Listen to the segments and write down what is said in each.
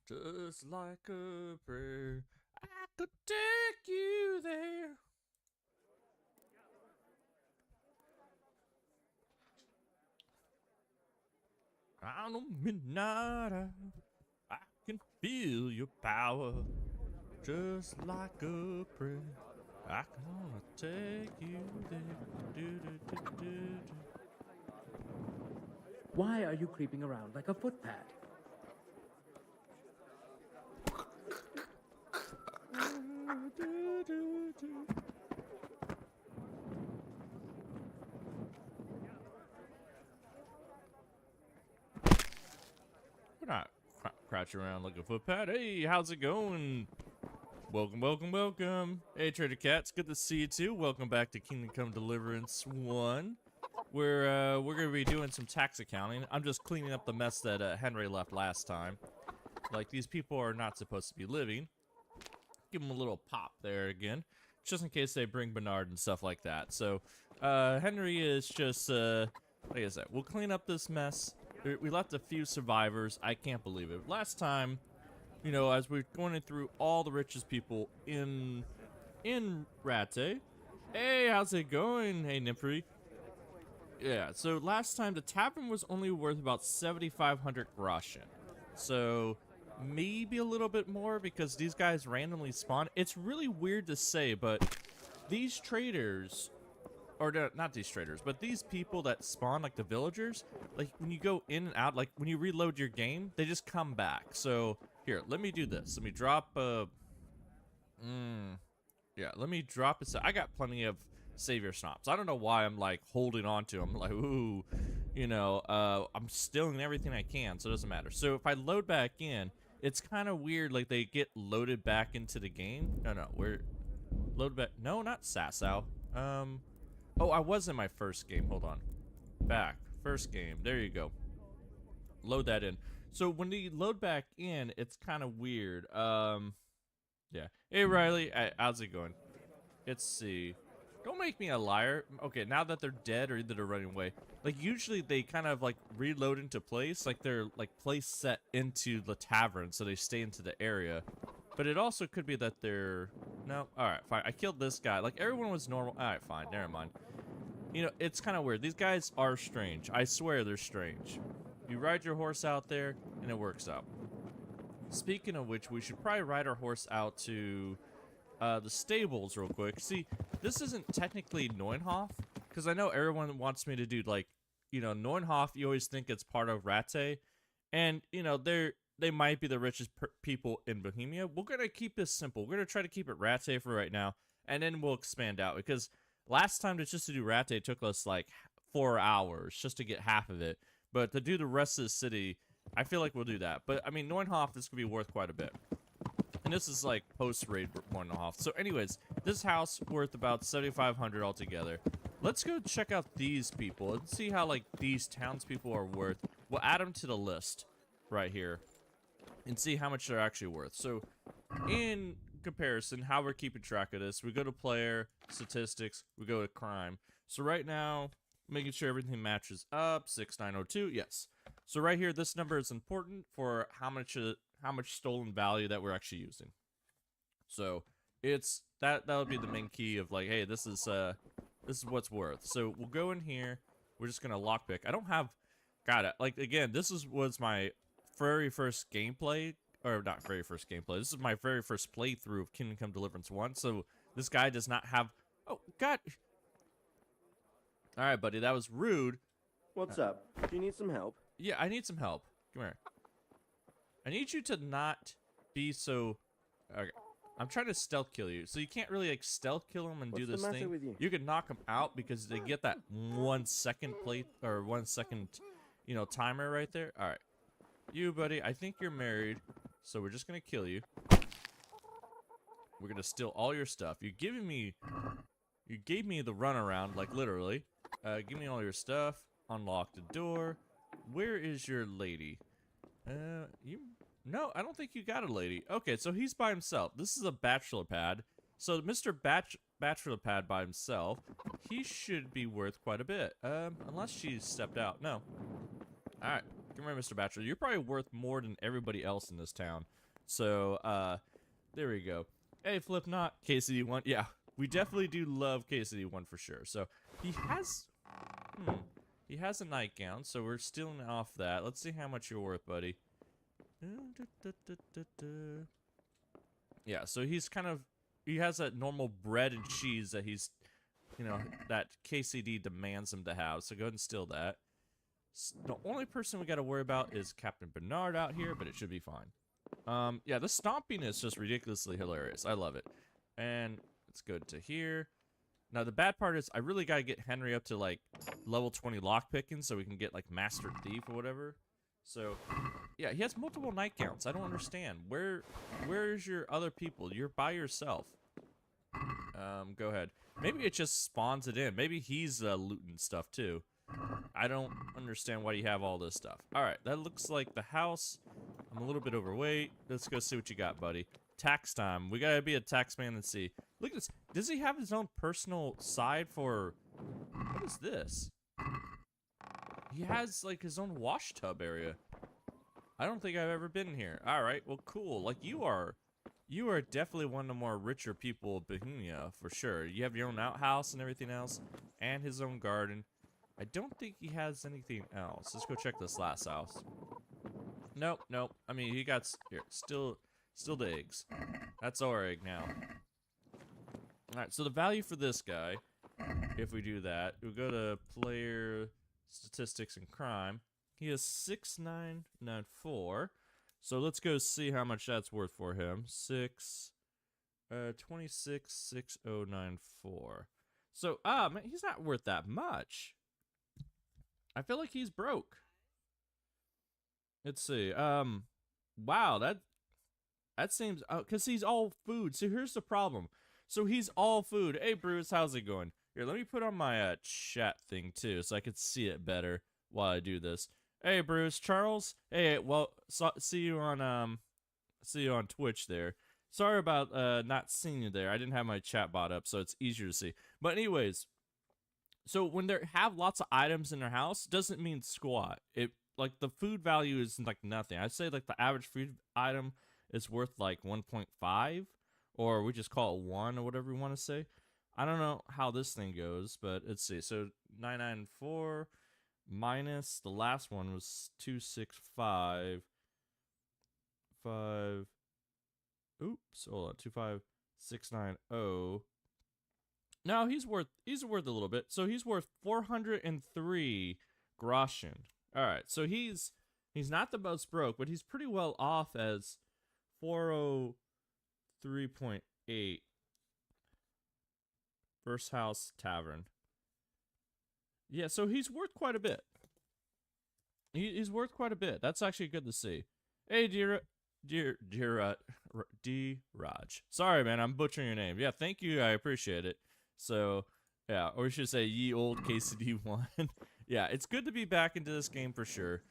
Just like a prayer, I could take you there. On a midnight hour, I can feel your power. Just like a prayer, I can wanna take you there. Do, do, do, do, do. Why are you creeping around like a footpad? Do, do, do. We're not crouching around like a footpad. Hey, how's it going? Welcome, welcome, welcome. Hey, Trader Cats, good to see you too. Welcome back to Kingdom Come Deliverance 1. We're gonna be doing some tax accounting. I'm just cleaning up the mess that Henry left last time. Like, these people are not supposed to be living. Give them a little pop there again, just in case they bring Bernard and stuff like that. So, Henry is just, like I said, we'll clean up this mess. We left a few survivors. I can't believe it. Last time, you know, as we're going through all the richest people in Rattay. Hey, how's it going? Hey, Nymphy. Yeah, so last time the tavern was only worth about 7,500 groschen. So maybe a little bit more because these guys randomly spawn. It's really weird to say, but these traders, or not these traders, but these people that spawn, like the villagers, like when you go in and out, like when you reload your game, they just come back. So here, let me do this. Let me drop yeah, let me drop it. I got plenty of savior snobs. I don't know why I'm like holding on to them. Like, ooh, you know, I'm stealing everything I can, so it doesn't matter. So if I load back in, it's kind of weird. Like they get loaded back into the game. No, we're loaded back. No, not Sassow. Oh, I was in my first game. Hold on. Back. First game. There you go. Load that in. So when you load back in, it's kind of weird. Yeah. Hey, Riley. How's it going? Let's see. Don't make me a liar. Okay, now that they're dead or they're running away. Like, usually they kind of, like, reload into place. Like, they're, like, place set into the tavern, so they stay into the area. But it also could be that they're... No? Alright, fine. I killed this guy. Like, everyone was normal. Alright, fine. Never mind. You know, it's kind of weird. These guys are strange. I swear they're strange. You ride your horse out there, and it works out. Speaking of which, we should probably ride our horse out to... the stables real quick. See, this isn't technically Neunhof, because I know everyone wants me to do, like, you know, Neunhof, you always think it's part of Rattay, and, you know, they might be the richest people in Bohemia. We're gonna keep this simple. We're gonna try to keep it Rattay for right now, and then we'll expand out, because last time just to do Rattay took us, like, 4 hours just to get half of it, but to do the rest of the city, I feel like we'll do that. But, I mean, Neunhof, this could be worth quite a bit. And this is like post-raid 1.5. So anyways, this house worth about 7,500 altogether. Let's go check out these people and see how like these townspeople are worth. We'll add them to the list right here and see how much they're actually worth. So in comparison, how we're keeping track of this, we go to player, statistics, we go to crime. So right now, making sure everything matches up, 6902, yes. So right here, this number is important for how much stolen value that we're actually using. So it's that would be the main key of like, hey, this is what's worth. So we'll go in here. We're just gonna lockpick. I don't have, got it. Like again, this was my very first gameplay, or not very first gameplay. This is my very first playthrough of Kingdom Come Deliverance 1. So this guy does not have. Oh God. All right, buddy, that was rude. What's up? Do you need some help? Yeah, I need some help. Come here. I need you to not be so... Okay. I'm trying to stealth kill you. So you can't really, like, stealth kill them and do this thing. With you? You can knock them out because they get that 1 second plate, or 1 second, you know, timer right there. Alright. You, buddy, I think you're married. So we're just gonna kill you. We're gonna steal all your stuff. You gave me the runaround, like, literally. Give me all your stuff. Unlock the door. Where is your lady? No, I don't think you got a lady. Okay, so he's by himself. This is a bachelor pad. So Mr. Bachelor pad by himself, he should be worth quite a bit. Unless she stepped out. No. Alright. Come here, Mr. Bachelor. You're probably worth more than everybody else in this town. So, there we go. Hey, Flipknot, KCD1. Yeah, we definitely do love KCD1 for sure. So, he has a nightgown, so we're stealing off that. Let's see how much you're worth, buddy. Yeah, so he's he has that normal bread and cheese that he's, that KCD demands him to have. So go ahead and steal that. The only person we got to worry about is Captain Bernard out here, but it should be fine. Yeah, the stomping is just ridiculously hilarious. I love it. And it's good to hear. Now, the bad part is I really got to get Henry up to, like, level 20 lockpicking so we can get, like, Master Thief or whatever. So, yeah, he has multiple nightgowns. I don't understand. Where's your other people? You're by yourself. Go ahead. Maybe it just spawns it in. Maybe he's looting stuff, too. I don't understand why you have all this stuff. Alright, that looks like the house. I'm a little bit overweight. Let's go see what you got, buddy. Tax time. We gotta be a tax man and see. Look at this. Does he have his own personal side for... What is this? He has, like, his own wash tub area. I don't think I've ever been here. Alright, well, cool. Like, you are definitely one of the more richer people of Bohemia, for sure. You have your own outhouse and everything else. And his own garden. I don't think he has anything else. Let's go check this last house. Nope, nope. I mean, he got... Here, still the eggs. That's our egg now. Alright, so the value for this guy, if we do that, we'll go to player statistics and crime. He has 6994. So let's go see how much that's worth for him. 266094. So, man, he's not worth that much. I feel like he's broke. Let's see. Wow, that seems, because he's all food. So here's the problem. So he's all food. Hey, Bruce, how's it going? Here, let me put on my chat thing too, so I could see it better while I do this. Hey, Bruce, Charles. Hey, well, see you on Twitch there. Sorry about not seeing you there. I didn't have my chat bot up, so it's easier to see. But anyways, so when they have lots of items in their house, doesn't mean squat. It like the food value is like nothing. I'd say like the average food item is worth like 1.5, or we just call it 1 or whatever we want to say. I don't know how this thing goes, but let's see. So 994 minus the last one was 265. Oops, hold on, 25690. No, he's worth a little bit. So he's worth 403 groschen. All right, so he's not the most broke, but he's pretty well off as 403.8. First house Tavern. Yeah, so he's worth quite a bit. He's worth quite a bit. That's actually good to see. Hey, D Raj. Sorry, man, I'm butchering your name. Yeah, thank you. I appreciate it. So, yeah, or we should say ye old KCD1. Yeah, it's good to be back into this game for sure.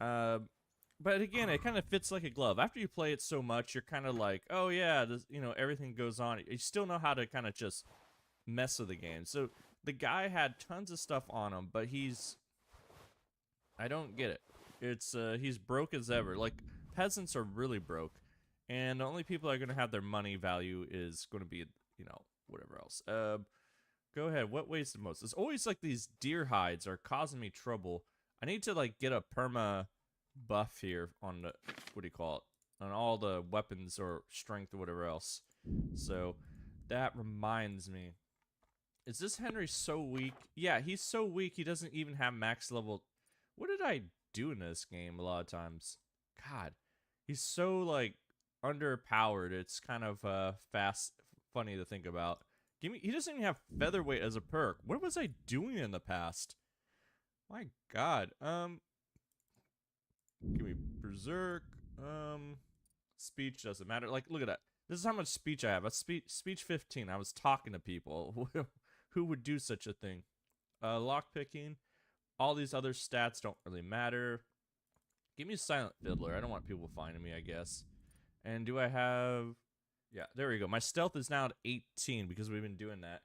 But again, it kind of fits like a glove. After you play it so much, you're kind of like, oh yeah, this, everything goes on. You still know how to kind of just mess with the game. So the guy had tons of stuff on him, but I don't get it. It's he's broke as ever. Like, peasants are really broke, and the only people that are gonna have their money value is gonna be, whatever else. Go ahead. What weighs the most? It's always like these deer hides are causing me trouble. I need to like get a perma buff here on the, what do you call it? On all the weapons or strength or whatever else. So that reminds me. Is this Henry so weak? Yeah, he's so weak he doesn't even have max level. What did I do in this game a lot of times? God, he's so like underpowered. It's kind of funny to think about. He doesn't even have featherweight as a perk. What was I doing in the past? My God. Give me berserk. Speech doesn't matter. Like, look at that. This is how much speech I have. Speech 15. I was talking to people. Who would do such a thing? Lockpicking. All these other stats don't really matter. Give me Silent Fiddler. I don't want people finding me, I guess. And do I have... Yeah, there we go. My stealth is now at 18 because we've been doing that.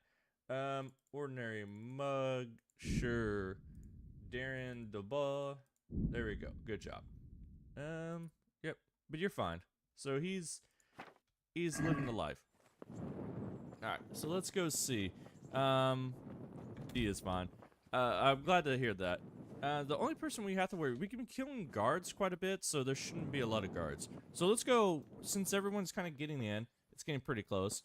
Ordinary mug. Sure. Darren Dubois. There we go. Good job. Yep. But you're fine. So he's living the life. All right. So let's go see. He is fine. I'm glad to hear that. The only person we have to worry, we can be killing guards quite a bit, so there shouldn't be a lot of guards. So let's go, since everyone's kind of getting in, it's getting pretty close.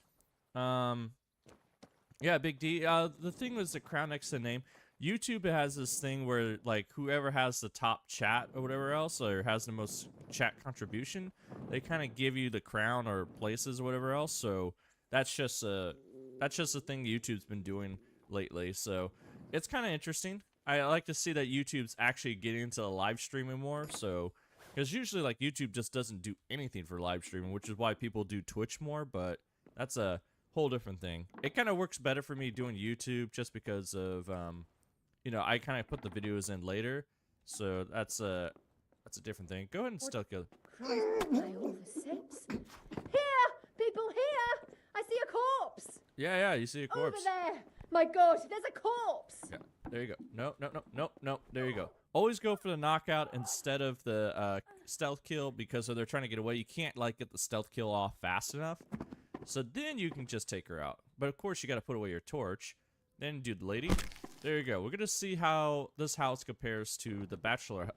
Yeah, Big D. The thing was the crown next to the name. YouTube has this thing where, like, whoever has the top chat or whatever else, or has the most chat contribution, they kind of give you the crown or places or whatever else. So that's just a thing YouTube's been doing lately. So it's kind of interesting. I like to see that YouTube's actually getting into the live streaming more. So, because usually, like, YouTube just doesn't do anything for live streaming, which is why people do Twitch more. But that's a whole different thing. It kind of works better for me doing YouTube just because of you know, I kind of put the videos in later, so that's a different thing. Go ahead and still kill. Here, people, here! I see a corpse. Yeah, you see a corpse. Over there. My God, there's a corpse. Yeah, there you go. No. There you go. Always go for the knockout instead of the stealth kill because they're trying to get away. You can't like get the stealth kill off fast enough, so then you can just take her out. But of course, you got to put away your torch. Then do the lady. There you go. We're gonna see how this house compares to the Bachelor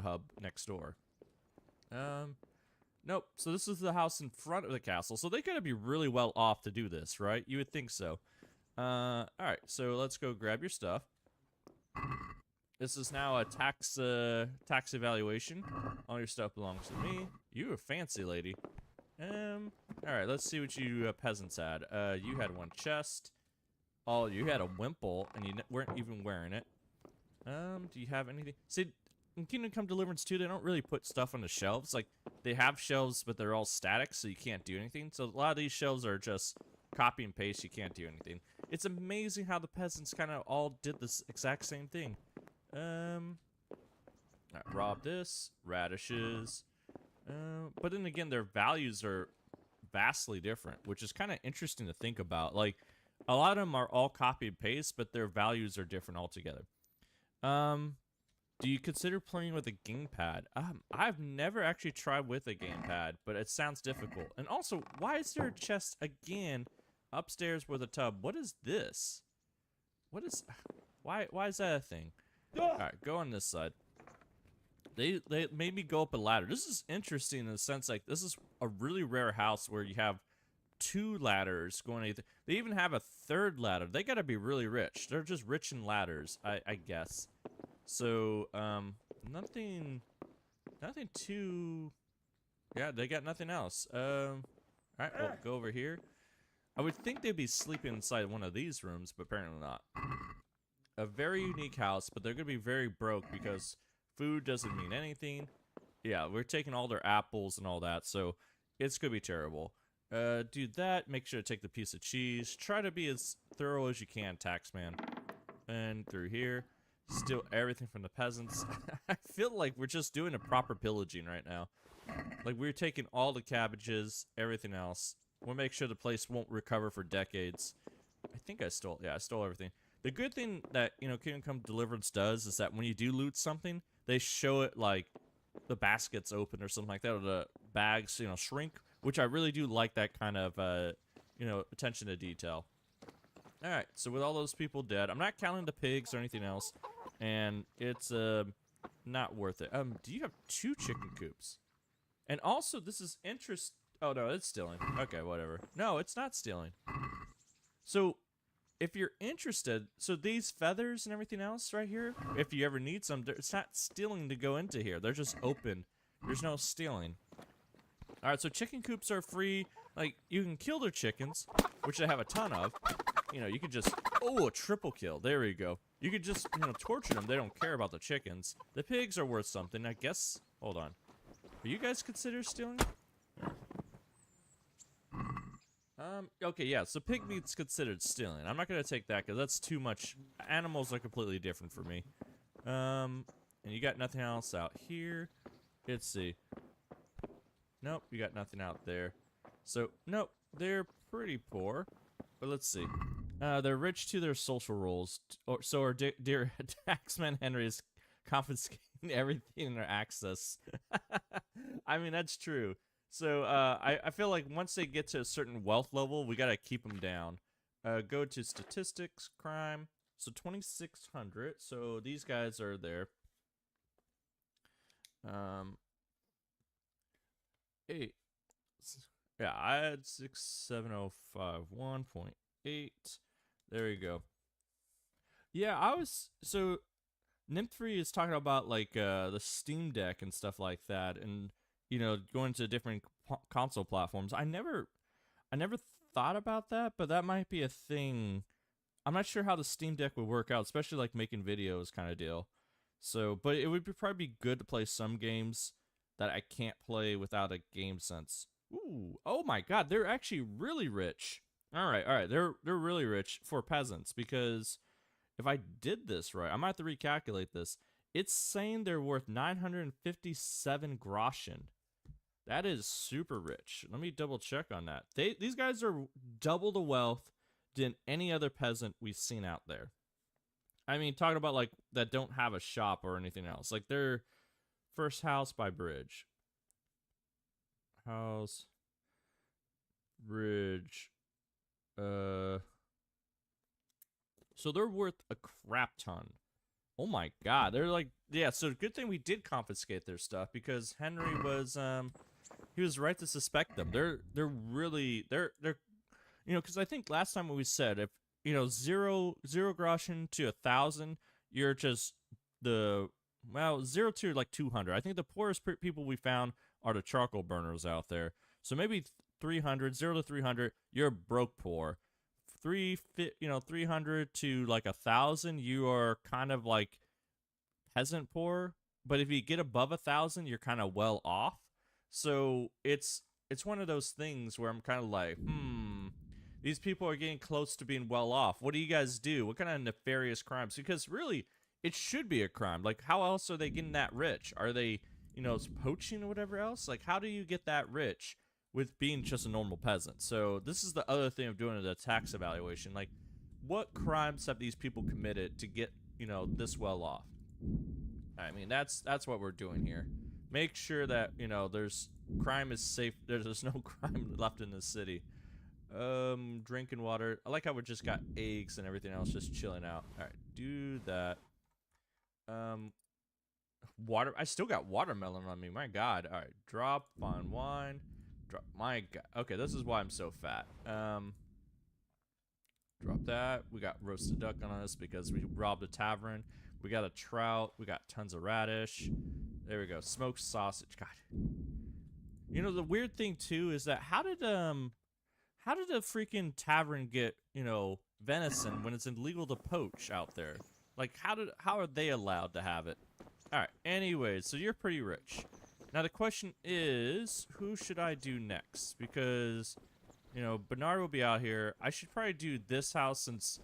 hub next door. Nope. So this is the house in front of the castle. So they gotta be really well off to do this, right? You would think so. All right. So let's go grab your stuff. This is now a tax evaluation. All your stuff belongs to me. You a fancy lady. All right. Let's see what you peasants had. You had one chest. Oh, you had a wimple, and you weren't even wearing it. Do you have anything? See, in Kingdom Come Deliverance 2, they don't really put stuff on the shelves. Like, they have shelves, but they're all static, so you can't do anything. So a lot of these shelves are just copy and paste. You can't do anything. It's amazing how the peasants kind of all did this exact same thing. All right, rob this. Radishes. But then again, their values are vastly different, which is kind of interesting to think about. Like, a lot of them are all copy and paste, but their values are different altogether. Do you consider playing with a gamepad? I've never actually tried with a gamepad, but it sounds difficult. And also, why is there a chest again upstairs with a tub? What is this? What is... Why is that a thing? Alright, go on this side. They made me go up a ladder. This is interesting in the sense, like, this is a really rare house where you have 2 ladders going. They even have a 3rd ladder. They gotta be really rich. They're just rich in ladders, I guess. So, nothing too... Yeah, they got nothing else. Alright, we'll go over here. I would think they'd be sleeping inside one of these rooms, but apparently not. A very unique house, but they're gonna be very broke because food doesn't mean anything. Yeah, we're taking all their apples and all that, so it's gonna be terrible. Do that. Make sure to take the piece of cheese. Try to be as thorough as you can, Taxman. And through here. Steal everything from the peasants. I feel like we're just doing a proper pillaging right now. Like, we're taking all the cabbages, everything else. We'll make sure the place won't recover for decades. I think I stole... Yeah, I stole everything. The good thing that, you know, Kingdom Come Deliverance does is that when you do loot something, they show it, like, the baskets open or something like that, or the bags, you know, shrink, which I really do like that kind of, you know, attention to detail. Alright, so with all those people dead, I'm not counting the pigs or anything else, and it's, not worth it. Do you have 2 chicken coops? And also, this is oh, no, it's stealing. Okay, whatever. No, it's not stealing. So, if you're interested, so these feathers and everything else right here, if you ever need some, it's not stealing to go into here. They're just open. There's no stealing. Alright, so chicken coops are free. Like, you can kill their chickens, which they have a ton of. You know, you can just... Oh, a triple kill. There we go. You could just, you know, torture them. They don't care about the chickens. The pigs are worth something, I guess. Hold on. Are you guys consider stealing? Okay, yeah, so pig meat's considered stealing. I'm not gonna take that, because that's too much. Animals are completely different for me. And you got nothing else out here. Let's see. Nope, you got nothing out there. So, nope, they're pretty poor. But let's see. They're rich to their social roles. So are dear Taxman Henry's confiscated. everything in their access. I mean, that's true. So I feel like once they get to a certain wealth level, we gotta keep them down. Go to statistics, crime. So 2,600. So these guys are there. 8. Yeah, I had 6,705. 1.8. There you go. Yeah, so Nymph3 is talking about like the Steam Deck and stuff like that, and going to different console platforms. I never thought about that, but that might be a thing. I'm not sure how the Steam Deck would work out, especially like making videos kind of deal. So, but it would probably be good to play some games that I can't play without a game sense. Ooh, oh my God, they're actually really rich. All right, they're really rich for peasants, because if I did this right, I might have to recalculate this. It's saying they're worth 957 groschen. That is super rich. Let me double check on that. These guys are double the wealth than any other peasant we've seen out there. I mean, talking about like that don't have a shop or anything else. Like their first house by bridge. House. Bridge. So they're worth a crap ton. Oh my God. They're like, yeah, so good thing we did confiscate their stuff, because Henry was he was right to suspect them. They're because I think last time we said, if zero groschen to 1,000, you're just zero to like 200. I think the poorest people we found are the charcoal burners out there. So maybe 300, 0 to 300, you're broke poor. 300 to like 1,000, you are kind of like peasant poor. But if you get above 1,000, you're kind of well off. So it's one of those things where I'm kind of like, these people are getting close to being well off. What do you guys do? What kind of nefarious crimes? Because really, it should be a crime. Like, how else are they getting that rich? Are they, poaching or whatever else? Like, how do you get that rich with being just a normal peasant? So this is the other thing of doing the tax evaluation. Like, what crimes have these people committed to get, this well off? I mean, that's what we're doing here. Make sure that, there's crime is safe. There's no crime left in the city. Drinking water. I like how we just got eggs and everything else just chilling out. All right, do that. Water. I still got watermelon on me. My God. All right, drop fine wine. Drop. My God. Okay, this is why I'm so fat. Drop that. We got roasted duck on us because we robbed a tavern. We got a trout. We got tons of radish. There we go. Smoked sausage. God. The weird thing too is that how did the freaking tavern get, venison when it's illegal to poach out there? Like, how are they allowed to have it? All right. Anyways, so you're pretty rich. Now the question is, who should I do next? Because, Bernard will be out here. I should probably do this house, since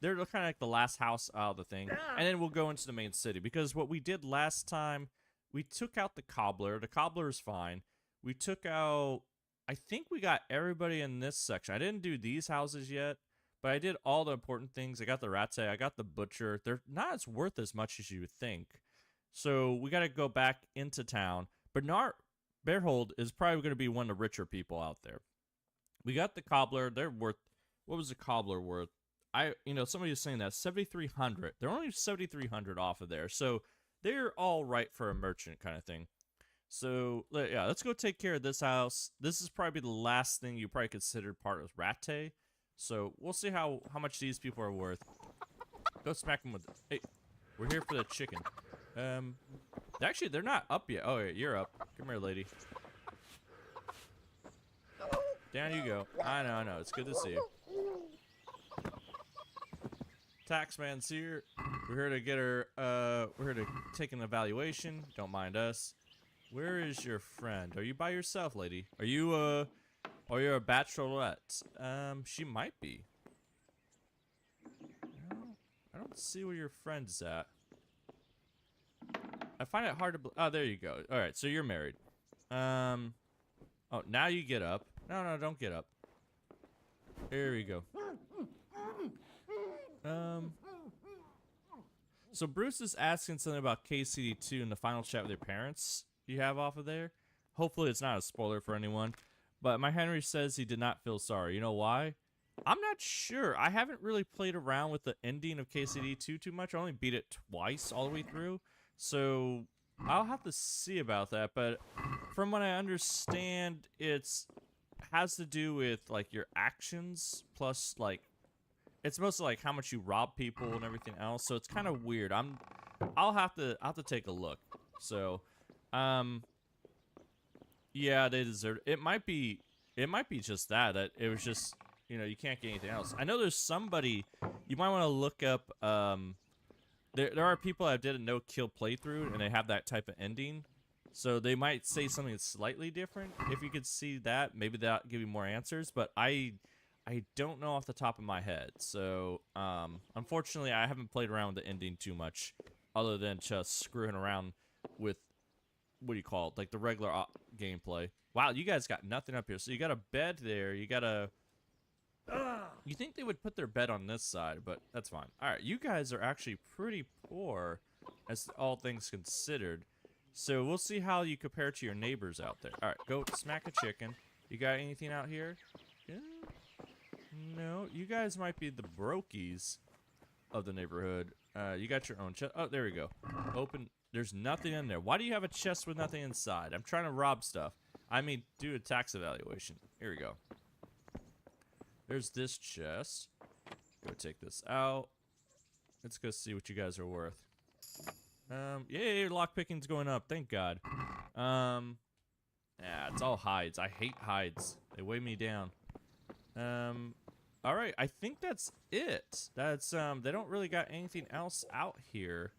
they're kind of like the last house out of the thing. And then we'll go into the main city, because what we did last time, we took out the cobbler. The cobbler is fine. We took out, I think we got everybody in this section. I didn't do these houses yet, but I did all the important things. I got the Rattay. I got the butcher. They're not as worth as much as you would think. So we got to go back into town. Bernard Herald is probably going to be one of the richer people out there. We got the cobbler. They're worth, what was the cobbler worth? Somebody was saying that 7,300. They're only 7,300 off of there. So they're all right for a merchant kind of thing. So, yeah, let's go take care of this house. This is probably the last thing you probably considered part of Rattay. So, we'll see how much these people are worth. Go smack them with... Hey, we're here for the chicken. Actually, they're not up yet. Oh, yeah, you're up. Come here, lady. Down you go. I know. It's good to see you. Taxman's here. We're here to get her... we're here to take an evaluation. Don't mind us. Where is your friend? Are you by yourself, lady? Are you a bachelorette? She might be. No, I don't see where your friend's at. I find it hard to oh, there you go. All right, so you're married. Oh, now you get up. No, don't get up. There we go. So Bruce is asking something about KCD2 in the final chat with your parents you have off of there. Hopefully it's not a spoiler for anyone. But my Henry says he did not feel sorry. You know why? I'm not sure. I haven't really played around with the ending of KCD2 too much. I only beat it twice all the way through. So I'll have to see about that. But from what I understand, it's has to do with like your actions plus like it's mostly like how much you rob people and everything else. So it's kind of weird. I'll have to take a look. So yeah, they deserve it. It might be just that it was just, you know, you can't get anything else. I know there's somebody you might want to look up. There are people that did a no-kill playthrough and they have that type of ending, so they might say something slightly different. If you could see that, maybe that'll give you more answers. But I don't know off the top of my head. So unfortunately, I haven't played around with the ending too much, other than just screwing around with what do you call it, like the regular gameplay. Wow, you guys got nothing up here. So you got a bed there. You got a. You think they would put their bed on this side, but that's fine. All right, you guys are actually pretty poor, as all things considered. So we'll see how you compare to your neighbors out there. All right, go smack a chicken. You got anything out here? Yeah. No, you guys might be the brokies of the neighborhood. You got your own chest. Oh, there we go. Open. There's nothing in there. Why do you have a chest with nothing inside? I'm trying to rob stuff. I mean, do a tax evaluation. Here we go. There's this chest. Go take this out. Let's go see what you guys are worth. Yay, lockpicking's going up. Thank God. Yeah, it's all hides. I hate hides. They weigh me down. All right, I think that's it. That's they don't really got anything else out here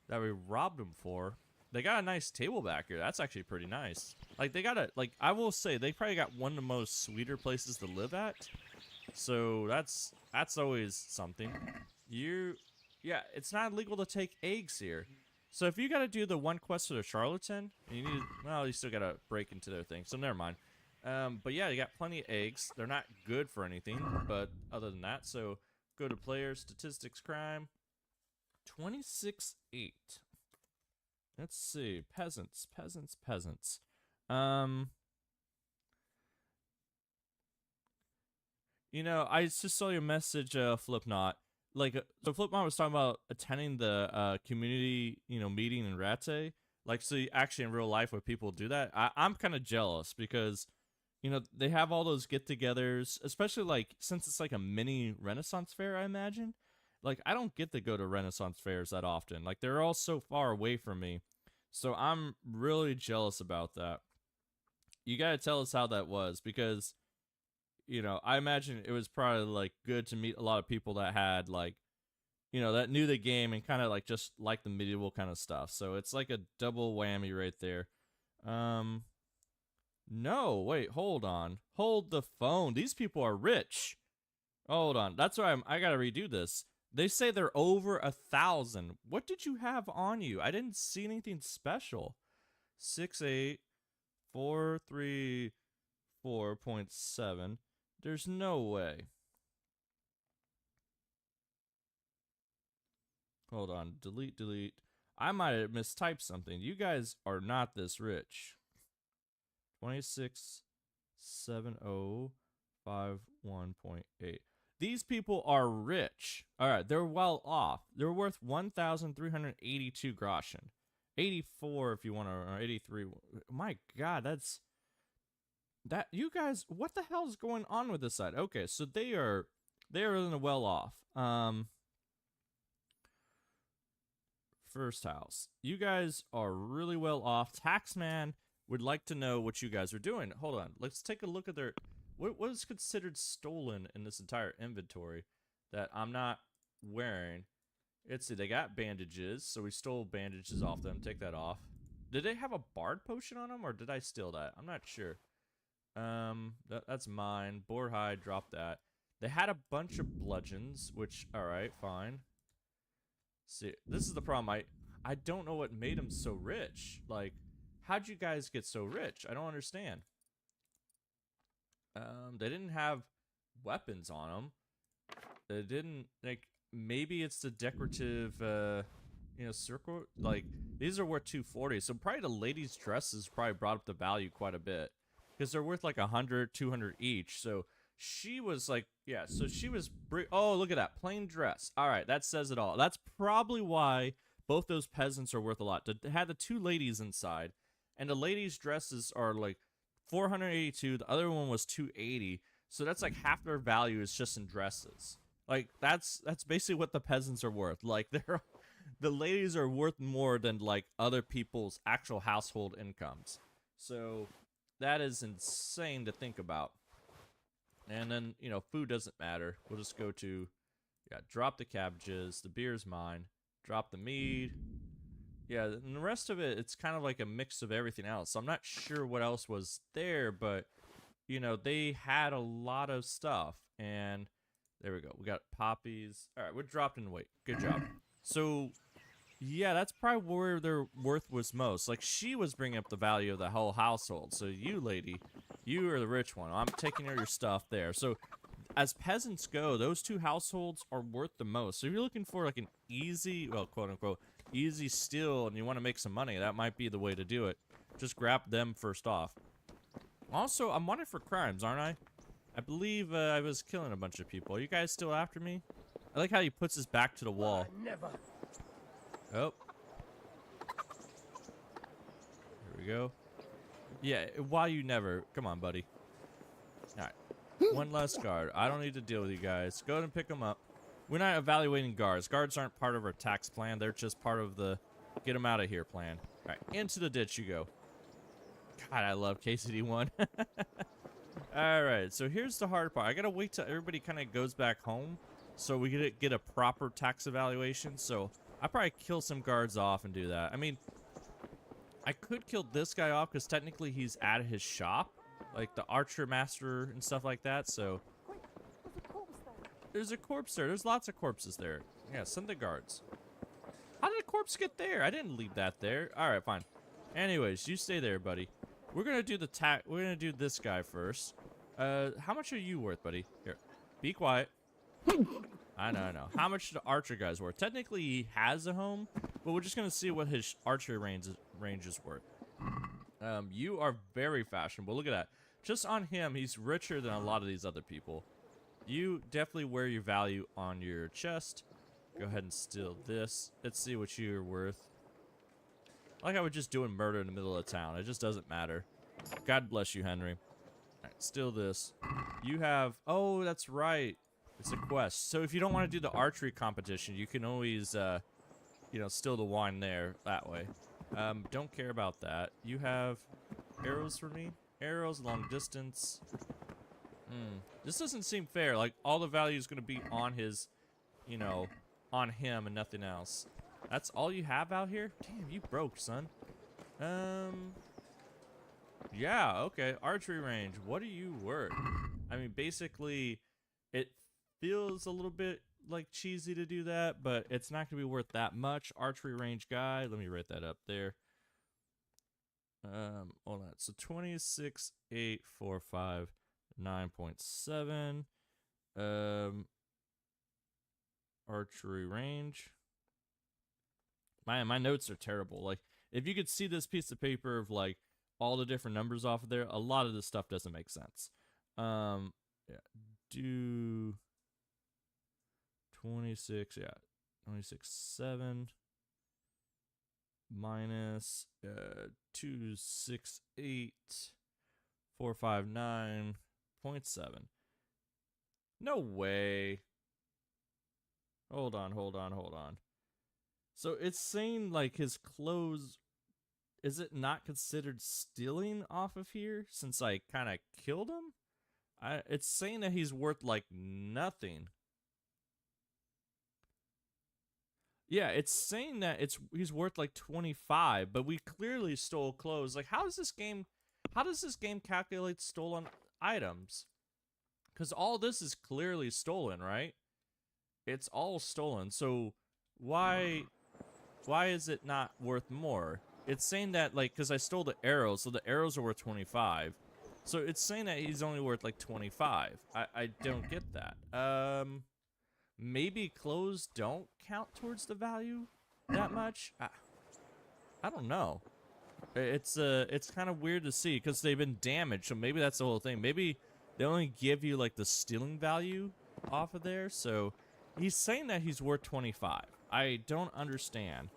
that we robbed them for. They got a nice table back here. That's actually pretty nice. Like they got I will say they probably got one of the most sweeter places to live at. So that's always something. Yeah, it's not illegal to take eggs here. So if you got to do the one quest for the charlatan, and you need, well, you still got to break into their thing. So never mind. But yeah, you got plenty of eggs. They're not good for anything, but other than that, so go to player statistics crime. 26-8. Let's see. Peasants. You know, I just saw your message, Flipknot. Like, so Flipknot was talking about attending the community, you know, meeting in Rattay. Like, so you actually in real life where people do that. I'm kind of jealous because, you know, they have all those get-togethers, especially like since it's like a mini Renaissance fair, I imagine. Like, I don't get to go to Renaissance fairs that often. Like, they're all so far away from me. So I'm really jealous about that. You gotta tell us how that was because, you know, I imagine it was probably like good to meet a lot of people that had like, you know, that knew the game and kind of like just like the medieval kind of stuff. So it's like a double whammy right there. No, wait, hold on. Hold the phone. These people are rich. Hold on. That's why I gotta redo this. They say they're over 1,000. What did you have on you? I didn't see anything special. 6'8", 434.7. There's no way. Hold on. Delete. I might have mistyped something. You guys are not this rich. 267051.8. These people are rich. All right, they're well off. They're worth 1,382 groschen. 84 if you want to, or 83. My God, that's that. You guys, what the hell is going on with this side? Okay, so they are in the well off. First house. You guys are really well off. Taxman would like to know what you guys are doing. Hold on. Let's take a look at their what is considered stolen in this entire inventory that I'm not wearing. Let's see. They got bandages, so we stole bandages off them. Take that off. Did they have a bard potion on them, or did I steal that? I'm not sure. That's mine. Boar hide. Drop that. They had a bunch of bludgeons, which all right, fine. See, this is the problem. I don't know what made them so rich. Like, how'd you guys get so rich? I don't understand. They didn't have weapons on them. They didn't, like, maybe it's the decorative You know, circle, like, these are worth 240. So probably the ladies' dresses probably brought up the value quite a bit. Because they're worth like 100, 200 each. So she was like, yeah, so she was, oh, look at that, plain dress. All right, that says it all. That's probably why both those peasants are worth a lot. They had the two ladies inside, and the ladies' dresses are like 482. The other one was 280. So that's like half their value is just in dresses. Like that's basically what the peasants are worth. Like the ladies are worth more than like other people's actual household incomes. So that is insane to think about. And then, you know, food doesn't matter. We'll just go to, yeah, drop the cabbages. The beer's mine. Drop the mead. Yeah, and the rest of it, it's kind of like a mix of everything else. So I'm not sure what else was there, but, you know, they had a lot of stuff. And there we go. We got poppies. All right, we're dropped in weight. Good job. So, yeah, that's probably where their worth was most. Like, she was bringing up the value of the whole household. So you, lady, you are the rich one. I'm taking all your stuff there. So as peasants go, those two households are worth the most. So if you're looking for like an easy, well, quote unquote, easy steal and you want to make some money, that might be the way to do it. Just grab them first off. Also, I'm wanted for crimes, aren't I? I believe I was killing a bunch of people. Are you guys still after me? I like how he puts his back to the wall. Never. Oh. Here we go. Yeah, why you never? Come on, buddy. All right. One less guard. I don't need to deal with you guys. Go ahead and pick them up. We're not evaluating guards. Guards aren't part of our tax plan. They're just part of the get them out of here plan. All right, into the ditch you go. God, I love KCD1. All right, so here's the hard part. I gotta wait till everybody kind of goes back home so we get a proper tax evaluation. So I probably kill some guards off and do that. I mean, I could kill this guy off because technically he's at his shop, like the archer master and stuff like that. So there's a corpse there. There's lots of corpses there. Yeah, send the guards. How did a corpse get there? I didn't leave that there. All right, fine. Anyways, you stay there, buddy. We're gonna do we're gonna do this guy first. How much are you worth, buddy? Here, be quiet. I know. How much the archer guy's worth? Technically, he has a home, but we're just gonna see what his archery range is worth. You are very fashionable. Look at that. Just on him, he's richer than a lot of these other people. You definitely wear your value on your chest. Go ahead and steal this. Let's see what you're worth. Like I was just doing murder in the middle of town. It just doesn't matter. God bless you, Henry. All right, steal this. You have... Oh, that's right. It's a quest. So if you don't want to do the archery competition, you can always, you know, steal the wine there that way. Don't care about that. You have arrows for me? Arrows, long distance. This doesn't seem fair. Like, all the value is going to be on his, you know, on him and nothing else. That's all you have out here? Damn, you broke, son. Yeah, okay. Archery range. What are you worth? I mean, basically, it feels a little bit like cheesy to do that, but it's not going to be worth that much. Archery range guy. Let me write that up there. Hold on. So 26,845, 9.7. Archery range. My notes are terrible. Like, if you could see this piece of paper of like all the different numbers off of there, a lot of this stuff doesn't make sense. Yeah, do 26, yeah, 26.7 minus 268,459.7. No way. Hold on. So it's saying like his clothes, is it not considered stealing off of here since I kind of killed him? It's saying that he's worth like nothing. Yeah, it's saying that he's worth like 25, but we clearly stole clothes. Like, how does this game calculate stolen items? Because all this is clearly stolen, right? It's all stolen. So why is it not worth more? It's saying that, like, because I stole the arrows, so the arrows are worth 25. So it's saying that he's only worth like 25. I don't get that. Maybe clothes don't count towards the value? that much? I don't know. It's kind of weird to see because they've been damaged, so maybe that's the whole thing. Maybe they only give you like the stealing value off of there. So he's saying that he's worth 25. I don't understand.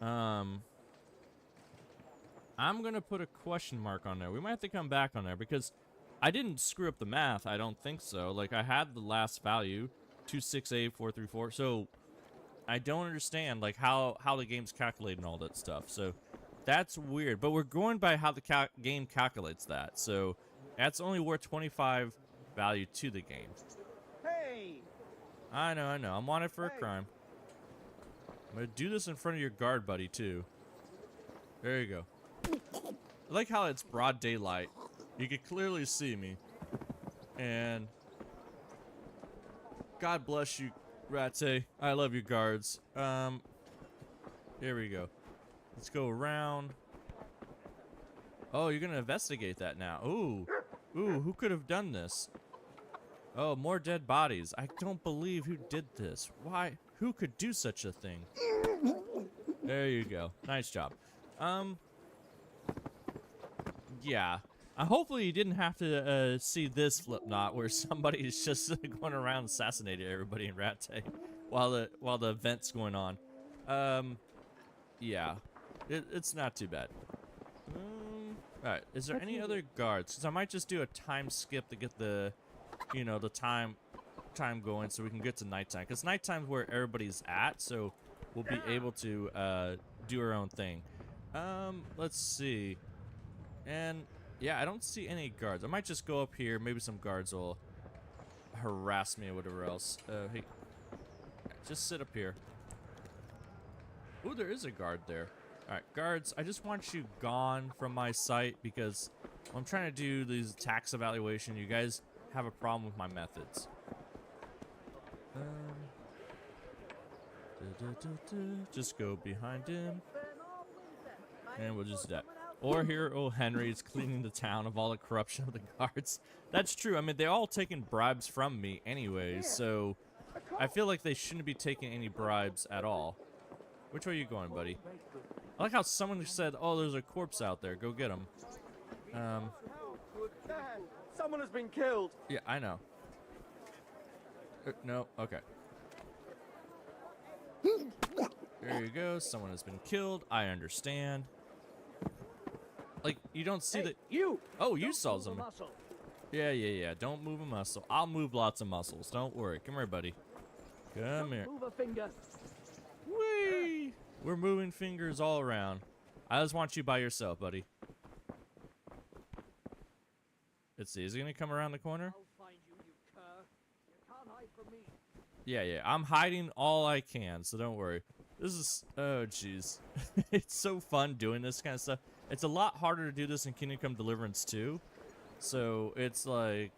I'm gonna put a question mark on there. We might have to come back on there because I didn't screw up the math. I don't think so. Like, I had the last value, 268434. So I don't understand like how the game's calculating all that stuff. So that's weird. But we're going by how the game calculates that. So that's only worth 25 value to the game. Hey! I know. I'm wanted for a crime. I'm gonna do this in front of your guard buddy too. There you go. I like how it's broad daylight. You can clearly see me. And God bless you, Rattay. I love you, guards. Here we go. Let's go around. Oh, you're gonna investigate that now. Ooh, who could have done this? Oh, more dead bodies. I don't believe who did this. Why? Who could do such a thing? There you go. Nice job. Yeah. Hopefully you didn't have to see this flip knot where somebody is just going around assassinating everybody in Rattay while the event's going on. Yeah. It's not too bad. Alright, is there any other guards? Because I might just do a time skip to get the, you know, the time going so we can get to nighttime. Because nighttime's where everybody's at, so we'll be able to do our own thing. Let's see. And yeah, I don't see any guards. I might just go up here. Maybe some guards will harass me or whatever else. Hey, just sit up here. Ooh, there is a guard there. Alright, guards, I just want you gone from my sight because I'm trying to do these tax evaluation. You guys have a problem with my methods. Just go behind him. And we'll just do that. Or here, oh, Henry's cleaning the town of all the corruption of the guards. That's true. I mean, they're all taking bribes from me anyways, so I feel like they shouldn't be taking any bribes at all. Which way are you going, buddy? I like how someone said, oh, there's a corpse out there. Go get him. Dan, someone has been killed. Yeah, I know. No, okay. There you go. Someone has been killed. I understand. Like, you don't see that. You! Oh, you saw them. Yeah. Don't move a muscle. I'll move lots of muscles. Don't worry. Come here, buddy. Come here. Move a finger. Whee! We're moving fingers all around. I just want you by yourself, buddy. Let's see. Is he going to come around the corner? I'll find you, you cur. You can't hide from me. Yeah. I'm hiding all I can, so don't worry. This is... Oh, jeez. It's so fun doing this kind of stuff. It's a lot harder to do this in Kingdom Come Deliverance 2. So, it's like...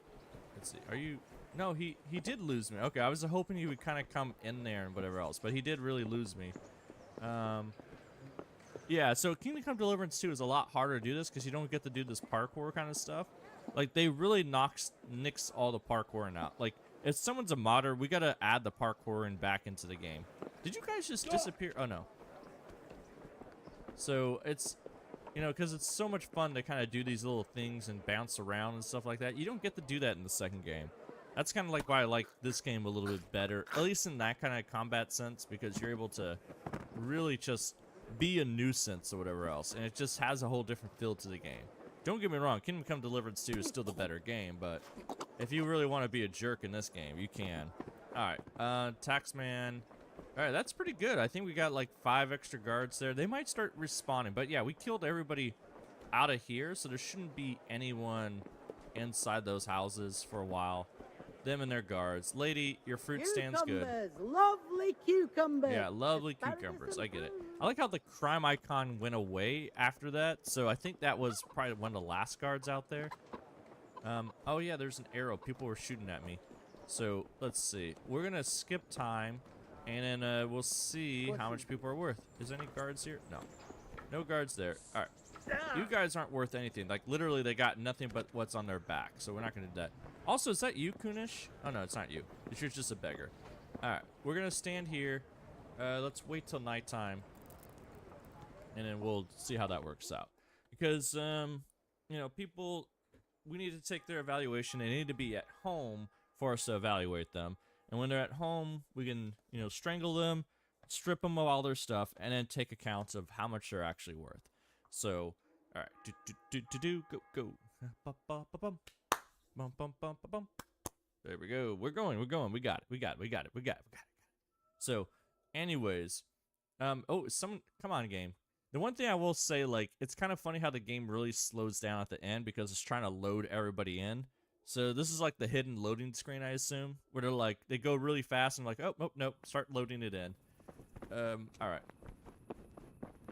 Let's see. Are you... No, he did lose me. Okay, I was hoping he would kind of come in there and whatever else. But he did really lose me. Yeah, so Kingdom Come Deliverance 2 is a lot harder to do this because you don't get to do this parkour kind of stuff. Like, they really nix all the parkouring out. Like, if someone's a modder, we gotta add the parkouring back into the game. Did you guys just disappear? Oh, no. So, it's... You know, because it's so much fun to kind of do these little things and bounce around and stuff like that. You don't get to do that in the second game. That's kind of like why I like this game a little bit better, at least in that kind of combat sense, because you're able to really just be a nuisance or whatever else, and it just has a whole different feel to the game. Don't get me wrong, Kingdom Come Deliverance 2 is still the better game, but if you really want to be a jerk in this game, you can. Alright, Taxman. Alright, that's pretty good. I think we got like 5 extra guards there. They might start respawning, but yeah, we killed everybody out of here, so there shouldn't be anyone inside those houses for a while. Them and their guards. Lady, your fruit stands good. Lovely cucumbers. Yeah, lovely cucumbers. I get it. I like how the crime icon went away after that, so I think that was probably one of the last guards out there. Oh yeah, there's an arrow. People were shooting at me. So, let's see. We're gonna skip time, and then we'll see how much people are worth. Is any guards here? No. No guards there. Alright. You guys aren't worth anything. Like, literally, they got nothing but what's on their back, so we're not gonna do that. Also, is that you, Kunish? Oh, no, it's not you. You're just a beggar. Alright, we're gonna stand here, Let's wait till nighttime, and then we'll see how that works out. Because, you know, people, we need to take their evaluation. They need to be at home for us to evaluate them. And when they're at home, we can, you know, strangle them, strip them of all their stuff, and then take accounts of how much they're actually worth. So, all right, go. Ba-ba-ba-bum. Bum, bum, bum, bum, bum. There we go. We're going. We got it. So, anyways, oh, come on, game. The one thing I will say, like, it's kind of funny how the game really slows down at the end because it's trying to load everybody in. So this is like the hidden loading screen, I assume, where they're like, they go really fast and like, oh, nope, start loading it in. All right.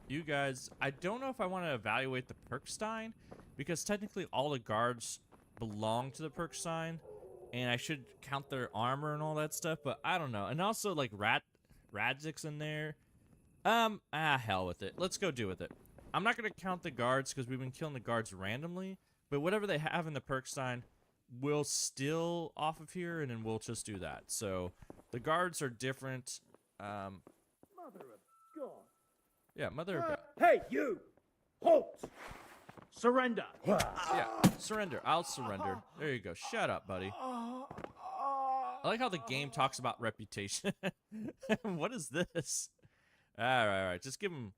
You guys, I don't know if I want to evaluate the Perkstein because technically all the guards belong to the Perkstein, and I should count their armor and all that stuff, but I don't know. And also like Ransacking in there. Hell with it. Let's go do with it. I'm not gonna count the guards because we've been killing the guards randomly, but whatever they have in the Perkstein, we'll steal off of here, and then we'll just do that. So the guards are different. Mother of God. Yeah, Mother of God. Hey, you! Halt! Surrender. Yeah, surrender. I'll surrender. There you go. Shut up, buddy. I like how the game talks about reputation. What is this? All right. Just give him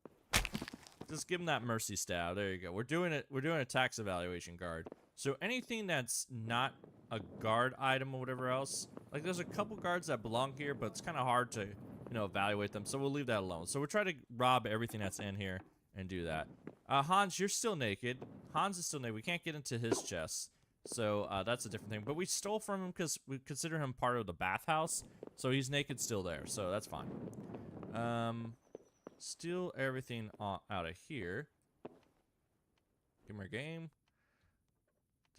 that mercy stab. There you go. We're doing it. We're doing a tax evaluation guard. So anything that's not a guard item or whatever else, like there's a couple guards that belong here, but it's kind of hard to, you know, evaluate them. So we'll leave that alone. So we're trying to rob everything that's in here and do that. Hans, you're still naked. Hans is still naked. We can't get into his chest. So that's a different thing. But we stole from him because we consider him part of the bathhouse. So he's naked still there. So that's fine. Steal everything out of here. Give me a game.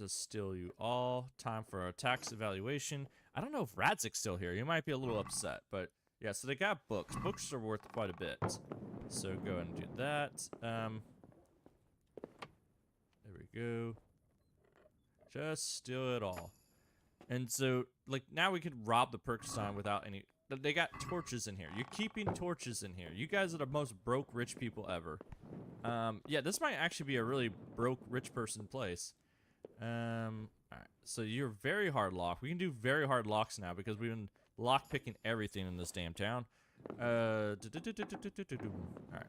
Just steal you all. Time for a tax evaluation. I don't know if Ransac's still here. You might be a little upset. But yeah, so they got books. Books are worth quite a bit. So go ahead and do that. There we go. Just steal it all. And so, like, now we could rob the Perkstein without any... They got torches in here. You're keeping torches in here. You guys are the most broke rich people ever. Yeah, this might actually be a really broke rich person place. Alright, so you're very hard locked. We can do very hard locks now because we've been lock picking everything in this damn town. Alright,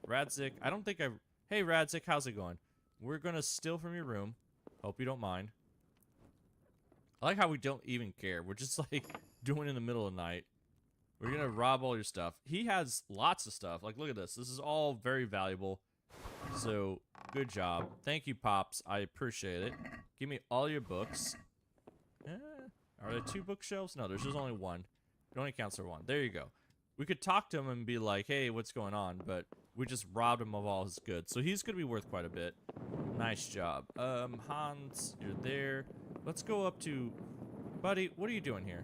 Ransacking. I don't think I've... Hey, Ransacking, how's it going? We're gonna steal from your room. Hope you don't mind. I like how we don't even care. We're just like doing it in the middle of the night. We're gonna rob all your stuff. He has lots of stuff. Like, look at this. This is all very valuable. So, good job. Thank you, Pops. I appreciate it. Give me all your books. Are there 2 bookshelves? No, there's just only 1. It only counts for 1. There you go. We could talk to him and be like, hey, what's going on? But we just robbed him of all his goods. So he's gonna be worth quite a bit. Nice job. Hans, you're there. Let's go up to... Buddy, what are you doing here?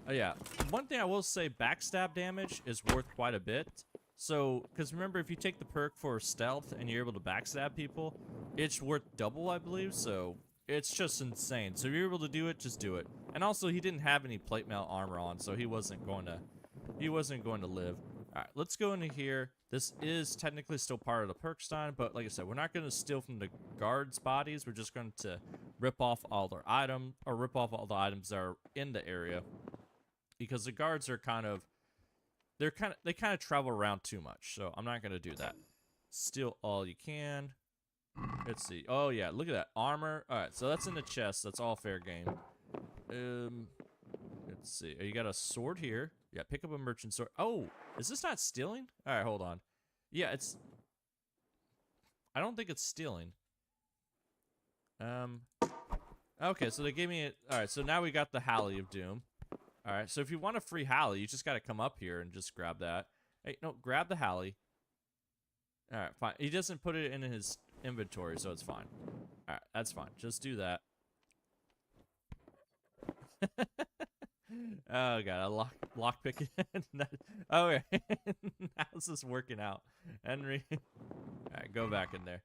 Oh, yeah. One thing I will say, backstab damage is worth quite a bit. So, because remember, if you take the perk for stealth and you're able to backstab people, it's worth double, I believe. So, it's just insane. So, if you're able to do it, just do it. And also, he didn't have any plate mail armor on, so he wasn't going to live. All right, let's go into here. This is technically still part of the Perkstein, but like I said, we're not going to steal from the guards' bodies. We're just going to rip off all their items, or rip off all the items that are in the area. Because the guards are they kind of travel around too much, so I'm not gonna do that. Steal all you can. Let's see. Oh yeah, look at that armor. All right, so that's in the chest. That's all fair game. Let's see. Oh, you got a sword here. Yeah, pick up a merchant sword. Oh, is this not stealing? All right, hold on. Yeah, it's. I don't think it's stealing. Okay, so they gave me it. All right, so now we got the Halley of Doom. All right, so if you want a free Halley, you just got to come up here and just grab that. Hey, no, grab the Halley. All right, fine. He doesn't put it in his inventory, so it's fine. All right, that's fine. Just do that. Oh, God, I lock picking. Oh, okay. How's this working out? Henry. All right, go back in there.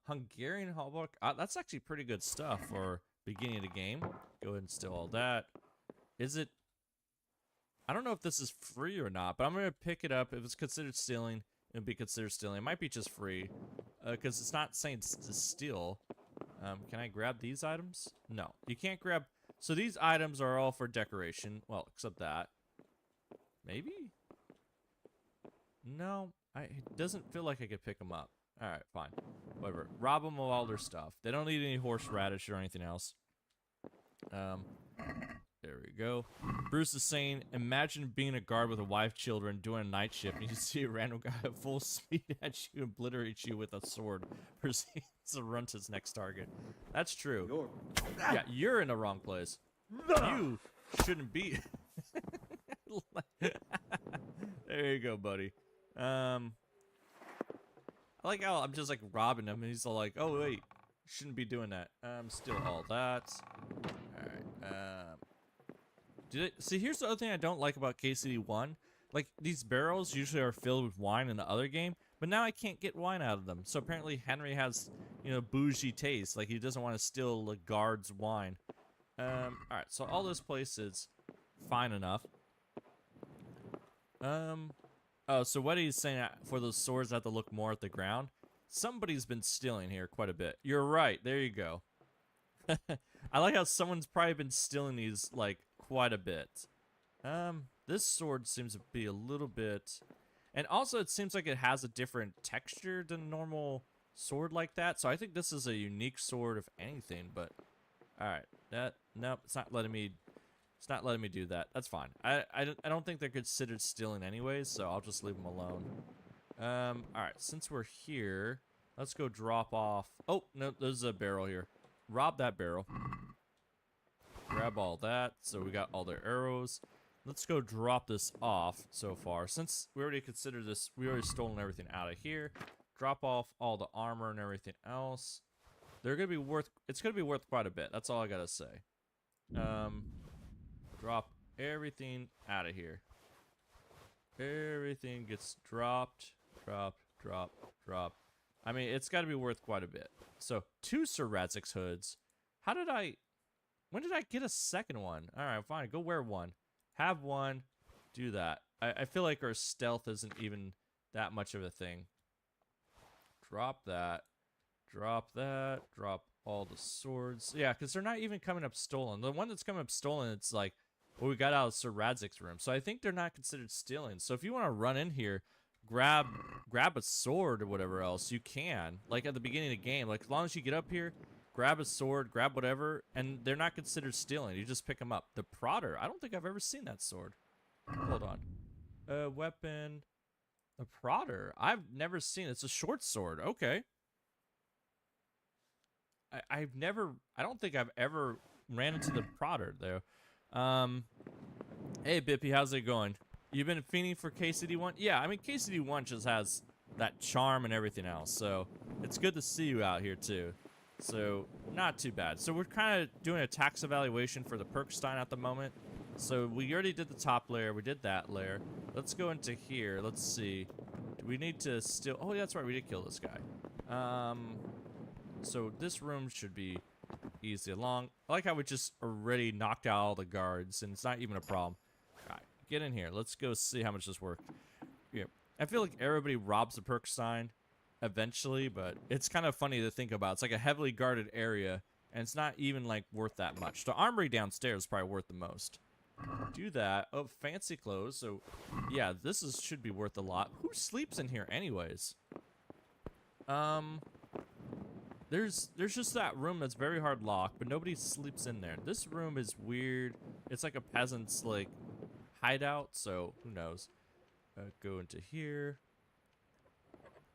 Hungarian Hallmark. That's actually pretty good stuff for beginning of the game. Go ahead and steal all that. Is it? I don't know if this is free or not, but I'm going to pick it up. If it's considered stealing, it'll be considered stealing. It might be just free, because it's not saying to steal. Can I grab these items? No, you can't grab. So these items are all for decoration. Well, except that. Maybe? No, it doesn't feel like I could pick them up. All right, fine. Whatever. Rob them of all their stuff. They don't need any horseradish or anything else. There we go. Bruce is saying, imagine being a guard with a wife, children, doing a night shift, and you see a random guy at full speed at you and obliterates you with a sword. Proceeds to run to his next target. That's true. Yeah, you're in the wrong place. You shouldn't be. There you go, buddy. I like how I'm just like robbing him, and he's all like, "Oh wait, shouldn't be doing that." Steal all that. All right. See, here's the other thing I don't like about KCD1. Like, these barrels usually are filled with wine in the other game, but now I can't get wine out of them. So apparently Henry has, you know, bougie taste. Like, he doesn't want to steal the guard's wine. Alright, so all this place is fine enough. Oh, so what he's saying for those swords have to look more at the ground. Somebody's been stealing here quite a bit. You're right. There you go. I like how someone's probably been stealing these, like, quite a bit. This sword seems to be a little bit... And also, it seems like it has a different texture than a normal sword like that. So I think this is a unique sword, if anything, but... Alright, nope, it's not letting me... It's not letting me do that. That's fine. I don't think they're considered stealing anyways, so I'll just leave them alone. Alright, since we're here, let's go drop off... Oh, no, there's a barrel here. Rob that barrel. Grab all that. So we got all their arrows. Let's go drop this off so far. Since we already considered this, we already stolen everything out of here. Drop off all the armor and everything else. They're gonna be worth. It's gonna be worth quite a bit. That's all I gotta say. Drop everything out of here. Everything gets dropped. Drop. I mean, it's got to be worth quite a bit. So 2 Sir Ransacking hoods. How did I? When did I get a second one? All right, fine. Go wear one. Have one. Do that. I feel like our stealth isn't even that much of a thing. Drop that. Drop that. Drop all the swords. Yeah, because they're not even coming up stolen. The one that's coming up stolen, it's like, well, we got out of Sir Ransacking room. So I think they're not considered stealing. So if you want to run in here, grab a sword or whatever else, you can. Like at the beginning of the game, like as long as you get up here, grab a sword, grab whatever, and they're not considered stealing. You just pick them up. The Prodder, I don't think I've ever seen that sword. Hold on. Weapon. The Prodder, I've never seen. It's a short sword. Okay. I don't think I've ever ran into the Prodder though. Hey Bippy, how's it going? You've been fiending for KCD1? Yeah, I mean KCD1 just has that charm and everything else, so it's good to see you out here too. So not too bad. So we're kind of doing a tax evaluation for the Perkstein at the moment. So we already did the top layer, we did that layer. Let's go into here. Let's see. Do we need to still? Oh, yeah, that's right. We did kill this guy. So this room should be easy along. I like how we just already knocked out all the guards, and it's not even a problem. All right, get in here. Let's go see how much this worked. Yeah, I feel like everybody robs the Perkstein eventually, but it's kind of funny to think about. It's like a heavily guarded area, and it's not even like worth that much. The armory downstairs is probably worth the most. Do that. Oh, fancy clothes. So, yeah, this should be worth a lot. Who sleeps in here, anyways? There's just that room that's very hard locked, but nobody sleeps in there. This room is weird. It's like a peasant's like hideout, so who knows? Go into here.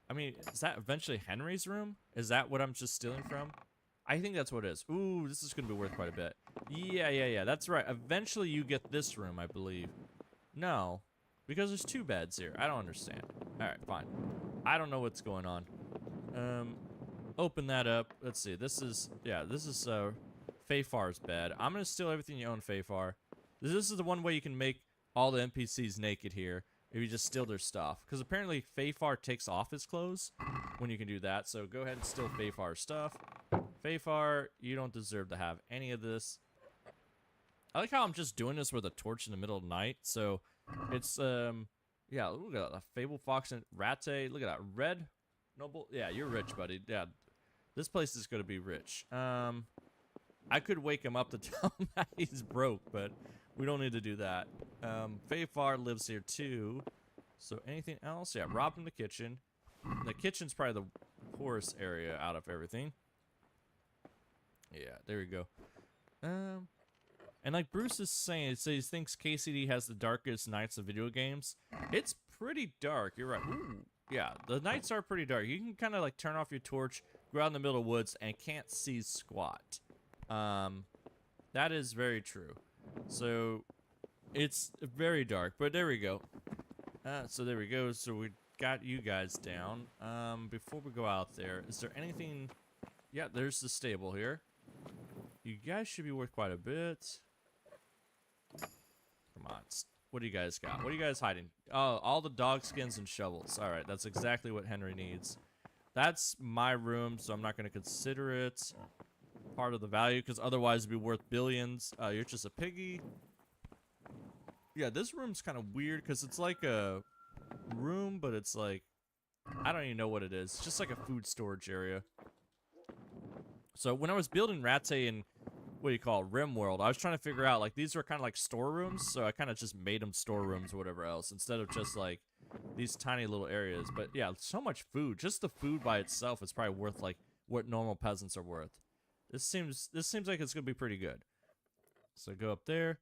I mean, is that eventually Henry's room? Is that what I'm just stealing from? I think that's what it is. Ooh, this is gonna be worth quite a bit. Yeah. That's right. Eventually you get this room, I believe. No, because there's 2 beds here. I don't understand. All right, fine. I don't know what's going on. Open that up. Let's see. This is Fayfar's bed. I'm gonna steal everything you own, Fayfar. This is the one way you can make all the NPCs naked here. If you just steal their stuff. Because apparently Fayfar takes off his clothes when you can do that. So go ahead and steal Fayfar's stuff. Fayfar, you don't deserve to have any of this. I like how I'm just doing this with a torch in the middle of the night. So it's yeah, look at that. Fable Fox and Rattay. Look at that. Red Noble. Yeah, you're rich, buddy. Yeah. This place is gonna be rich. I could wake him up to tell him that he's broke, but we don't need to do that. Fayfar lives here too. So anything else? Yeah, robbed in the kitchen. The kitchen's probably the poorest area out of everything. Yeah, there we go. And like Bruce is saying, so he thinks KCD has the darkest nights of video games. It's pretty dark. You're right. Ooh, yeah, the nights are pretty dark. You can kind of like turn off your torch, go out in the middle of the woods, and can't see squat. That is very true. So it's very dark. But there we go. So there we go. So we got you guys down. Before we go out there, is there anything? Yeah, there's the stable here. You guys should be worth quite a bit. Come on. What do you guys got? What are you guys hiding? Oh, all the dog skins and shovels. All right, that's exactly what Henry needs. That's my room, so I'm not going to consider it part of the value, because otherwise it'd be worth billions. You're just a piggy. Yeah, this room's kind of weird, because it's like a room, but it's like, I don't even know what it is. It's just like a food storage area. So when I was building Rattay in, what do you call it, RimWorld, I was trying to figure out, like, these were kind of like storerooms, so I kind of just made them storerooms or whatever else, instead of just, like, these tiny little areas. But, yeah, so much food. Just the food by itself is probably worth, like, what normal peasants are worth. This seems like it's going to be pretty good. So go up there.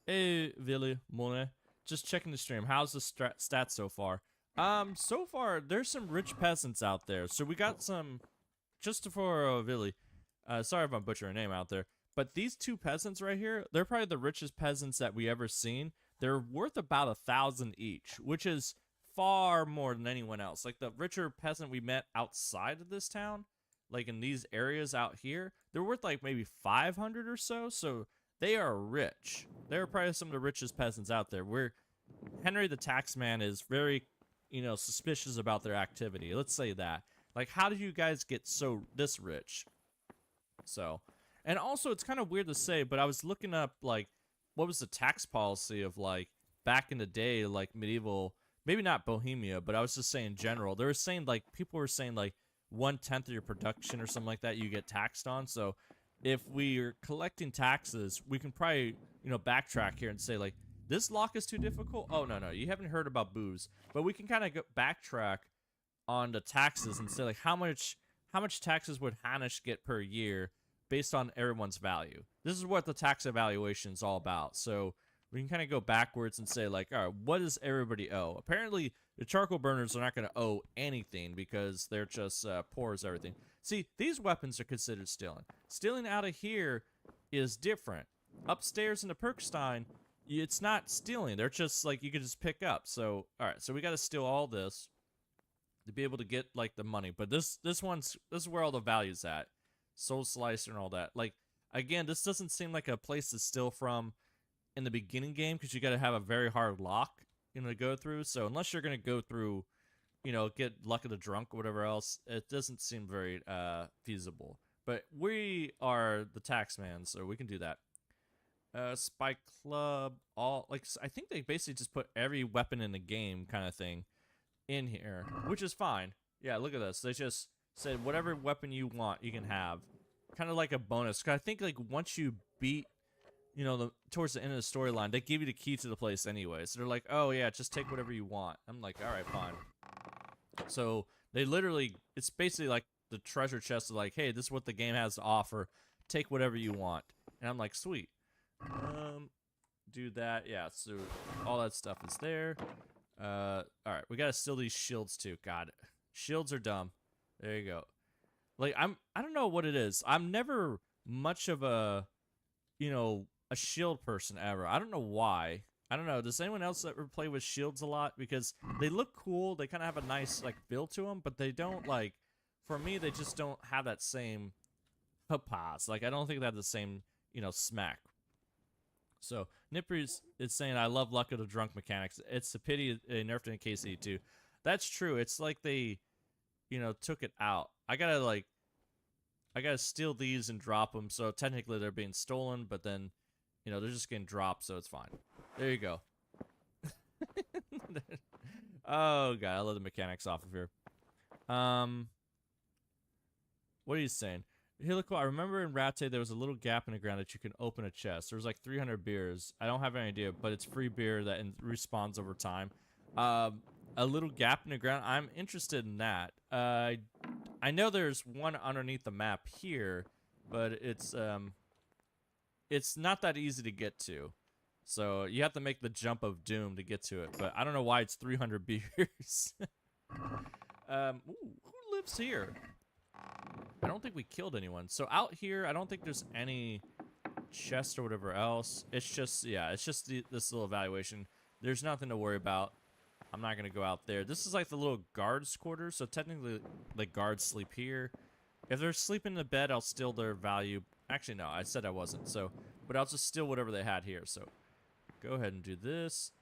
Hey, Willy, Mone. Just checking the stream. How's the stats so far? So far, there's some rich peasants out there. So we got some, just for Willy. Sorry if I'm butchering a name out there, but these two peasants right here, they're probably the richest peasants that we ever seen. They're worth about 1,000 each, which is far more than anyone else. Like the richer peasant we met outside of this town, like in these areas out here, they're worth like maybe 500 or so. So they are rich. They're probably some of the richest peasants out there. Where Henry the Taxman is very, suspicious about their activity. Let's say that. Like, how did you guys get this rich? So, and also it's kind of weird to say, but I was looking up, like, what was the tax policy of, like, back in the day, like, medieval, maybe not Bohemia, but I was just saying in general. They were saying, like, people were saying, like, 1/10 of your production or something like that you get taxed on. So if we're collecting taxes, we can probably, backtrack here and say, like, this lock is too difficult. Oh, no, you haven't heard about booze. But we can kind of backtrack on the taxes and say, like, how much taxes would Hanish get per year based on everyone's value? This is what the tax evaluation is all about. So we can kind of go backwards and say, like, all right, what does everybody owe? Apparently, the charcoal burners are not going to owe anything because they're just poor as everything. See, these weapons are considered stealing. Stealing out of here is different. Upstairs in the Perkstein, it's not stealing. They're just, like, you can just pick up. So, all right, so we got to steal all this to be able to get, like, the money. But this is where all the value's at. Soul Slicer and all that. Like, again, this doesn't seem like a place to steal from in the beginning game, because you got to have a very hard lock, to go through. So unless you're going to go through, get Luck of the Drunk or whatever else, it doesn't seem very feasible. But we are the Taxman, so we can do that. Spy Club, I think they basically just put every weapon in the game kind of thing in here, which is fine. Yeah, look at this. They just said whatever weapon you want, you can have. Kind of like a bonus. 'Cause I think, like, once you beat, towards the end of the storyline, they give you the key to the place anyway. So they're like, oh, yeah, just take whatever you want. I'm like, all right, fine. So they literally, it's basically like the treasure chest of, like, hey, this is what the game has to offer. Take whatever you want. And I'm like, sweet. Do that. Yeah, so all that stuff is there. All right, we gotta steal these shields too. God, shields are dumb. There you go. Like, I don't know what it is. I'm never much of a, a shield person ever. I don't know why. I don't know. Does anyone else ever play with shields a lot? Because they look cool. They kind of have a nice, like, build to them, but they don't, like, for me, they just don't have that same pass. Like, I don't think they have the same, smack. So, Nippers is saying, I love Luck of the Drunk mechanics. It's a pity they nerfed it in KC too. That's true. It's like they, took it out. I gotta, like, I gotta steal these and drop them. So technically they're being stolen, but then, you know, they're just getting dropped, so it's fine. There you go. Oh god, I love the mechanics off of here. What are you saying? Helico, I remember in Rattay there was a little gap in the ground that you can open a chest. There was like 300 beers. I don't have any idea, but it's free beer that respawns over time. A little gap in the ground. I'm interested in that. I know there's one underneath the map here, but it's not that easy to get to. So you have to make the jump of doom to get to it. But I don't know why it's 300 beers. Ooh, who lives here? I don't think we killed anyone. So out here, I don't think there's any chest or whatever else. It's just, yeah, it's just this little evaluation. There's nothing to worry about. I'm not going to go out there. This is like the little guards' quarters. So technically, the guards sleep here. If they're sleeping in the bed, I'll steal their value. Actually, no, I said I wasn't. So, but I'll just steal whatever they had here. So go ahead and do this.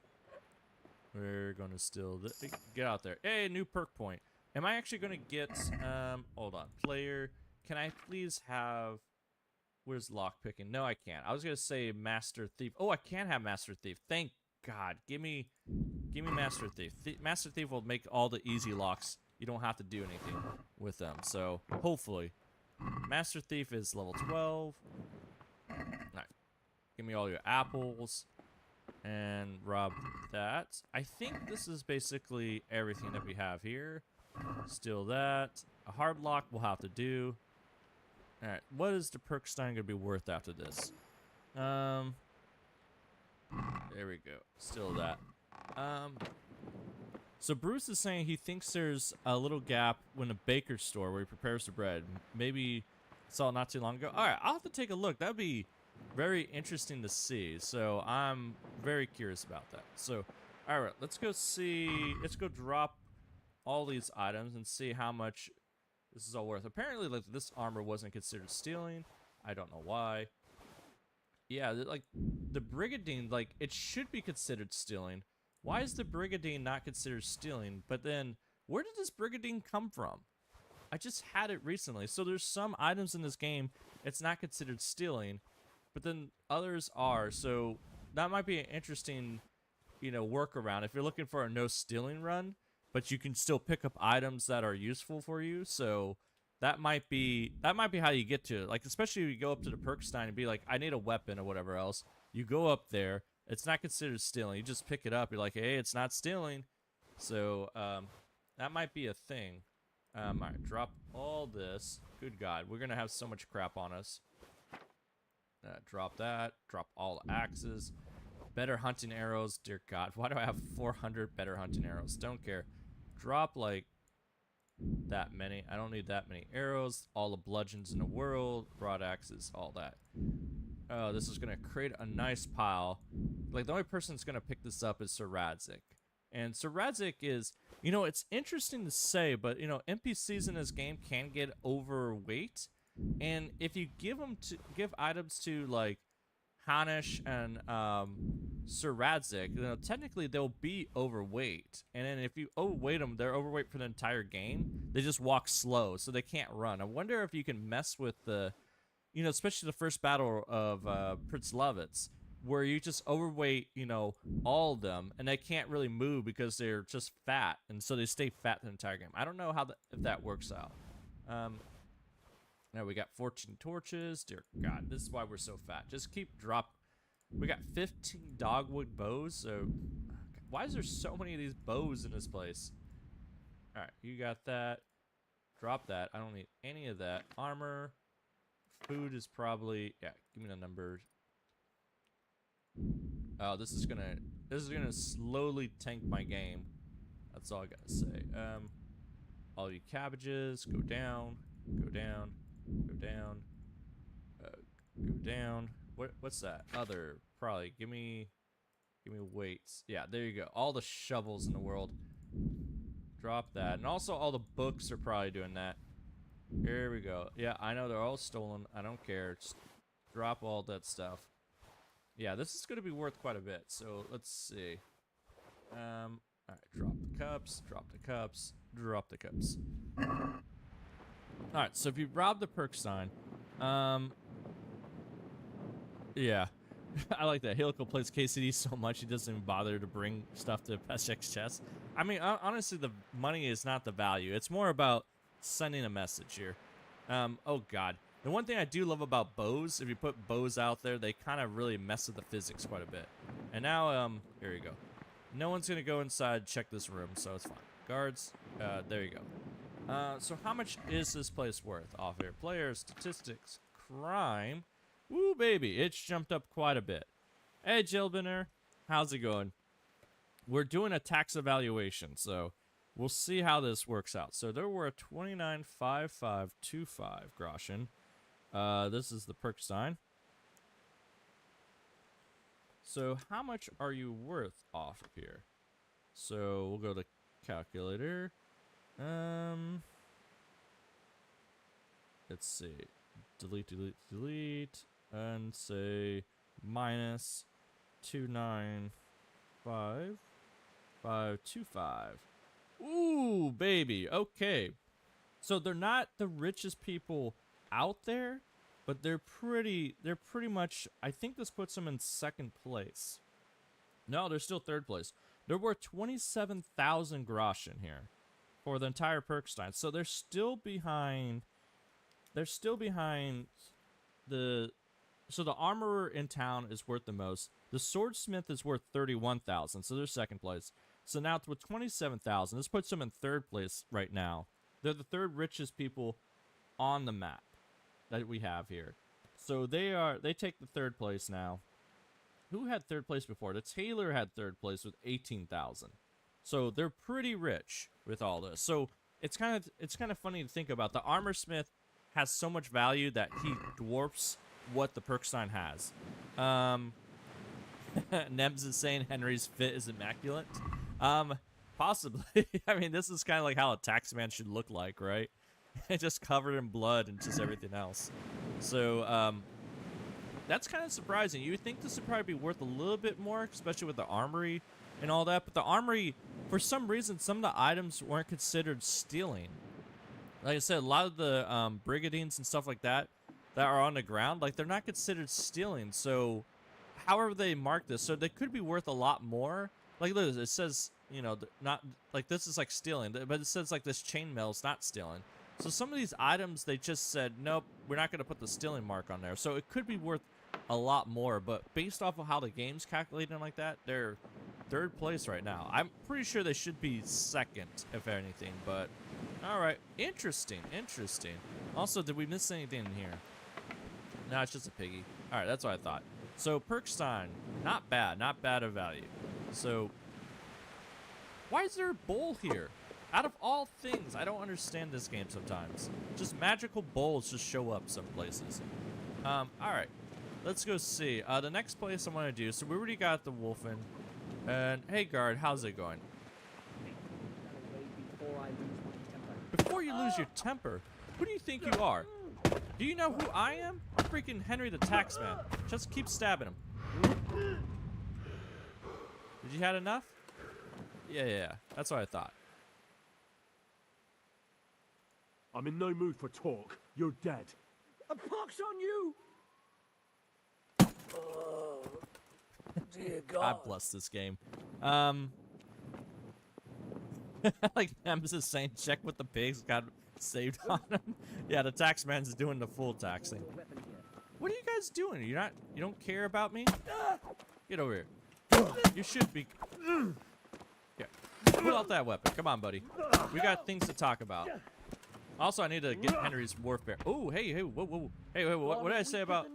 We're going to steal this. Get out there. Hey, new perk point. Am I actually going to get, hold on, player, can I please have, where's lockpicking? No, I can't. I was going to say Master Thief. Oh, I can have Master Thief. Thank God. Give me Master Thief. Master Thief will make all the easy locks. You don't have to do anything with them. So, hopefully. Master Thief is level 12. All right. Give me all your apples. And rob that. I think this is basically everything that we have here. Steal that. A hard lock we'll have to do. Alright, what is the Perkstein gonna be worth after this? There we go. Steal that. So Bruce is saying he thinks there's a little gap in a baker's store where he prepares the bread. Maybe saw it not too long ago. Alright, I'll have to take a look. That'd be very interesting to see. So I'm very curious about that. So, alright, let's go see. Let's go drop all these items and see how much this is all worth. Apparently, like, this armor wasn't considered stealing. I don't know why. Yeah, like, the Brigadine, like, it should be considered stealing. Why is the Brigadine not considered stealing? But then, where did this Brigadine come from? I just had it recently. So there's some items in this game it's not considered stealing, but then others are. So that might be an interesting, you know, workaround if you're looking for a no stealing run. But you can still pick up items that are useful for you. So that might be how you get to it. Like, especially if you go up to the Perkstein and be like, I need a weapon or whatever else. You go up there. It's not considered stealing. You just pick it up. You're like, hey, it's not stealing. So that might be a thing. All right, drop all this. Good God, we're going to have so much crap on us. Drop that. Drop all the axes. Better hunting arrows. Dear God, why do I have 400 better hunting arrows? Don't care. Drop like that many. I don't need that many arrows. All the bludgeons in the world. Broad axes. All that. Oh, this is going to create a nice pile. Like, the only person that's going to pick this up is Sir Ransacking. And Sir Ransacking is, you know, it's interesting to say, but, you know, NPCs in this game can get overweight. And if you give items to, like, Hanish and Sir Ransacking, you know, technically they'll be overweight. And then if you overweight them, they're overweight for the entire game. They just walk slow, so they can't run. I wonder if you can mess with the, you know, especially the first battle of Prince Lovitz, where you just overweight, you know, all of them, and they can't really move because they're just fat, and so they stay fat the entire game. I don't know how if that works out. Now we got 14 torches. Dear God, this is why we're so fat. Just keep we got 15 dogwood bows. So why is there so many of these bows in this place? All right, you got that. Drop that. I don't need any of that. Armor. Food is probably, yeah, give me the numbers. Oh, this is gonna slowly tank my game. That's all I gotta say. All you cabbages, go down, go down, go down, go down. What's that? Other, probably. Give me weights. Yeah, there you go. All the shovels in the world. Drop that, and also all the books are probably doing that. Here we go. Yeah, I know they're all stolen. I don't care. Just drop all that stuff. Yeah, this is going to be worth quite a bit. So let's see. All right, drop the cups. Drop the cups. Drop the cups. All right, so if you rob the Perkstein, yeah, I like that. Helical plays KCD so much he doesn't even bother to bring stuff to Peshek's chest. I mean, honestly, the money is not the value. It's more about sending a message here. Oh God, the one thing I do love about bows, if you put bows out there, they kind of really mess with the physics quite a bit. And now, here you go. No one's gonna go inside, check this room, so it's fine. Guards, there you go. So how much is this place worth off here? Players, statistics, crime. Woo, baby, it's jumped up quite a bit. Hey, Jilbiner, how's it going? We're doing a tax evaluation, so we'll see how this works out. So there were 29,555 groschen. This is the Perkstein. So how much are you worth off here? So we'll go to calculator. Let's see. Delete, delete, delete. And say minus 295,525. Ooh, baby. Okay. So they're not the richest people out there, but they're pretty much, I think this puts them in second place. No, they're still third place. They're worth 27,000 groschen here for the entire Perkstein. So they're still behind so the armorer in town is worth the most. The swordsmith is worth 31,000, so they're second place. So now with 27,000, this puts them in third place right now. They're the third richest people on the map that we have here. So they take the third place now. Who had third place before? The tailor had third place with 18,000. So they're pretty rich with all this. So it's kind of funny to think about. The armor smith has so much value that he dwarfs what the Perkstein has. Nebs is saying Henry's fit is immaculate. Possibly. I mean, this is kind of like how a taxman should look like, right? Just covered in blood and just everything else. So, that's kind of surprising. You would think this would probably be worth a little bit more, especially with the armory and all that. But the armory, for some reason, some of the items weren't considered stealing. Like I said, a lot of the brigadines and stuff like that are on the ground, like they're not considered stealing. So however they mark this, so they could be worth a lot more. Like look, it says, you know, not like this is like stealing, but it says like this chainmail is not stealing. So some of these items, they just said, nope, we're not going to put the stealing mark on there. So it could be worth a lot more, but based off of how the game's calculating like that, they're third place right now. I'm pretty sure they should be second, if anything, but all right. Interesting. Also, did we miss anything in here? No, it's just a piggy. All right, that's what I thought. So Perkstein, not bad of value. So why is there a bowl here? Out of all things, I don't understand this game sometimes. Just magical bowls just show up some places. All right, let's go see. The next place I want to do. So we already got the Wolfen. And hey, guard, how's it going? Before you lose your temper, who do you think you are? Do you know who I am? I'm freaking Henry the Taxman. Just keep stabbing him. Did you had enough? Yeah. That's what I thought. I'm in no mood for talk. You're dead. A pox on you! Oh, dear God. God bless this game. Like Nemesis saying, check with the pigs got saved on him. Yeah, the taxman's doing the full taxing. What are you guys doing? You don't care about me? Get over here. You should be. Yeah. Pull out that weapon. Come on, buddy. We got things to talk about. Also, I need to get Henry's warfare. Oh, hey, whoa. Hey, what did I say about?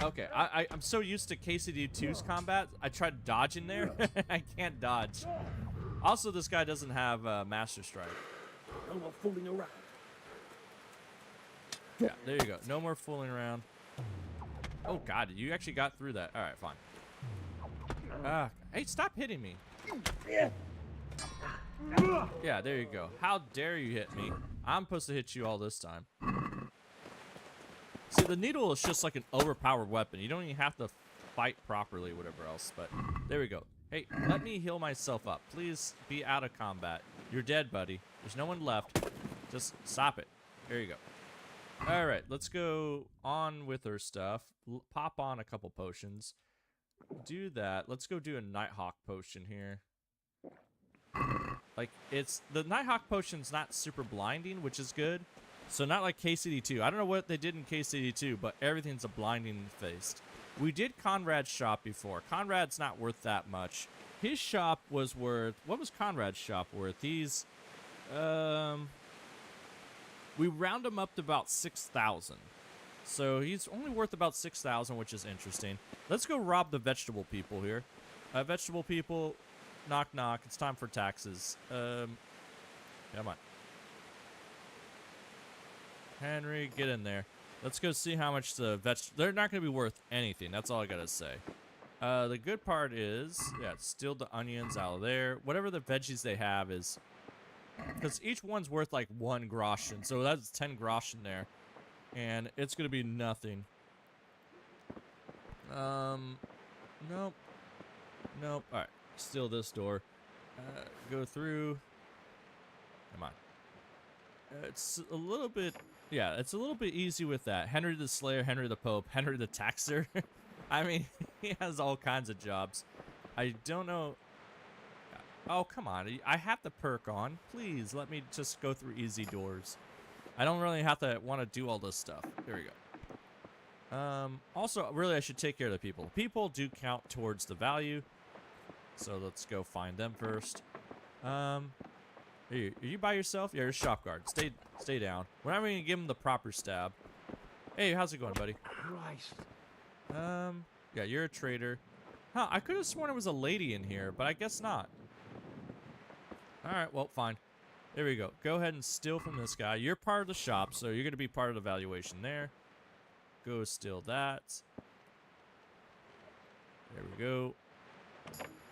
Okay, I'm so used to KCD2's combat. I tried dodging there. I can't dodge. Also, this guy doesn't have Master Strike. No more fooling around. Yeah, there you go. No more fooling around. Oh, God, you actually got through that. All right, fine. Hey, stop hitting me. Yeah, there you go. How dare you hit me? I'm supposed to hit you all this time. See, the needle is just like an overpowered weapon. You don't even have to fight properly, whatever else. But there we go. Hey, let me heal myself up. Please be out of combat. You're dead, buddy. There's no one left. Just stop it. There you go. All right, let's go on with our stuff. Pop on a couple potions. Do that. Let's go do a Nighthawk potion here. Like, the Nighthawk potion's not super blinding, which is good. So not like KCD2. I don't know what they did in KCD2, but everything's a blinding faced. We did Conrad's shop before. Conrad's not worth that much. His shop was worth... What was Conrad's shop worth? He's... We round him up to about 6,000. So he's only worth about 6,000, which is interesting. Let's go rob the vegetable people here. Vegetable people, knock knock. It's time for taxes. Come on. Henry, get in there. Let's go see how much the they're not going to be worth anything. That's all I got to say. The good part is, yeah, steal the onions out of there. Whatever the veggies they have is... Because each one's worth like 1 groschen. So that's 10 groschen there. And it's going to be nothing. Nope. Nope. Alright. Steal this door. Go through. Come on. It's a little bit... Yeah, it's a little bit easy with that. Henry the Slayer, Henry the Pope, Henry the Taxer. I mean, he has all kinds of jobs. I don't know... Oh, come on. I have the perk on. Please, let me just go through easy doors. I don't really have to want to do all this stuff. There we go. Also, really, I should take care of the people. People do count towards the value. So let's go find them first. Are you by yourself? Yeah, you're a shop guard. Stay down. We're not even gonna give him the proper stab. Hey, how's it going, buddy? Christ. Yeah, you're a trader. Huh, I could have sworn it was a lady in here, but I guess not. Alright, well, fine. There we go. Go ahead and steal from this guy. You're part of the shop, so you're going to be part of the valuation there. Go steal that. There we go.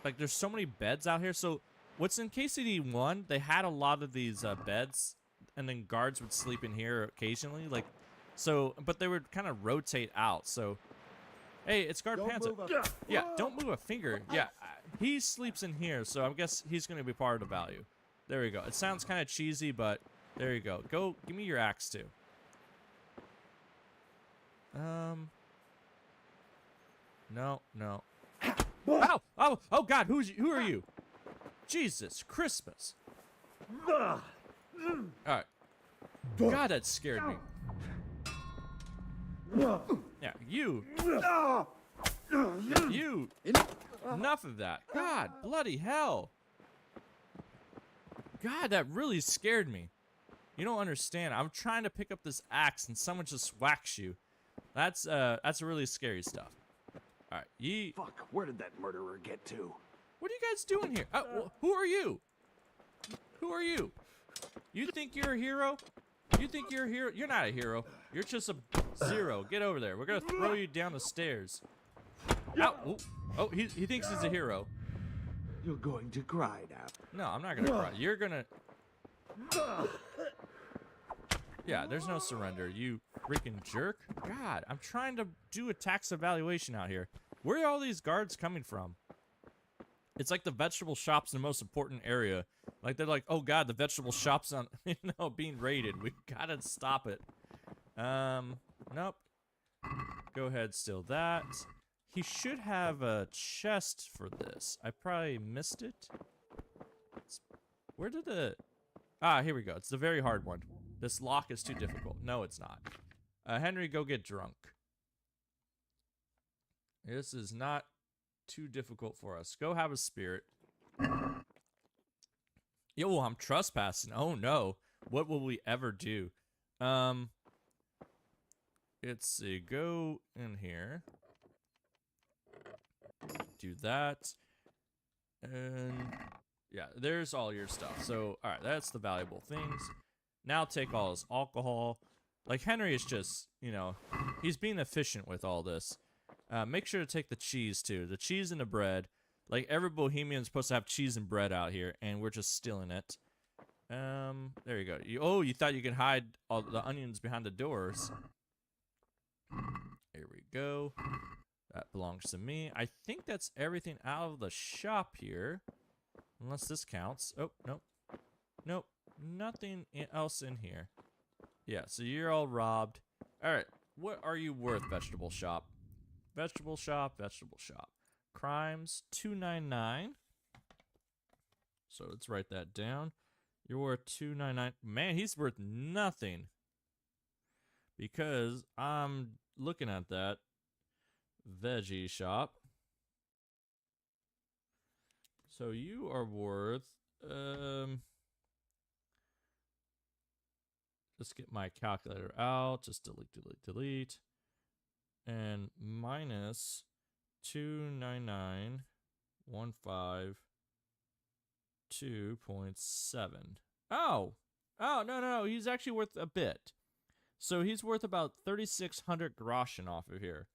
Like, there's so many beds out here. So, what's in KCD1, they had a lot of these beds, and then guards would sleep in here occasionally. Like, so, but they would kind of rotate out. So, hey, it's Guard Peasant. Yeah, don't move a finger. Yeah, he sleeps in here, so I guess he's going to be part of the value. There we go. It sounds kind of cheesy, but there you go. Go, give me your axe, too. No. Ow! Oh, God, who are you? Jesus Christmas. Alright. God, that scared me. Yeah, you. You. Enough of that. God, bloody hell. God, that really scared me. You don't understand. I'm trying to pick up this axe and someone just whacks you. That's really scary stuff. All right, Fuck, where did that murderer get to? What are you guys doing here? Who are you? Who are you? You think you're a hero? You think you're a hero? You're not a hero. You're just a zero. Get over there. We're gonna throw you down the stairs. Ow. Oh, he thinks he's a hero. You're going to cry now. No, I'm not gonna cry. You're gonna... Yeah, there's no surrender, you freaking jerk. God, I'm trying to do a tax evaluation out here. Where are all these guards coming from? It's like the vegetable shop's the most important area. Like, they're like, oh God, the vegetable shop's on, being raided. We gotta stop it. Nope. Go ahead, steal that. He should have a chest for this. I probably missed it. Where did the... Ah, here we go. It's the very hard one. This lock is too difficult. No, it's not. Henry, go get drunk. This is not too difficult for us. Go have a spirit. Yo, I'm trespassing. Oh, no. What will we ever do? Let's see. Go in here. Do that. And... yeah, there's all your stuff. So, alright, that's the valuable things. Now take all his alcohol. Like, Henry is just, he's being efficient with all this. Make sure to take the cheese, too. The cheese and the bread. Like, every Bohemian's supposed to have cheese and bread out here, and we're just stealing it. There you go. You thought you could hide all the onions behind the doors. Here we go. That belongs to me. I think that's everything out of the shop here. Unless this counts. Oh, nope. Nope. Nothing else in here. Yeah, so you're all robbed. All right, what are you worth, vegetable shop? Vegetable shop, vegetable shop. Crimes, 299. So let's write that down. You're worth 299. Man, he's worth nothing. Because I'm looking at that veggie shop. So you are worth, let's get my calculator out. Just delete, delete, delete. And minus 299,152.7. Oh, no, no, he's actually worth a bit. So he's worth about 3,600 groschen off of here.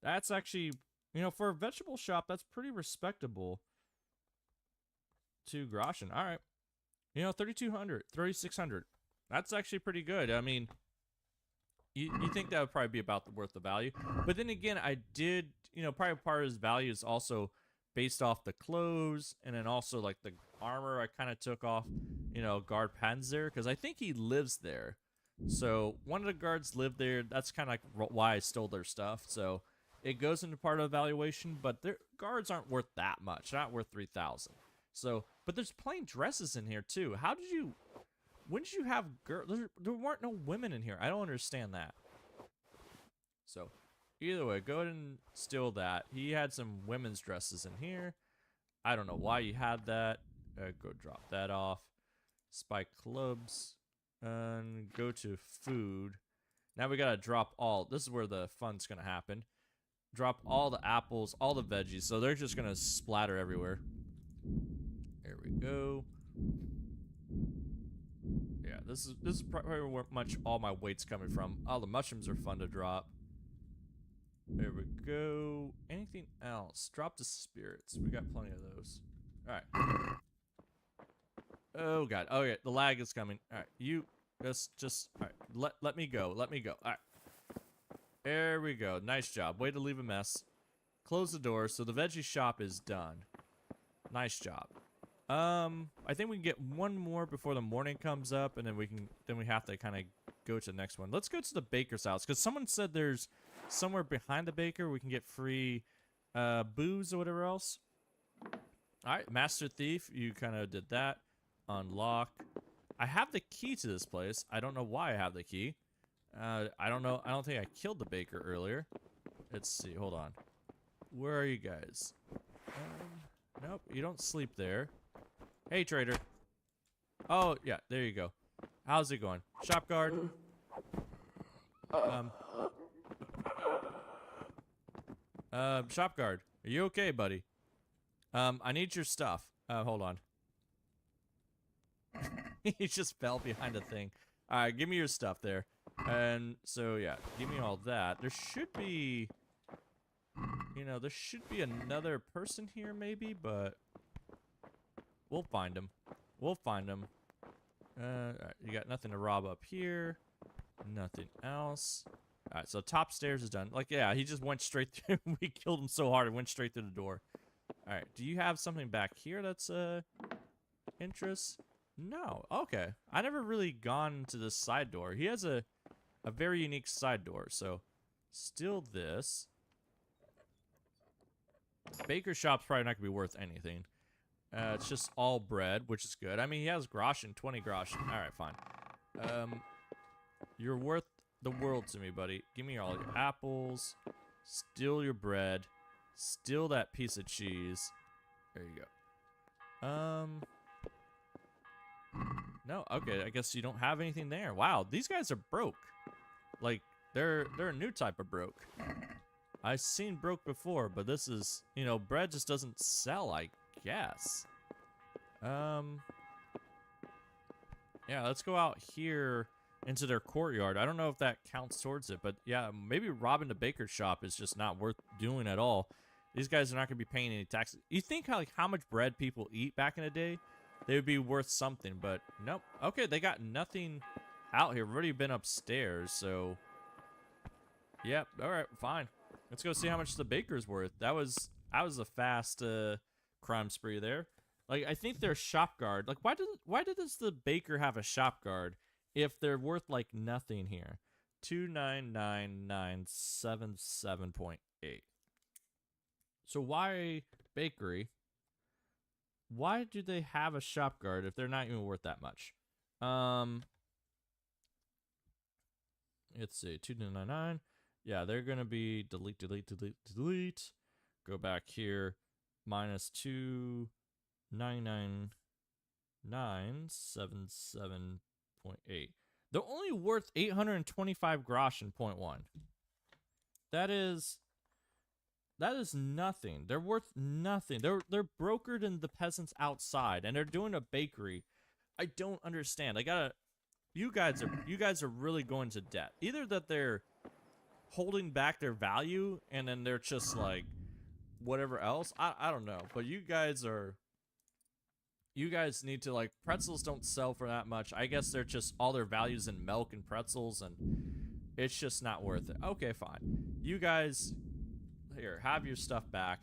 That's actually, you know, for a vegetable shop, that's pretty respectable. 2 groschen. All right. You know, 3,200, 3,600. That's actually pretty good. I mean, you think that would probably be about worth the value. But then again, I did, you know, probably part of his value is also based off the clothes and then also like the armor I kind of took off, you know, guard Panzer, because I think he lives there. So one of the guards lived there. That's kind of like why I stole their stuff. So it goes into part of evaluation, but their guards aren't worth that much. They're not worth 3,000. So, but there's plain dresses in here too. How did you? When did you have girls? There weren't no women in here. I don't understand that. So, either way, go ahead and steal that. He had some women's dresses in here. I don't know why you had that. Go drop that off. Spike clubs. And go to food. Now we gotta drop all. This is where the fun's gonna happen. Drop all the apples, all the veggies. So they're just gonna splatter everywhere. There we go. Yeah, this is probably where much all my weight's coming from. Oh, the mushrooms are fun to drop. There we go. Anything else? Drop the spirits. We got plenty of those. All right. Oh god. Oh yeah, the lag is coming. All right, you just all right. Let me go. Let me go. All right. There we go. Nice job. Way to leave a mess. Close the door. So the veggie shop is done. Nice job. I think we can get one more before the morning comes up, and then we have to kind of go to the next one. Let's go to the baker's house, because someone said there's somewhere behind the baker we can get free booze or whatever else. Alright, Master Thief, you kind of did that. Unlock. I have the key to this place. I don't know why I have the key. I don't know. I don't think I killed the baker earlier. Let's see. Hold on. Where are you guys? Nope, you don't sleep there. Hey, trader. Oh, yeah, there you go. How's it going? Shop guard. Shop guard. Are you okay, buddy? I need your stuff. Hold on. He just fell behind a thing. Alright, give me your stuff there. And so, yeah, give me all that. There should be... You know, there should be another person here, maybe, but... We'll find him. We'll find him. Alright, you got nothing to rob up here. Nothing else. Alright, so top stairs is done. Like, yeah, he just went straight through. We killed him so hard, it went straight through the door. Alright, do you have something back here that's, interest? No. Okay. I never really gone to this side door. He has a very unique side door, so... Still this. Baker shop's probably not gonna be worth anything. It's just all bread, which is good. I mean, he has groschen, 20 groschen. Alright, fine. You're worth the world to me, buddy. Give me all your apples. Steal your bread. Steal that piece of cheese. There you go. No, okay, I guess you don't have anything there. Wow, these guys are broke. Like, they're a new type of broke. I've seen broke before, but this is, you know, bread just doesn't sell, I guess. Yeah, let's go out here into their courtyard. I don't know if that counts towards it, but yeah, maybe robbing the baker's shop is just not worth doing at all. These guys are not going to be paying any taxes. You think how much bread people eat back in the day? They would be worth something, but nope. Okay, they got nothing out here. We've already been upstairs, so... Yep, alright, fine. Let's go see how much the baker's worth. That was a fast crime spree there. Like, I think their shop guard. Like, why does the baker have a shop guard if they're worth like nothing here? 299,977.8. So why bakery? Why do they have a shop guard if they're not even worth that much? Let's see, 299. Yeah, they're gonna be delete. Go back here, minus 299,977.8. They're only worth 825 grosh in 0.1. That is nothing. They're worth nothing. They're brokered in the peasants outside, and they're doing a bakery. I don't understand. You guys are really going to debt. Either that they're holding back their value, and then they're just like whatever else. I don't know. But you guys need to, like, pretzels don't sell for that much. I guess they're just all their values in milk and pretzels, and it's just not worth it. Okay, fine. You guys, here, have your stuff back.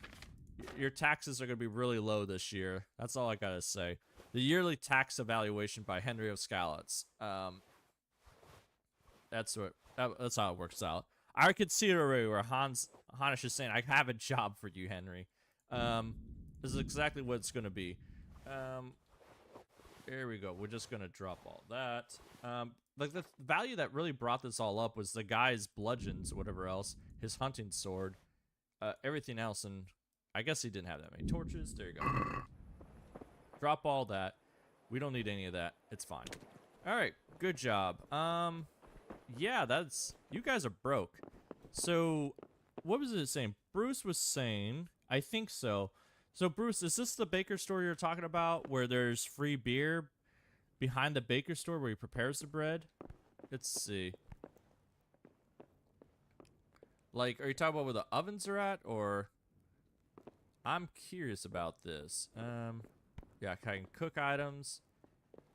Your taxes are going to be really low this year. That's all I got to say. The yearly tax evaluation by Henry of Skalitz. That's how it works out. I could see it already where Hanish is saying, I have a job for you, Henry. This is exactly what it's going to be. Here we go. We're just going to drop all that. Like, the value that really brought this all up was the guy's bludgeons or whatever else, his hunting sword, everything else, and I guess he didn't have that many torches. There you go. Drop all that. We don't need any of that. It's fine. All right. Good job. Yeah, you guys are broke. So, what was it saying? Bruce was saying, I think so. So, Bruce, is this the baker store you're talking about where there's free beer behind the baker store where he prepares the bread? Let's see. Like, are you talking about where the ovens are at, or? I'm curious about this. Yeah, I can cook items.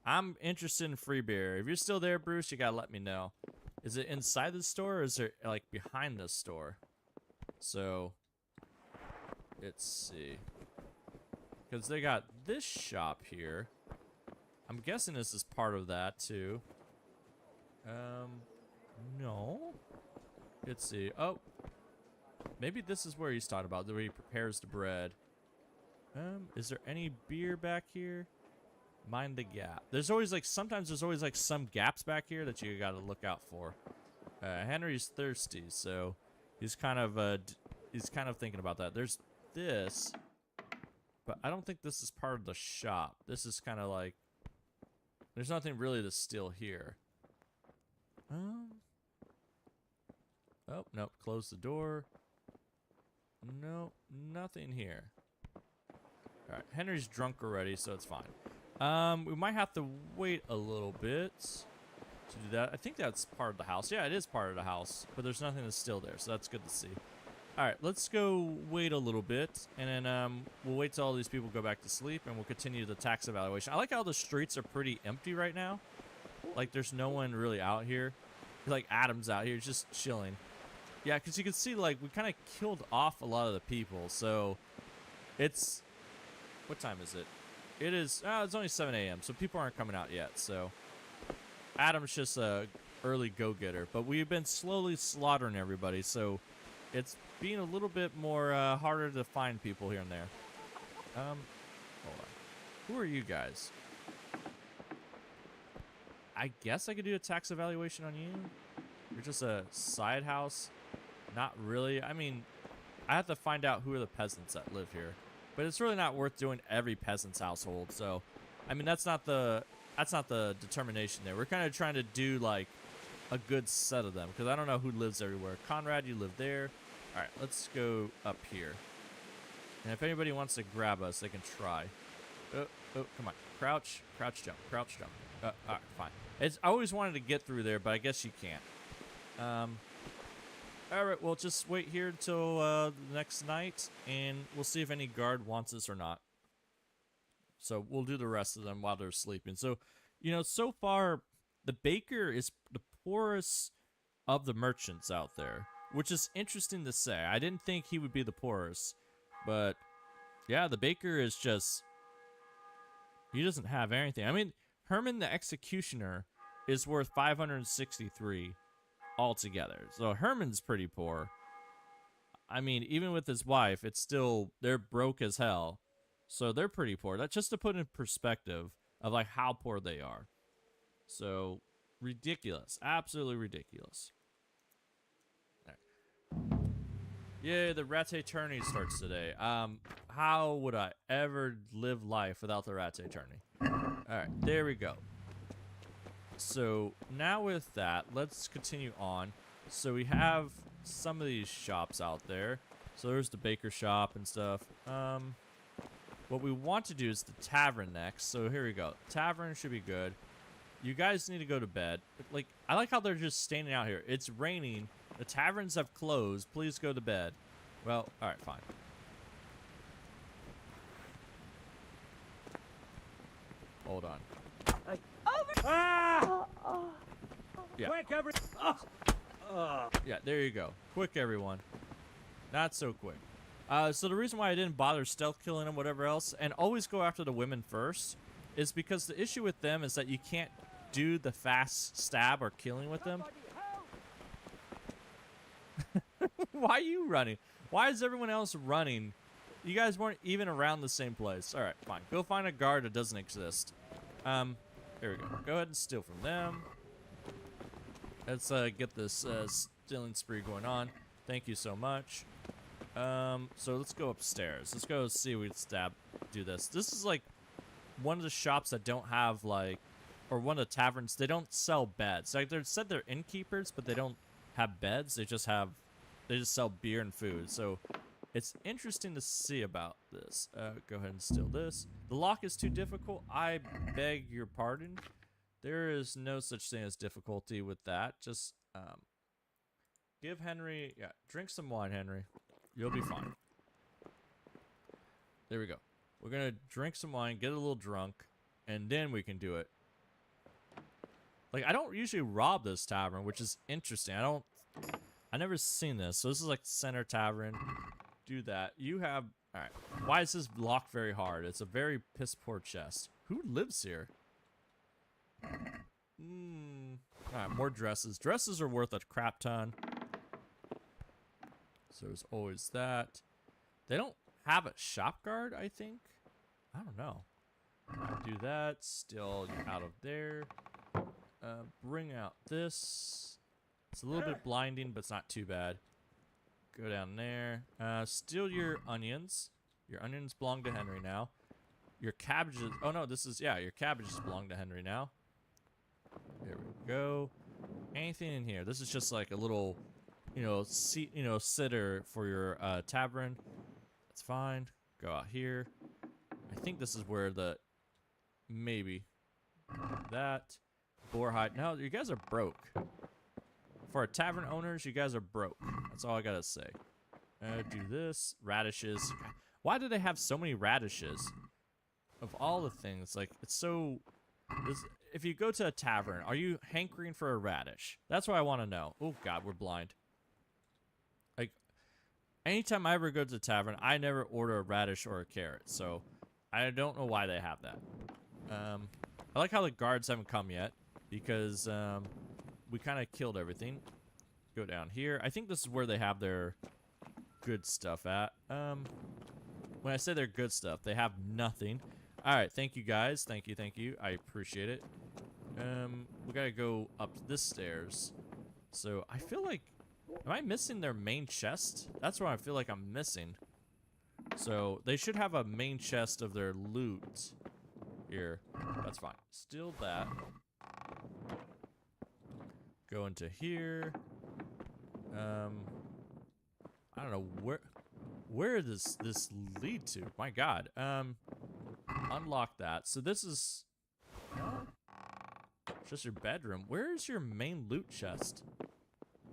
I'm interested in free beer. If you're still there, Bruce, you gotta let me know. Is it inside the store, or is it, like, behind the store? So, let's see. Because they got this shop here. I'm guessing this is part of that, too. No. Let's see. Oh. Maybe this is where he's talking about, where he prepares the bread. Is there any beer back here? Mind the gap. There's always, like, sometimes there's always, like, some gaps back here that you gotta look out for. Henry's thirsty, so he's kind of thinking about that. There's this, but I don't think this is part of the shop. This is kind of like, there's nothing really to steal here. Oh, nope, close the door. No, nothing here. Alright, Henry's drunk already, so it's fine. We might have to wait a little bit to do that. I think that's part of the house. Yeah, it is part of the house, but there's nothing to steal there, so that's good to see. Alright, let's go wait a little bit, and then we'll wait till all these people go back to sleep, and we'll continue the tax evaluation. I like how the streets are pretty empty right now. Like, there's no one really out here. Like, Adam's out here just chilling. Yeah, because you can see, like, we kind of killed off a lot of the people, so it's... What time is it? It is... it's only 7 a.m., so people aren't coming out yet, so... Adam's just a early go-getter, but we've been slowly slaughtering everybody, so it's being a little bit more harder to find people here and there. Hold on. Who are you guys? I guess I could do a tax evaluation on you. You're just a side house. Not really. I mean, I have to find out who are the peasants that live here. But it's really not worth doing every peasant's household. So, I mean, that's not the determination there. We're kind of trying to do, like, a good set of them. Because I don't know who lives everywhere. Conrad, you live there. All right, let's go up here. And if anybody wants to grab us, they can try. Oh, come on. Crouch, jump, crouch, jump. All right, fine. I always wanted to get through there, but I guess you can't. All right, well, just wait here until the next night, and we'll see if any guard wants us or not. So we'll do the rest of them while they're sleeping. So, you know, so far, the baker is the poorest of the merchants out there, which is interesting to say. I didn't think he would be the poorest, but yeah, the baker is just He doesn't have anything. I mean, Herman the Executioner is worth 563 altogether. So Herman's pretty poor. I mean, even with his wife, it's still, they're broke as hell. So they're pretty poor. That's just to put in perspective of like how poor they are. So ridiculous. Absolutely ridiculous. Right. Yeah, the Rattay tourney starts today. How would I ever live life without the Rattay tourney? Alright, there we go. So now with that, let's continue on. So we have some of these shops out there. So there's the baker shop and stuff. What we want to do is the tavern next. So here we go. Tavern should be good. You guys need to go to bed. Like, I like how they're just standing out here. It's raining. The taverns have closed. Please go to bed. Well, alright, fine. Hold on. Ah! Yeah. Quick, every. Yeah, there you go. Quick, everyone. Not so quick. So the reason why I didn't bother stealth killing them, whatever else, and always go after the women first, is because the issue with them is that you can't do the fast stab or killing with them. Why are you running? Why is everyone else running? You guys weren't even around the same place. All right, fine. Go find a guard that doesn't exist. Here we go. Go ahead and steal from them. Let's get this stealing spree going on. Thank you so much. So let's go upstairs. Let's go see if we can do this. This is like one of the shops that don't have like, or one of the taverns, they don't sell beds. Like they said they're innkeepers, but they don't have beds. They just sell beer and food. So it's interesting to see about this. Go ahead and steal this. The lock is too difficult. I beg your pardon. There is no such thing as difficulty with that. Just give Henry, yeah, drink some wine, Henry. You'll be fine. There we go. We're gonna drink some wine, get a little drunk, and then we can do it. Like, I don't usually rob this tavern, which is interesting. I never seen this. So this is like center tavern. Do that. You have, all right. Why is this locked very hard? It's a very piss poor chest. Who lives here? All right, more dresses. Dresses are worth a crap ton. So there's always that. They don't have a shop guard, I think. I don't know. Right, do that. Still out of there. Bring out this. It's a little bit blinding, but it's not too bad. Go down there. Steal your onions. Your onions belong to Henry now. Your cabbages. Oh no, this is, yeah, your cabbages belong to Henry now. There we go. Anything in here? This is just like a little, seat, sitter for your tavern. That's fine. Go out here. I think this is where the, maybe that boar hide. No, you guys are broke. For our tavern owners, you guys are broke. That's all I gotta say. Do this. Radishes. Why do they have so many radishes? Of all the things, like, it's so... if you go to a tavern, are you hankering for a radish? That's what I want to know. Oh, God, we're blind. Like, anytime I ever go to the tavern, I never order a radish or a carrot. So, I don't know why they have that. I like how the guards haven't come yet. Because, we kind of killed everything. Go down here. I think this is where they have their good stuff at. When I say their good stuff, they have nothing. Alright, thank you guys. Thank you. I appreciate it. We gotta go up this stairs. So, I feel like... Am I missing their main chest? That's what I feel like I'm missing. So, they should have a main chest of their loot here. That's fine. Steal that. Go into here. I don't know where does this lead to? My God. Unlock that. So this is just your bedroom. Where's your main loot chest?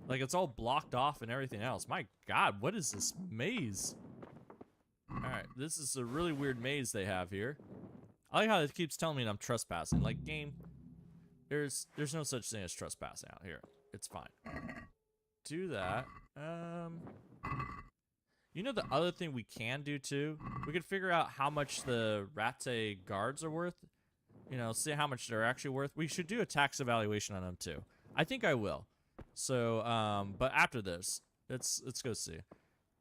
Like, it's all blocked off and everything else. My God, what is this maze? Alright, this is a really weird maze they have here. I like how it keeps telling me I'm trespassing. Like, game, there's no such thing as trespassing out here. It's fine. Do that. You know the other thing we can do too? We could figure out how much the Rattay guards are worth. You know, see how much they're actually worth. We should do a tax evaluation on them too. I think I will. So, but after this, let's go see.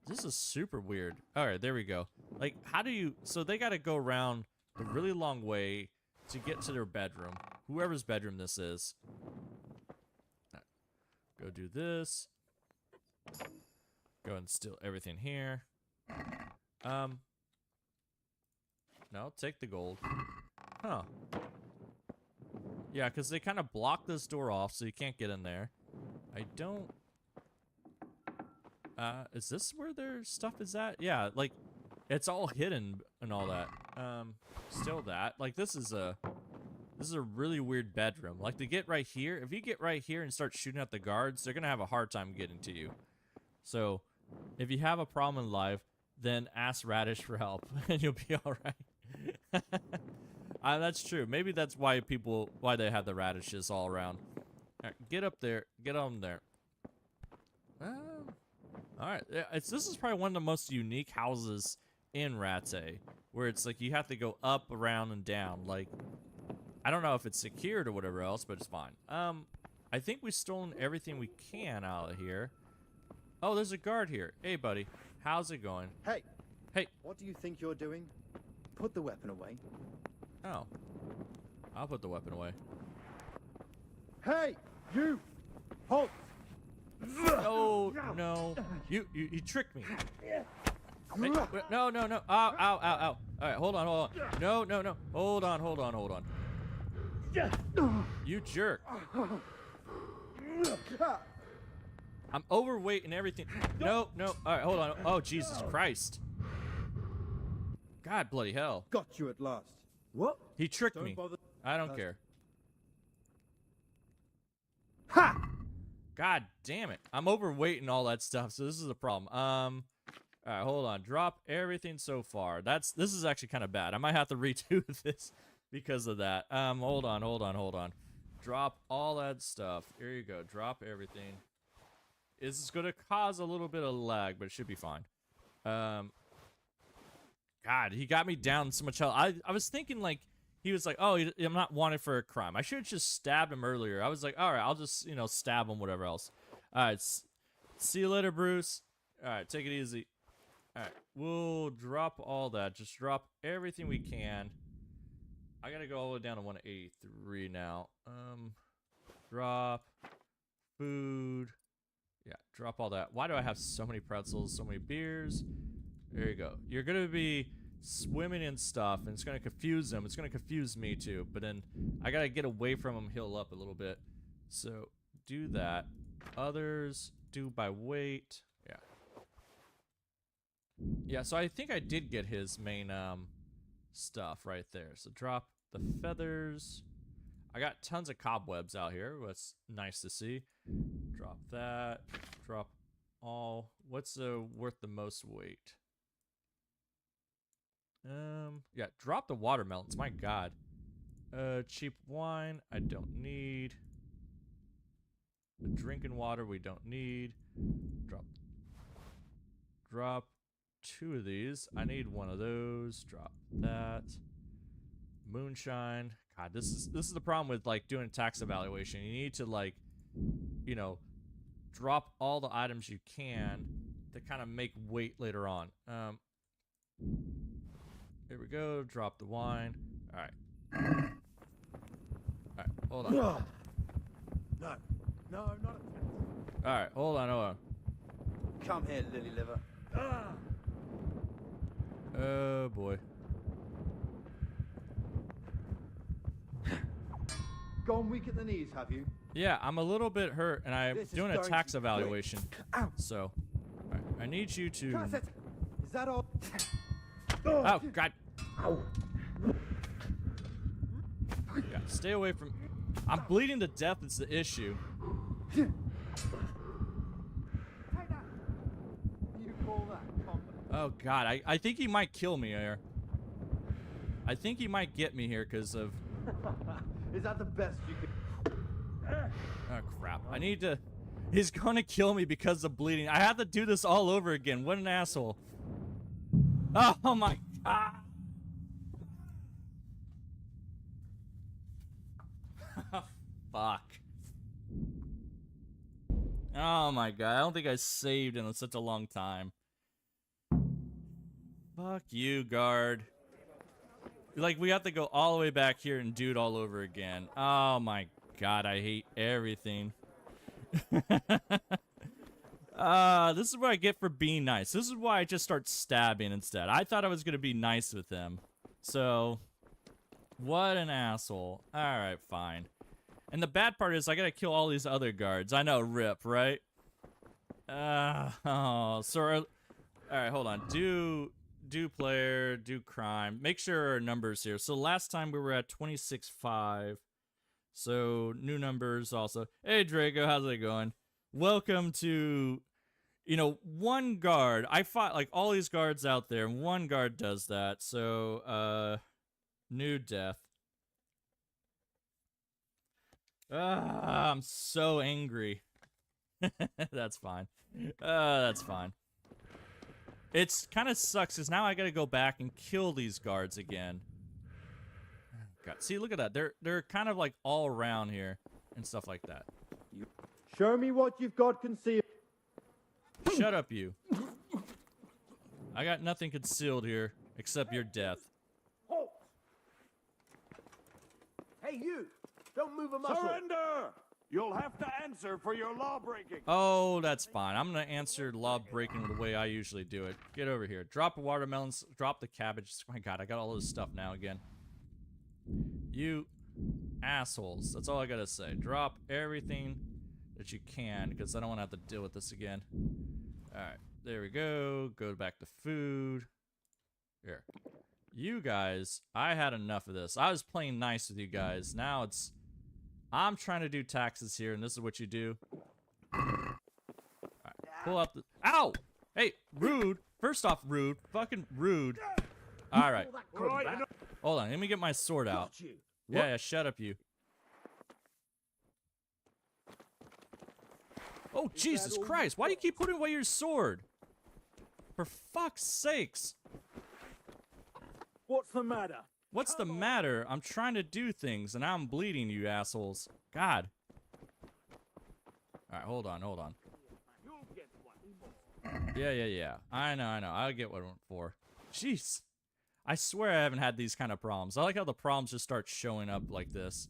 This is super weird. All right, there we go. Like, how do you? So they got to go around a really long way to get to their bedroom. Whoever's bedroom this is. Go do this. Go and steal everything here. No, take the gold. Huh. Yeah, because they kind of block this door off so you can't get in there. I don't... is this where their stuff is at? Yeah, like, it's all hidden and all that. Still that. Like, this is a really weird bedroom. Like, to get right here, if you get right here and start shooting at the guards, they're gonna have a hard time getting to you. So, if you have a problem in life, then ask Radish for help, and you'll be alright. That's true. Maybe that's why they have the radishes all around. All right, get up there. Get on there. Alright, this is probably one of the most unique houses in Rattay, where it's like you have to go up, around, and down. Like, I don't know if it's secured or whatever else, but it's fine. I think we've stolen everything we can out of here. Oh, there's a guard here. Hey, buddy. How's it going? Hey. Hey. What do you think you're doing? Put the weapon away. Oh. I'll put the weapon away. Hey! You! Halt! Oh, no. You tricked me. Hey, no. Ow, ow, ow, ow. All right, hold on. No. Hold on. You jerk. I'm overweight and everything. No. All right, hold on. Oh, Jesus Christ. God bloody hell. Got you at last. What? He tricked Don't me. bother. I don't care. Ha! God damn it. I'm overweight and all that stuff, so this is a problem. All right, hold on. Drop everything so far. This is actually kind of bad. I might have to redo this because of that. Hold on. Drop all that stuff. Here you go. Drop everything. This is going to cause a little bit of lag, but it should be fine. God, he got me down so much health. I was thinking, like, he was like, oh, I'm not wanted for a crime. I should have just stabbed him earlier. I was like, all right, I'll just, stab him, whatever else. All right, see you later, Bruce. All right, take it easy. All right, we'll drop all that. Just drop everything we can. I got to go all the way down to 183 now. Drop food. Yeah, drop all that. Why do I have so many pretzels, so many beers? There you go. You're going to be swimming in stuff, and it's going to confuse them. It's going to confuse me, too. But then I got to get away from him, heal up a little bit. So, do that. Others, do by weight. Yeah. Yeah, so I think I did get his main stuff right there. So, drop the feathers. I got tons of cobwebs out here. That's nice to see. Drop that. Drop all. What's worth the most weight? Yeah, drop the watermelons. My God. Cheap wine. I don't need. The drinking water we don't need. Drop 2 of these. I need 1 of those. Drop that. Moonshine. God, this is the problem with like doing a tax evaluation. You need to like, drop all the items you can to kind of make weight later on. Here we go. Drop the wine. All right. All right. Hold on. No, I'm not. All right. Hold on. Come here, lily liver. Oh boy. Gone weak at the knees, have you? Yeah, I'm a little bit hurt, and I'm This is doing a going to tax be quick. evaluation. Ow. So, all right, I need you to. Is that all? Oh God. Yeah, stay away from. I'm bleeding to death. It's the issue. You call that confidence? Oh God, I think he might kill me here. I think he might get me here because of. Is that the best you could? Oh crap! I need to. He's gonna kill me because of bleeding. I have to do this all over again. What an asshole. Oh my god. Fuck. Oh my god. I don't think I saved in such a long time. Fuck you, guard. Like, we have to go all the way back here and do it all over again. Oh my god, I hate everything. This is what I get for being nice. This is why I just start stabbing instead. I thought I was gonna be nice with them. So, what an asshole. Alright, fine. And the bad part is I gotta kill all these other guards. I know, rip, right? Oh, so... Alright, hold on. Do player, do crime. Make sure our numbers here. So last time we were at 26.5. So new numbers also. Hey Draco, how's it going? Welcome to, you know, one guard. I fought like all these guards out there, and one guard does that. So new death. I'm so angry. That's fine. That's fine. It's kind of sucks because now I gotta go back and kill these guards again. God, see, look at that. They're kind of like all around here and stuff like that. Show me what you've got concealed. Shut up, you. I got nothing concealed here except your death. Halt! Hey, you! Don't move a muscle. Surrender! You'll have to answer for your law breaking. Oh, that's fine. I'm gonna answer law breaking the way I usually do it. Get over here. Drop the watermelons. Drop the cabbage. My God, I got all this stuff now again. You assholes. That's all I gotta say. Drop everything that you can, because I don't want to have to deal with this again. Alright, there we go. Go back to food. Here. You guys, I had enough of this. I was playing nice with you guys. Now it's... I'm trying to do taxes here, and this is what you do. Alright, pull up the... Ow! Hey, rude. First off, rude. Fucking rude. Alright. Hold on, let me get my sword out. Yeah, shut up, you. Oh, Jesus Christ. Why do you keep putting away your sword? For fuck's sakes. What's the matter? What's the matter? I'm trying to do things, and now I'm bleeding, you assholes. God. Alright, hold on. Yeah. I know. I'll get what I went for. Jeez. I swear I haven't had these kind of problems. I like how the problems just start showing up like this.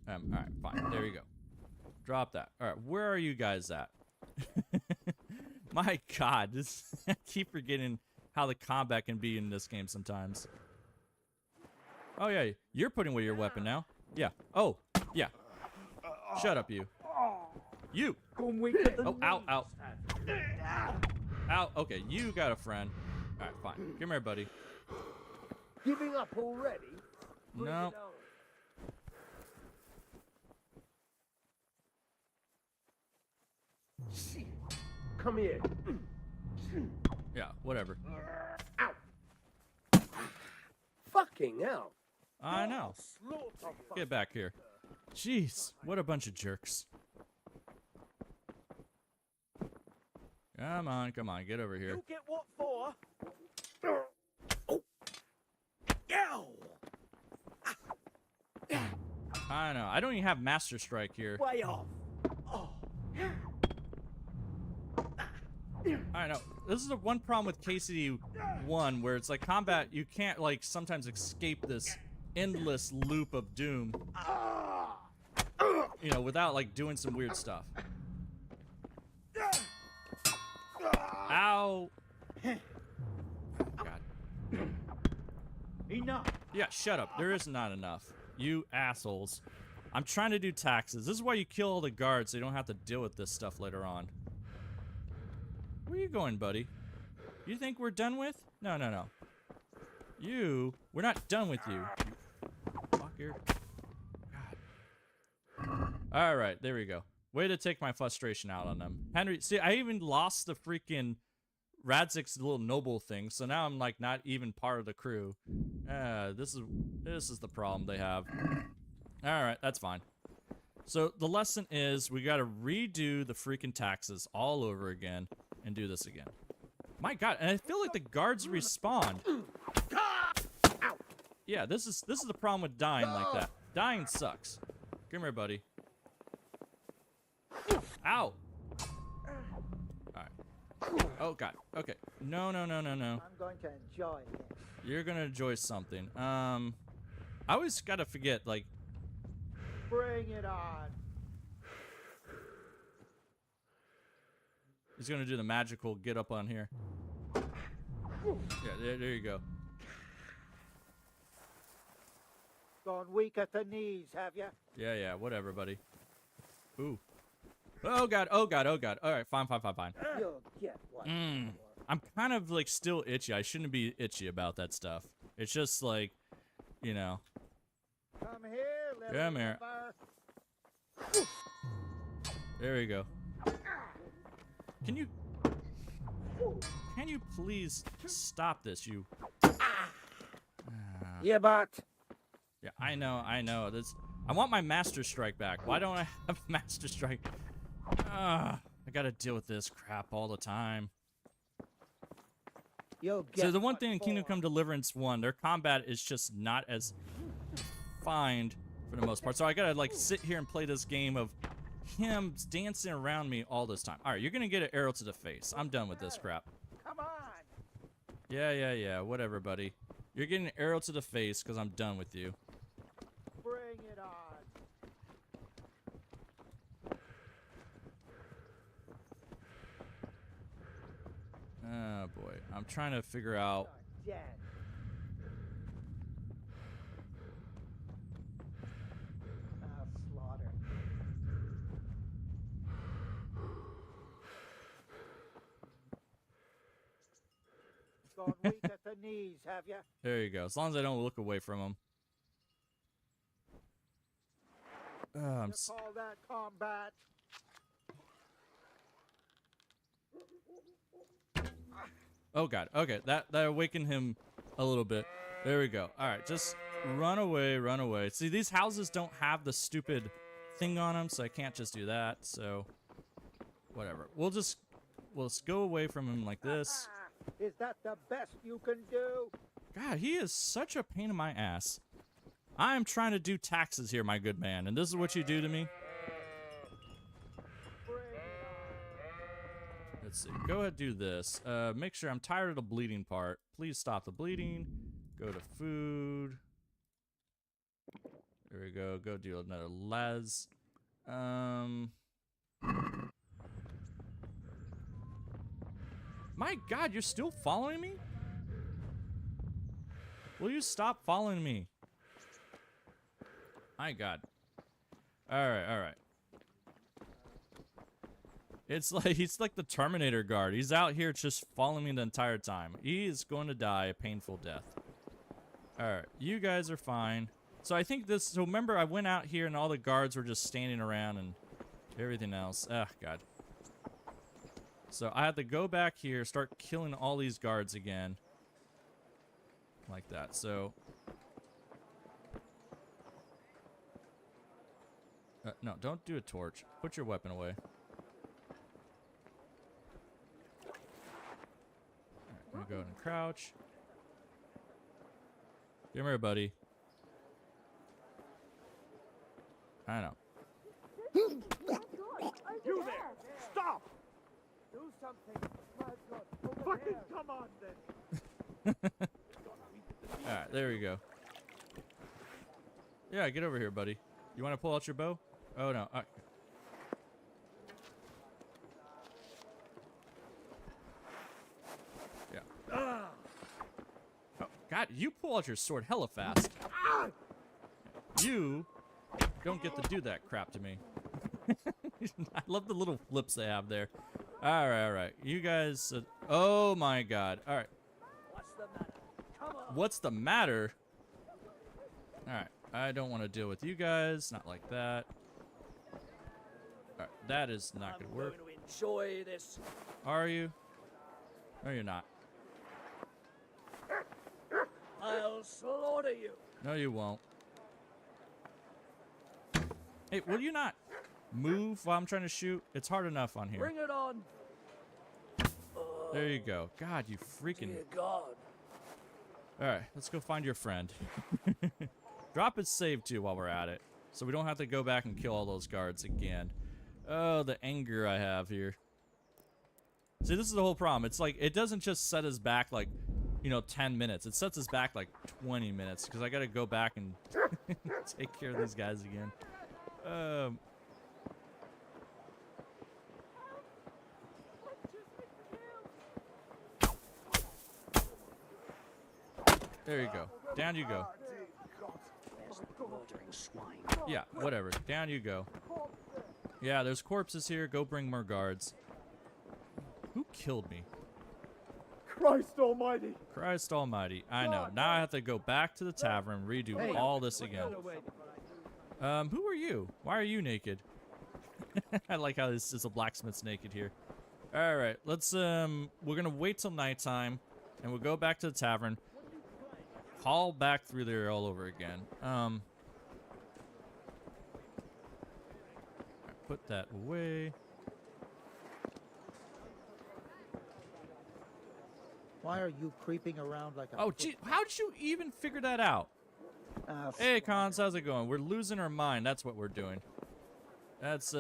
Alright, fine. There you go. Drop that. Alright, where are you guys at? My God, I keep forgetting how the combat can be in this game sometimes. Oh yeah, you're putting away your weapon now. Yeah. Oh, yeah. Shut up, you. You. Oh, ow. Ow, okay, you got a friend. Alright, fine. Come here, buddy. Giving up already? No. Come here. Yeah, whatever. Ow! Fucking hell. I know. Get back here. Jeez, what a bunch of jerks. Come on, get over here. You get what for? I know. I don't even have Master Strike here. Way off. I know. This is the one problem with KCD 1, where it's like combat, you can't like sometimes escape this endless loop of doom. You know, without like doing some weird stuff. Ow! God. Enough. Yeah, shut up. There is not enough. You assholes. I'm trying to do taxes. This is why you kill all the guards so you don't have to deal with this stuff later on. Where are you going, buddy? You think we're done with? No. We're not done with you. Fucker. God. Alright, there we go. Way to take my frustration out on them. Henry, see, I even lost the freaking Radzik's little noble thing, so now I'm like not even part of the crew. This is the problem they have. Alright, that's fine. So the lesson is we got to redo the freaking taxes all over again and do this again. My God, and I feel like the guards respawned. Yeah, this is the problem with dying like that. Dying sucks. Come here, buddy. Ow. Alright. Oh, God. Okay. No. I'm going to enjoy this. You're gonna enjoy something. I always gotta forget, like... Bring it on. He's gonna do the magical get up on here. Yeah, there you go. Gone weak at the knees, have you? Yeah, whatever, buddy. Ooh. Oh, God. Alright, fine. You'll get what. I'm kind of, like, still itchy. I shouldn't be itchy about that stuff. It's just, like, you know. Come here, little Come here. lover. There we go. Can you please stop this, you... Yeah, but. Yeah, I know. I want my Master Strike back. Why don't I have Master Strike? I gotta deal with this crap all the time. You'll get So the one what thing in Kingdom for. Come Deliverance 1, their combat is just not as refined for the most part. So I gotta like sit here and play this game of him dancing around me all this time. All right, you're gonna get an arrow to the face. I'm done with this crap. Come on. Yeah. Whatever, buddy. You're getting an arrow to the face because I'm done with you. Bring it on. Oh boy, I'm trying to figure out. Dead. Slaughter. Gone weak at the knees, have you? There you go. As long as I don't look away from him. I'm You call that combat? Oh God. Okay, that awakened him a little bit. There we go. All right, just run away. See, these houses don't have the stupid thing on them, so I can't just do that. So, whatever. We'll just go away from him like this. Is that the best you can do? God, he is such a pain in my ass. I am trying to do taxes here, my good man, and this is what you do to me? Let's see. Go ahead and do this. Make sure I'm tired of the bleeding part. Please stop the bleeding. Go to food. There we go. Go do another les. My God, you're still following me? Will you stop following me? My God. All right. It's like he's like the Terminator guard. He's out here just following me the entire time. He is going to die a painful death. All right, you guys are fine. So I think this. So remember, I went out here and all the guards were just standing around and everything else. Ah, God. So I have to go back here, start killing all these guards again, like that. So. No, don't do a torch. Put your weapon away. Alright, I'm gonna go ahead and crouch. Come here, buddy. I know. You there! Stop! Do something. My God, over Fucking there. come on then! Alright, there we go. Yeah, get over here, buddy. You want to pull out your bow? Oh, no. Yeah. Oh, God, you pull out your sword hella fast. You don't get to do that crap to me. I love the little flips they have there. All right. You guys... oh, my God. All right. What's the matter? Come on. What's the matter? All right. I don't want to deal with you guys. Not like that. All right. That is not going to work. I'm going to enjoy this. Are you? No, you're not. I'll slaughter you. No, you won't. Hey, will you not move while I'm trying to shoot? It's hard enough on here. Bring it on. There you go. God, you freaking... Dear God. Alright, let's go find your friend. Drop his save, too, while we're at it. So we don't have to go back and kill all those guards again. Oh, the anger I have here. See, this is the whole problem. It's like, it doesn't just set us back, like, you know, 10 minutes. It sets us back, like, 20 minutes. Because I gotta go back and take care of these guys again. There you go. Down you go. Yeah, whatever. Down you go. Yeah, there's corpses here. Go bring more guards. Who killed me? Christ almighty! Christ almighty. I know. Now I have to go back to the tavern and redo all this again. Who are you? Why are you naked? I like how this is a blacksmith's naked here. Alright, let's, we're gonna wait till nighttime, and we'll go back to the tavern. Haul back through there all over again. Put that away. Why are you creeping around like a... Oh, gee, how did you even figure that out? Hey, Cons, how's it going? We're losing our mind. That's what we're doing. That's,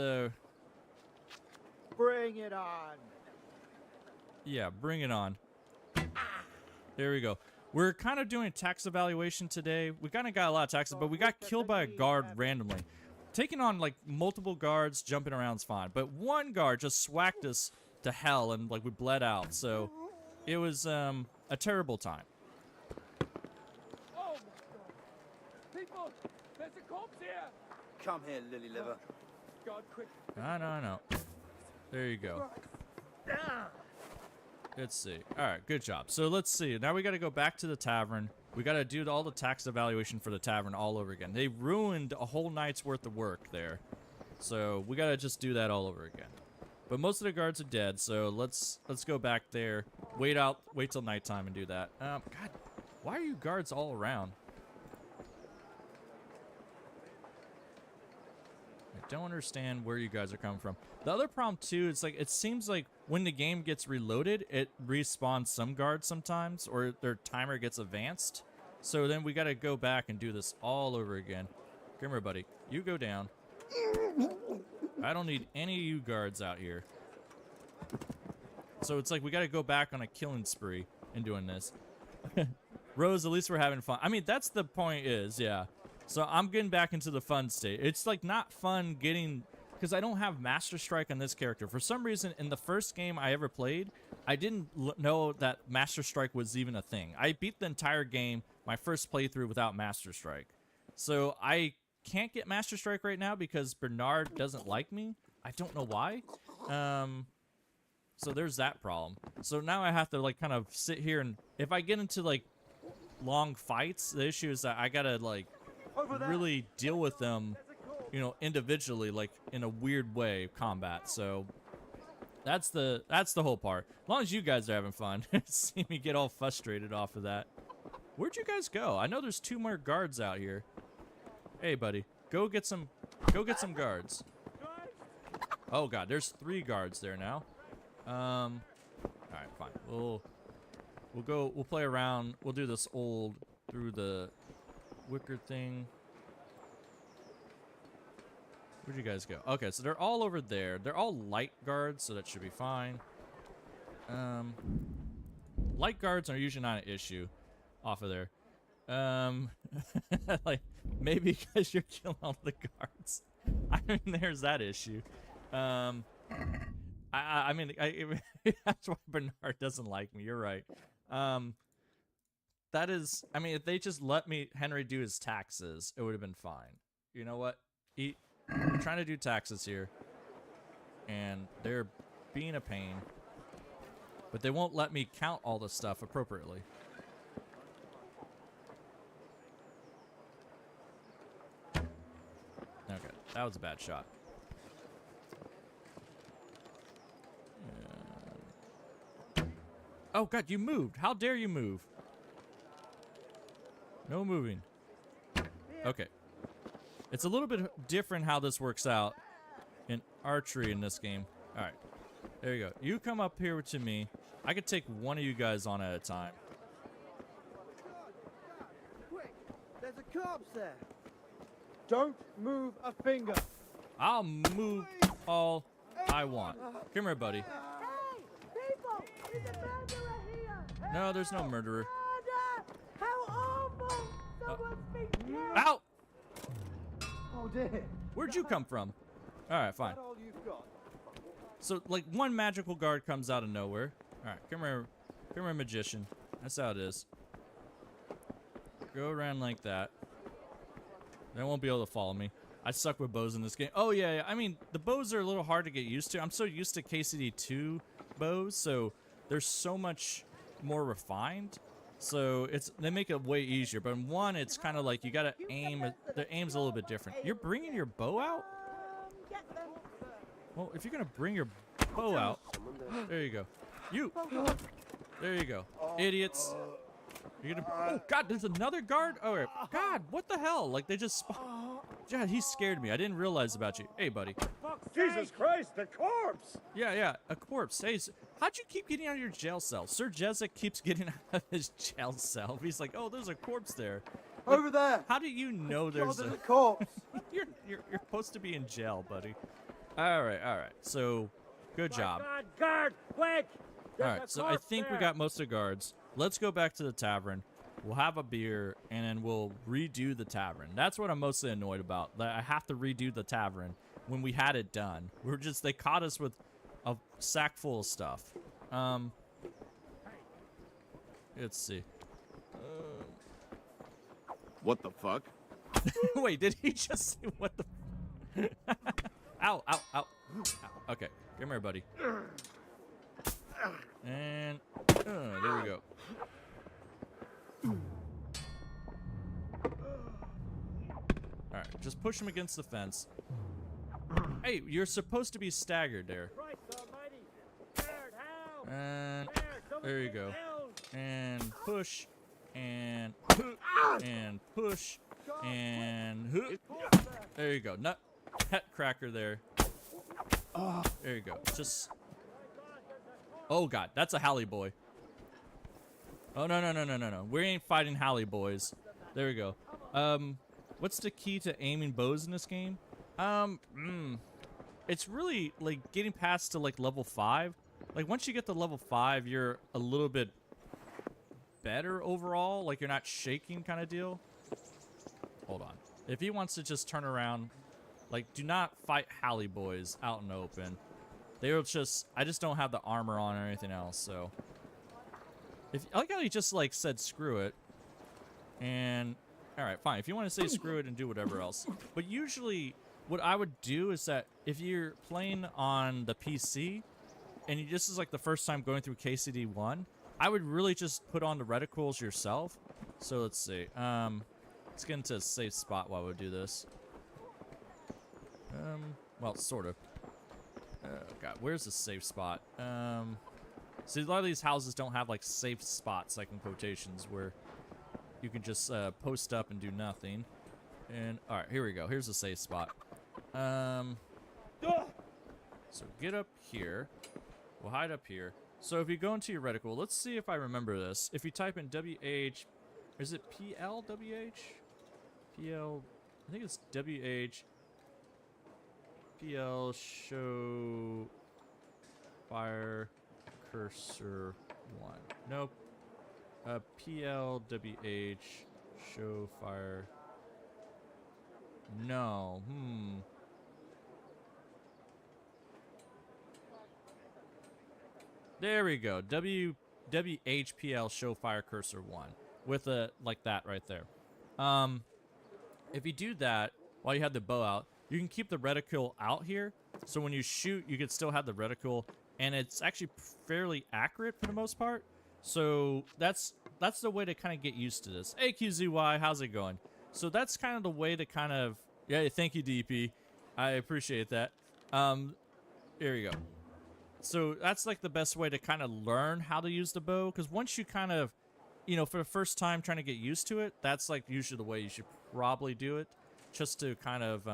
Bring it on. yeah, bring it on. There we go. We're kind of doing tax evaluation today. We kind of got a lot of taxes, but we got killed by a guard randomly. Taking on, like, multiple guards, jumping around is fine. But one guard just swacked us to hell, and, like, we bled out. So it was, a terrible time. Oh my God. People, there's a corpse here. Come here, lily liver. God, quick. I know. There you go. Let's see. All right, good job. So let's see. Now we got to go back to the tavern. We got to do all the tax evaluation for the tavern all over again. They ruined a whole night's worth of work there. So we got to just do that all over again. But most of the guards are dead, so let's go back there. Wait till nighttime and do that. God, why are you guards all around? I don't understand where you guys are coming from. The other problem too is, like, it seems like when the game gets reloaded, it respawns some guards sometimes, or their timer gets advanced. So then we got to go back and do this all over again. Come here, buddy. You go down. I don't need any of you guards out here. So it's like we got to go back on a killing spree in doing this. Rose, at least we're having fun. I mean, that's the point is, yeah. So I'm getting back into the fun state. It's like not fun getting, because I don't have Master Strike on this character. For some reason, in the first game I ever played, I didn't know that Master Strike was even a thing. I beat the entire game, my first playthrough, without Master Strike. So I can't get Master Strike right now because Bernard doesn't like me. I don't know why. So there's that problem. So now I have to, like, kind of sit here, and if I get into, like, long fights, the issue is that I gotta, like, really deal with them, you know, individually, like in a weird way, combat. So that's the whole part. As long as you guys are having fun. See me get all frustrated off of that. Where'd you guys go? I know there's 2 more guards out here. Hey, buddy, go get some guards. Oh God, there's 3 guards there now. All right, fine. We'll play around. We'll do this old through the wicker thing. Where'd you guys go? Okay, so they're all over there. They're all light guards, so that should be fine. Light guards are usually not an issue off of there. Like, maybe because you're killing all the guards. I mean, there's that issue. I mean, that's why Bernard doesn't like me. You're right. That is, I mean, if they just let Henry do his taxes, it would have been fine. You know what? I'm trying to do taxes here, and they're being a pain. But they won't let me count all the stuff appropriately. Okay, that was a bad shot. Oh God, you moved. How dare you move? No moving. Okay. It's a little bit different how this works out in archery in this game. All right, there you go. You come up here to me. I could take one of you guys on at a time. Quick! There's a corpse there. Don't move a finger. I'll move all I want. Come here, buddy. Hey, people! There's a murderer here! No, there's no murderer. Murder! How awful! Someone's been killed! Ow! Oh dear. Where'd you come from? All right, fine. Is that all you've got? So, like, one magical guard comes out of nowhere. All right, come here, magician. That's how it is. Go around like that. They won't be able to follow me. I suck with bows in this game. Oh, yeah, I mean, the bows are a little hard to get used to. I'm so used to KCD2 bows, so they're so much more refined. So they make it way easier. But in one, it's kind of like you got to aim. The aim's a little bit different. You're bringing your bow out? Get them! Well, if you're going to bring your bow out, there you go. You! There you go. Idiots. You're gonna. Oh, God, there's another guard? Oh, God, what the hell? Like, they just. God, he scared me. I didn't realize about you. Hey, buddy. Jesus Christ, the corpse! Yeah, a corpse. Hey, how'd you keep getting out of your jail cell? Sir Jezik keeps getting out of his jail cell. He's like, oh, there's a corpse there. Over there. How do you know there's There's a a corpse. you're supposed to be in jail, buddy. All right. So, good job. Guard, quick! All right, so I think we got most of the guards. Let's go back to the tavern. We'll have a beer, and then we'll redo the tavern. That's what I'm mostly annoyed about. That I have to redo the tavern when we had it done. They caught us with a sack full of stuff. Let's see. What the fuck? Wait, did he just say what the? Ow. Okay, come here, buddy. And there we go. Alright, just push him against the fence. Hey, you're supposed to be staggered there. And there you go. And push. And push. And there you go. Nut cracker there. There you go. Just. Oh, God. That's a Halley boy. Oh, no. We ain't fighting Halley boys. There we go. What's the key to aiming bows in this game? It's really, like, getting past to, like, level 5. Like, once you get to level 5, you're a little bit better overall. Like, you're not shaking kind of deal. Hold on. If he wants to just turn around, like, do not fight Halley boys out in the open. They will just, I just don't have the armor on or anything else, so. I like how he just, like, said screw it. And, alright, fine. If you want to say screw it and do whatever else. But usually, what I would do is that if you're playing on the PC, and this is, like, the first time going through KCD1, I would really just put on the reticles yourself. So, let's see. Let's get into a safe spot while we do this. Well, sort of. Oh, God, where's the safe spot? See, a lot of these houses don't have, like, safe spots, like in quotations, where you can just post up and do nothing. And, all right, here we go. Here's a safe spot. So get up here. We'll hide up here. So if you go into your reticle, let's see if I remember this. If you type in WH, is it PLWH? PL, I think it's WH. PL show fire cursor 1. Nope. PLWH show fire. No. There we go. WHPL show fire cursor 1 with a like that right there. If you do that while you have the bow out, you can keep the reticle out here. So when you shoot, you can still have the reticle, and it's actually fairly accurate for the most part. So that's the way to kind of get used to this. Hey QZY, how's it going? So that's kind of the way to kind of, yeah, thank you DP. I appreciate that. Here you go. So that's like the best way to kind of learn how to use the bow, because once you kind of, you know, for the first time trying to get used to it, that's like usually the way you should probably do it. just to kind of,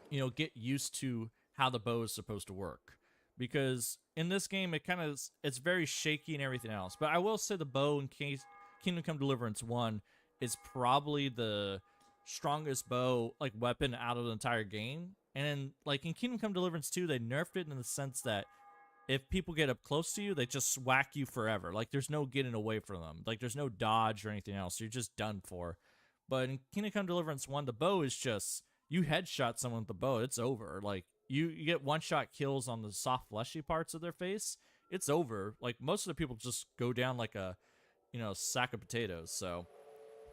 you know, get used to how the bow is supposed to work. Because in this game, it's very shaky and everything else. But I will say the bow in Kingdom Come Deliverance 1 is probably the strongest bow, like, weapon out of the entire game. And, like, in Kingdom Come Deliverance 2, they nerfed it in the sense that if people get up close to you, they just whack you forever. Like, there's no getting away from them. Like, there's no dodge or anything else. You're just done for. But in Kingdom Come Deliverance 1, the bow is just, you headshot someone with the bow, it's over. Like, you get one-shot kills on the soft, fleshy parts of their face, it's over. Like, most of the people just go down like a, you know, sack of potatoes. So,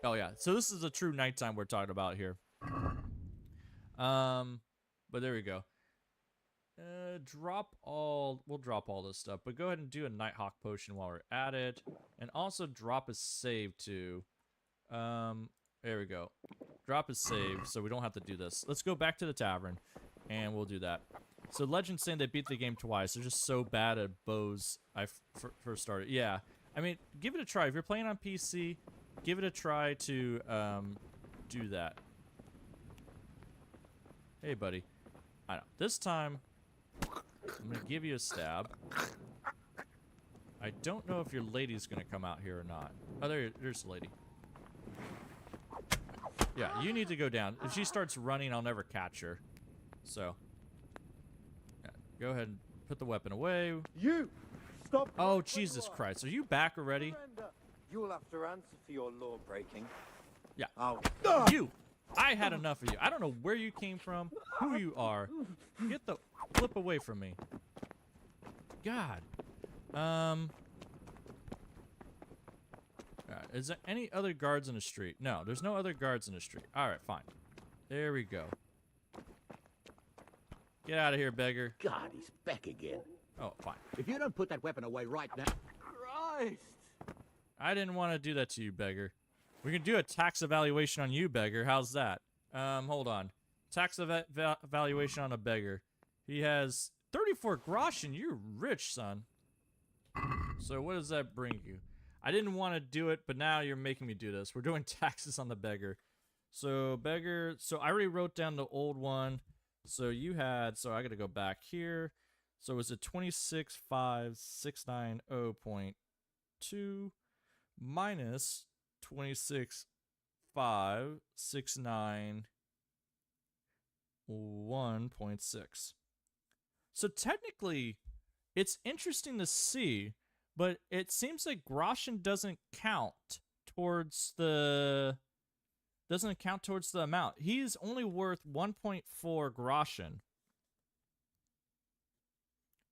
oh yeah. So this is a true nighttime we're talking about here. But there we go. We'll drop all this stuff, but go ahead and do a Nighthawk potion while we're at it, and also drop a save too. There we go. Drop a save so we don't have to do this. Let's go back to the tavern, and we'll do that. So Legend's saying they beat the game twice. They're just so bad at bows. I first started. Yeah, I mean, give it a try. If you're playing on PC, give it a try to do that. Hey, buddy. I know. This time, I'm going to give you a stab. I don't know if your lady's going to come out here or not. Oh, there's the lady. Yeah, you need to go down. If she starts running, I'll never catch her. So, yeah, go ahead and put the weapon away. You! Stop! Oh, Jesus Christ. Are you back already? You'll have to answer for your law breaking. Yeah. Oh. You! I had enough of you. I don't know where you came from, who you are. Get the flip away from me. God. Alright, is there any other guards in the street? No, there's no other guards in the street. Alright, fine. There we go. Get out of here, beggar. God, he's back again. Oh, fine. If you don't put that weapon away right now... Christ! I didn't want to do that to you, beggar. We can do a tax evaluation on you, beggar. How's that? Hold on. Tax evaluation on a beggar. He has 34 groschen. You're rich, son. So what does that bring you? I didn't want to do it, but now you're making me do this. We're doing taxes on the beggar. So beggar, so I already wrote down the old one. So you had, so I got to go back here. So is it 26,5690.2 minus 26,569.1.6. So technically, it's interesting to see, but it seems like groschen doesn't count towards the amount. He's only worth 1.4 groschen.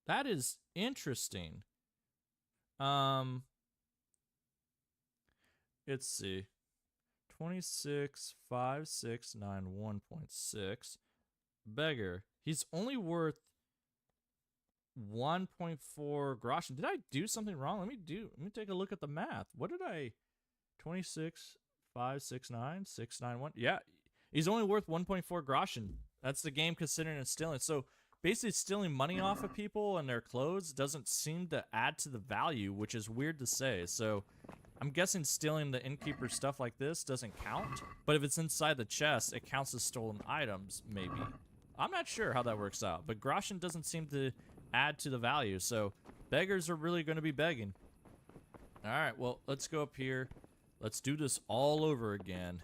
That is interesting. Let's see. 26,569.1.6. Beggar. He's only worth 1.4 groschen. Did I do something wrong? Let me take a look at the math. What did I 26,569,691. Yeah. He's only worth 1.4 groschen. That's the game considering it's stealing. So basically stealing money off of people and their clothes doesn't seem to add to the value, which is weird to say. So I'm guessing stealing the innkeeper stuff like this doesn't count, but if it's inside the chest, it counts as stolen items, maybe. I'm not sure how that works out, but groschen doesn't seem to add to the value, so beggars are really going to be begging. Alright, well, let's go up here. Let's do this all over again.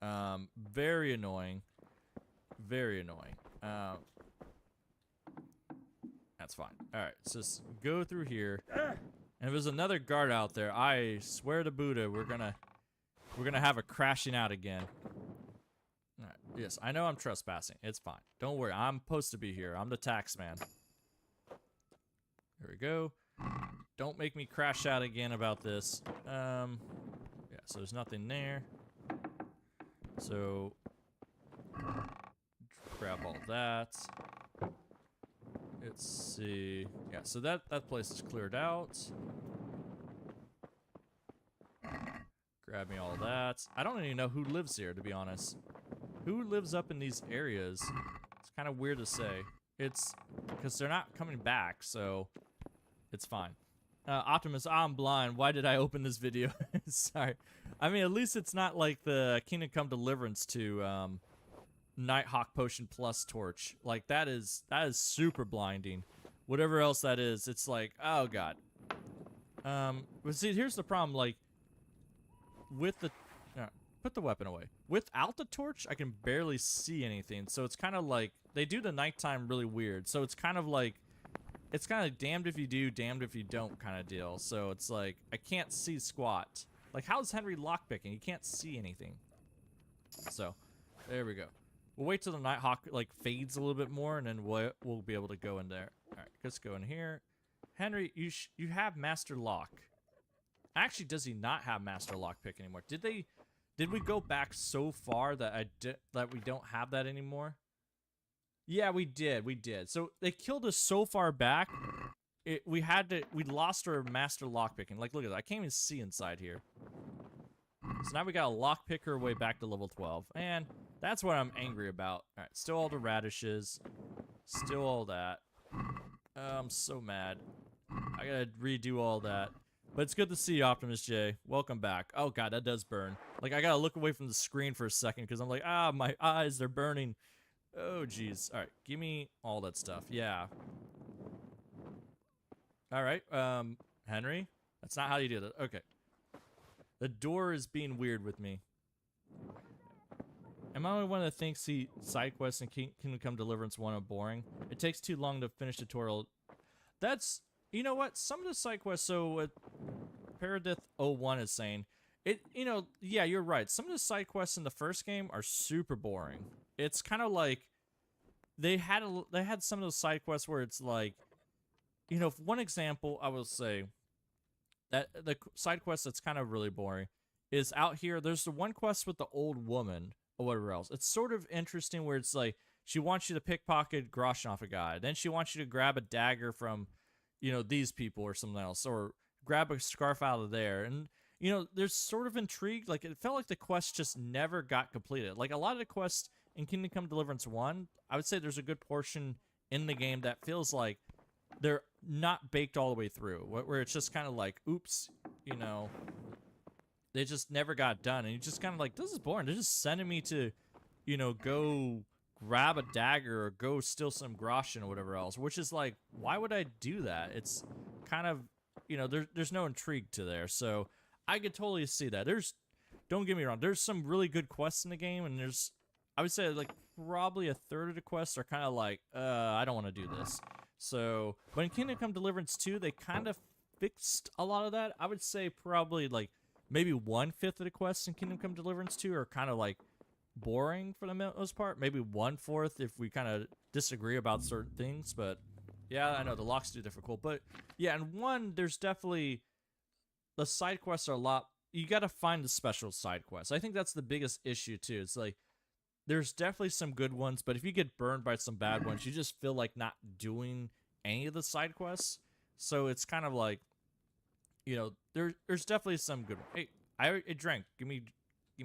Very annoying. Very annoying. That's fine. Alright, so just go through here. And if there's another guard out there, I swear to Buddha, we're gonna have a crashing out again. All right. Yes, I know I'm trespassing. It's fine. Don't worry. I'm supposed to be here. I'm the tax man. Here we go. Don't make me crash out again about this. Yeah, so there's nothing there. So grab all that. Let's see. Yeah, so that place is cleared out. Grab me all that. I don't even know who lives here, to be honest. Who lives up in these areas? It's kind of weird to say. It's because they're not coming back, so it's fine. Optimus, I'm blind. Why did I open this video? Sorry. I mean, at least it's not like the Kingdom Come Deliverance to Nighthawk Potion plus Torch. Like, that is super blinding. Whatever else that is, it's like, oh god. But see, here's the problem, like, with the... put the weapon away. Without the torch, I can barely see anything, so it's kind of like... They do the nighttime really weird, so it's kind of like... It's kind of damned if you do, damned if you don't kind of deal. So it's like, I can't see squat. Like, how's Henry lockpicking? You can't see anything. So, there we go. We'll wait till the Nighthawk, like, fades a little bit more, and then we'll be able to go in there. Alright, let's go in here. Henry, you have Master Lock. Actually, does he not have Master Lockpick anymore? Did we go back so far that that we don't have that anymore? Yeah, we did. So they killed us so far back, we lost our Master Lockpicking. Like, look at that. I can't even see inside here. So now we got a lockpicker way back to level 12. And that's what I'm angry about. Alright, still all the radishes. Still all that. I'm so mad. I gotta redo all that. But it's good to see you, Optimus J. Welcome back. Oh god, that does burn. Like, I gotta look away from the screen for a second because I'm like, my eyes, they're burning. Oh, jeez. Alright, give me all that stuff. Yeah. Alright, Henry? That's not how you do that. Okay. The door is being weird with me. Am I the only one that thinks the side quests in Kingdom Come Deliverance 1 are boring? It takes too long to finish the tutorial. That's... You know what? Some of the side quests, so what Paradith 01 is saying, yeah, you're right. Some of the side quests in the first game are super boring. It's kind of like they had some of those side quests where it's like, one example I will say that the side quest that's kind of really boring is out here. There's the one quest with the old woman or whatever else. It's sort of interesting where it's like she wants you to pickpocket groschen off a guy, then she wants you to grab a dagger from these people or something else, or grab a scarf out of there. And, there's sort of intrigue. Like, it felt like the quest just never got completed. Like, a lot of the quests in Kingdom Come Deliverance 1, I would say there's a good portion in the game that feels like they're not baked all the way through, where it's just kind of like, oops, they just never got done. And you just kind of like, this is boring. They're just sending me to, go grab a dagger or go steal some groschen or whatever else, which is like, why would I do that? It's kind of, there's no intrigue to there. So I could totally see that. Don't get me wrong, there's some really good quests in the game, and I would say like probably a third of the quests are kind of like, I don't want to do this. So, but in Kingdom Come Deliverance 2, they kind of fixed a lot of that. I would say probably like maybe 1/5 of the quests in Kingdom Come Deliverance 2 are kind of like boring for the most part. Maybe 1/4 if we kind of disagree about certain things. But yeah, I know the locks do difficult. But yeah, and 1, there's definitely the side quests are a lot. You got to find the special side quests. I think that's the biggest issue too. It's like there's definitely some good ones, but if you get burned by some bad ones, you just feel like not doing any of the side quests. So it's kind of like, there's definitely some good ones. Hey, I drank. Give me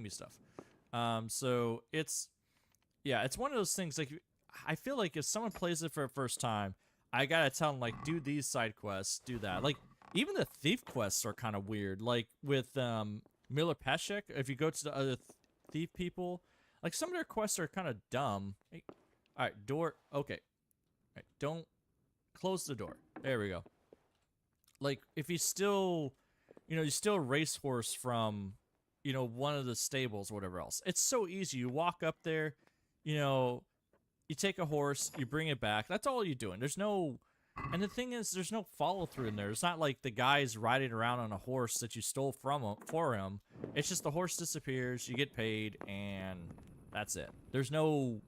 stuff. So it's one of those things, like, I feel like if someone plays it for the first time, I gotta tell them, like, do these side quests, do that. Like, even the thief quests are kind of weird. Like, with, Miller Peshek, if you go to the other thief people, like, some of their quests are kind of dumb. Hey, alright, door, okay. Alright, don't close the door. There we go. Like, if you still, you steal a racehorse from, one of the stables or whatever else. It's so easy. You walk up there, you take a horse, you bring it back. That's all you're doing. There's no... And the thing is, there's no follow-through in there. It's not like the guy's riding around on a horse that you stole for him. It's just the horse disappears, you get paid, and that's it. There's no...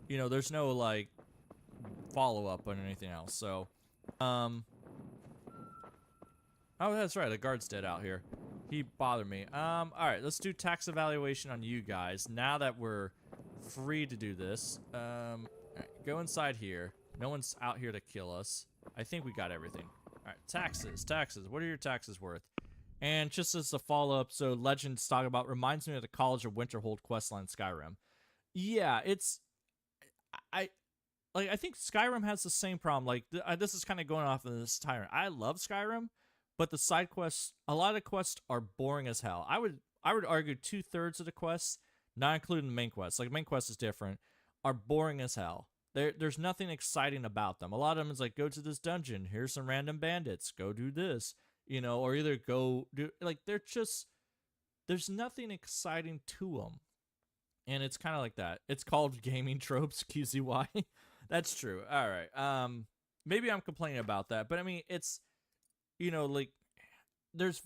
there's no, like, follow-up on anything else. So, oh, that's right. The guard's dead out here. He bothered me. Alright, let's do tax evaluation on you guys. Now that we're free to do this. Alright, go inside here. No one's out here to kill us. I think we got everything. Alright, taxes. What are your taxes worth? And just as a follow-up, so Legends talk about reminds me of the College of Winterhold questline Skyrim. Yeah, it's... I think Skyrim has the same problem. Like, this is kind of going off of this tyrant. I love Skyrim, but the side quests, a lot of quests are boring as hell. I would argue 2/3 of the quests, not including the main quest, like main quest is different, are boring as hell. There's nothing exciting about them. A lot of them is like, go to this dungeon, here's some random bandits, go do this, you know, or either go do, like, they're just, there's nothing exciting to them. And it's kind of like that. It's called gaming tropes, QZY. That's true. All right. Maybe I'm complaining about that, but I mean, it's, you know, like, there's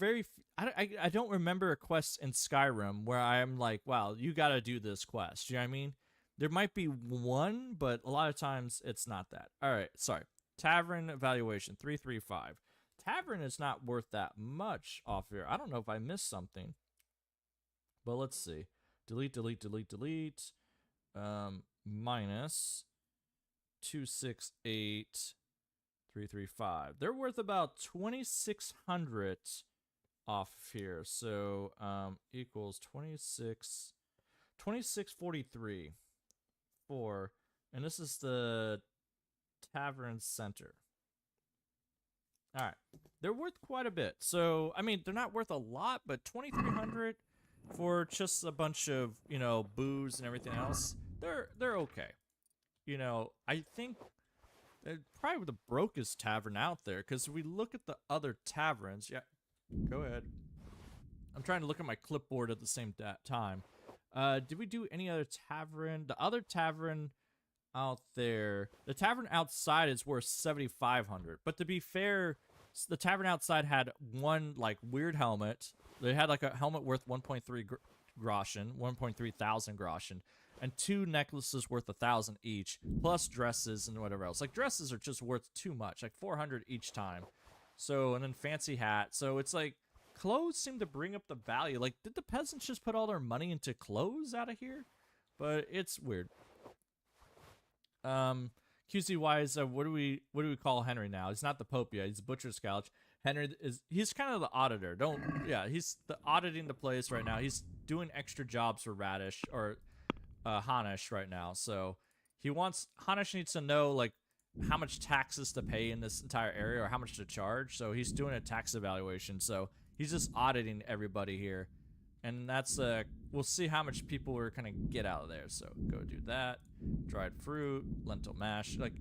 I don't remember a quest in Skyrim where I'm like, wow, you got to do this quest. You know what I mean? There might be one, but a lot of times it's not that. All right, sorry. Tavern evaluation, 335. Tavern is not worth that much off here. I don't know if I missed something. But let's see. Delete. Minus 268,335. They're worth about 2,600 off here. So equals 2643. 4, and this is the Tavern Center. All right, they're worth quite a bit. So I mean, they're not worth a lot, but 2,300 for just a bunch of, you know, booze and everything else, they're okay. You know, I think they're probably the brokest tavern out there, because we look at the other taverns. Yeah, go ahead. I'm trying to look at my clipboard at the same time. Did we do any other tavern? The other tavern out there, the tavern outside is worth 7,500. But to be fair, the tavern outside had one like weird helmet. They had like a helmet worth 1.3 groschen, 1.3 thousand groschen, and 2 necklaces worth 1,000 each, plus dresses and whatever else. Like dresses are just worth too much, like 400 each time. So, and then fancy hat. So it's like, clothes seem to bring up the value. Like, did the peasants just put all their money into clothes out of here? But it's weird. QC wise, what do we call Henry now? He's not the Pope yet. He's Butcher's Couch. Henry he's kind of the auditor. He's auditing the place right now. He's doing extra jobs for Radish or Hanish right now. So Hanish needs to know like how much taxes to pay in this entire area or how much to charge. So he's doing a tax evaluation. So he's just auditing everybody here. And that's, we'll see how much people we're going to get out of there. So go do that. Dried fruit, lentil mash, like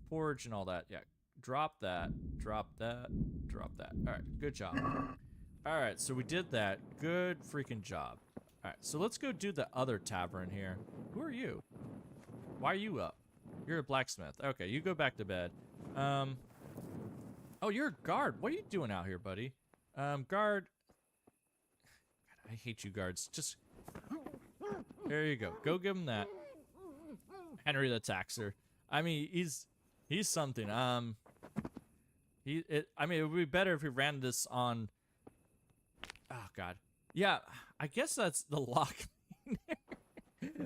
porridge and all that. Yeah, drop that, drop that, drop that. All right, good job. All right, so we did that. Good freaking job. All right, so let's go do the other tavern here. Who are you? Why are you up? You're a blacksmith. Okay, you go back to bed. Oh, you're a guard. What are you doing out here, buddy? Guard. God, I hate you guards. Just there you go. Go give him that. Henry the Taxer. I mean, he's something. I mean, it would be better if we ran this on. Oh God. Yeah, I guess that's the lock.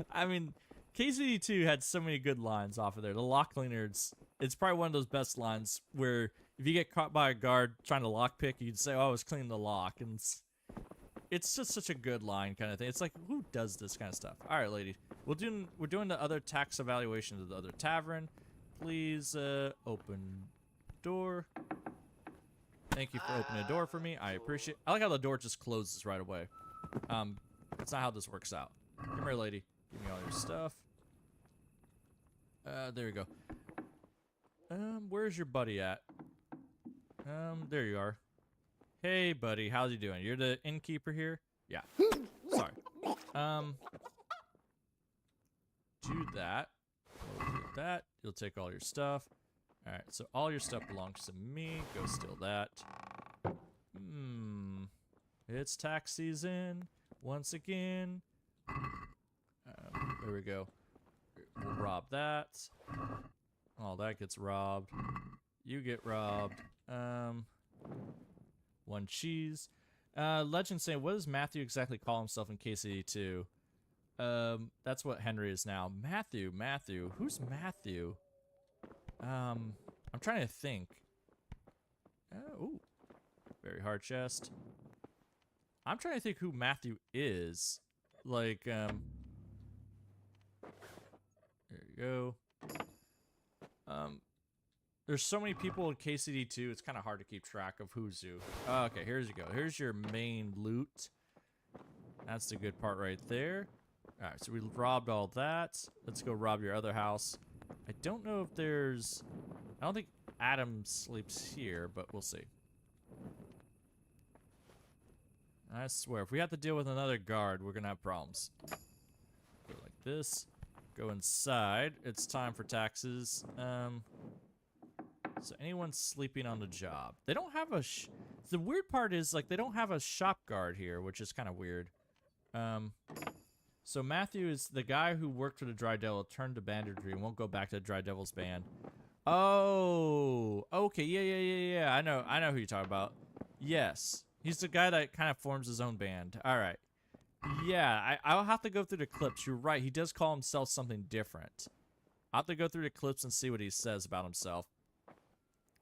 I mean, KCD2 had so many good lines off of there. The lock cleaner, it's probably one of those best lines where if you get caught by a guard trying to lockpick, you'd say, "Oh, I was cleaning the lock," and it's just such a good line kind of thing. It's like, who does this kind of stuff? All right, lady, we're doing the other tax evaluation of the other tavern. Please open door. Thank you for opening the door for me. I appreciate. I like how the door just closes right away. That's not how this works out. Come here, lady. Give me all your stuff. There you go. Where's your buddy at? There you are. Hey, buddy, how's you doing? You're the innkeeper here? Yeah. Sorry. Do that. Do that. You'll take all your stuff. All right, so all your stuff belongs to me. Go steal that. It's tax season once again. There we go. We'll rob that. Oh, that gets robbed. You get robbed. One cheese. Legend saying, what does Matthew exactly call himself in KCD2? That's what Henry is now. Matthew. Who's Matthew? I'm trying to think. Ooh. Very hard chest. I'm trying to think who Matthew is. Like, there you go. There's so many people in KCD2, it's kind of hard to keep track of who's who. Okay, here's you go. Here's your main loot. That's the good part right there. All right, so we robbed all that. Let's go rob your other house. I don't know if there's... I don't think Adam sleeps here, but we'll see. I swear, if we have to deal with another guard, we're gonna have problems. Go like this. Go inside. It's time for taxes. So anyone sleeping on the job? They don't have a... the weird part is, like, they don't have a shop guard here, which is kind of weird. So Matthew is the guy who worked for the Dry Devil, turned to banditry and won't go back to the Dry Devil's band. Oh, okay, yeah. I know who you're talking about. Yes, he's the guy that kind of forms his own band. All right. Yeah, I'll have to go through the clips. You're right. He does call himself something different. I'll have to go through the clips and see what he says about himself.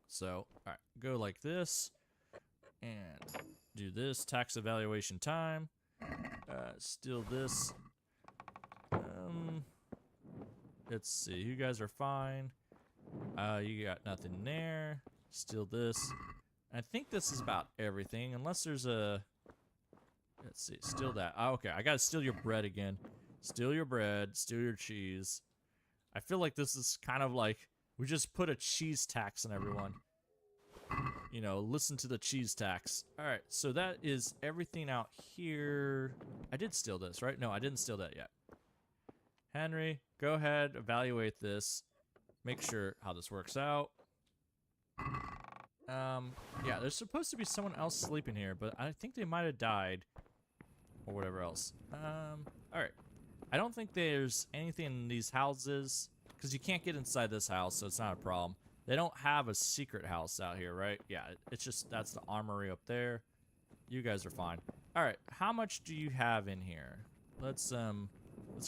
So, all right, go like this and do this. Tax evaluation time. Steal this. Let's see. You guys are fine. You got nothing there. Steal this. I think this is about everything, unless there's a... Let's see. Steal that. Oh, okay, I gotta steal your bread again. Steal your bread. Steal your cheese. I feel like this is kind of like... We just put a cheese tax on everyone. You know, listen to the cheese tax. Alright, so that is everything out here. I did steal this, right? No, I didn't steal that yet. Henry, go ahead, evaluate this. Make sure how this works out. Yeah, there's supposed to be someone else sleeping here, but I think they might have died. Or whatever else. Alright. I don't think there's anything in these houses, because you can't get inside this house, so it's not a problem. They don't have a secret house out here, right? Yeah, it's just, that's the armory up there. You guys are fine. Alright, how much do you have in here? Let's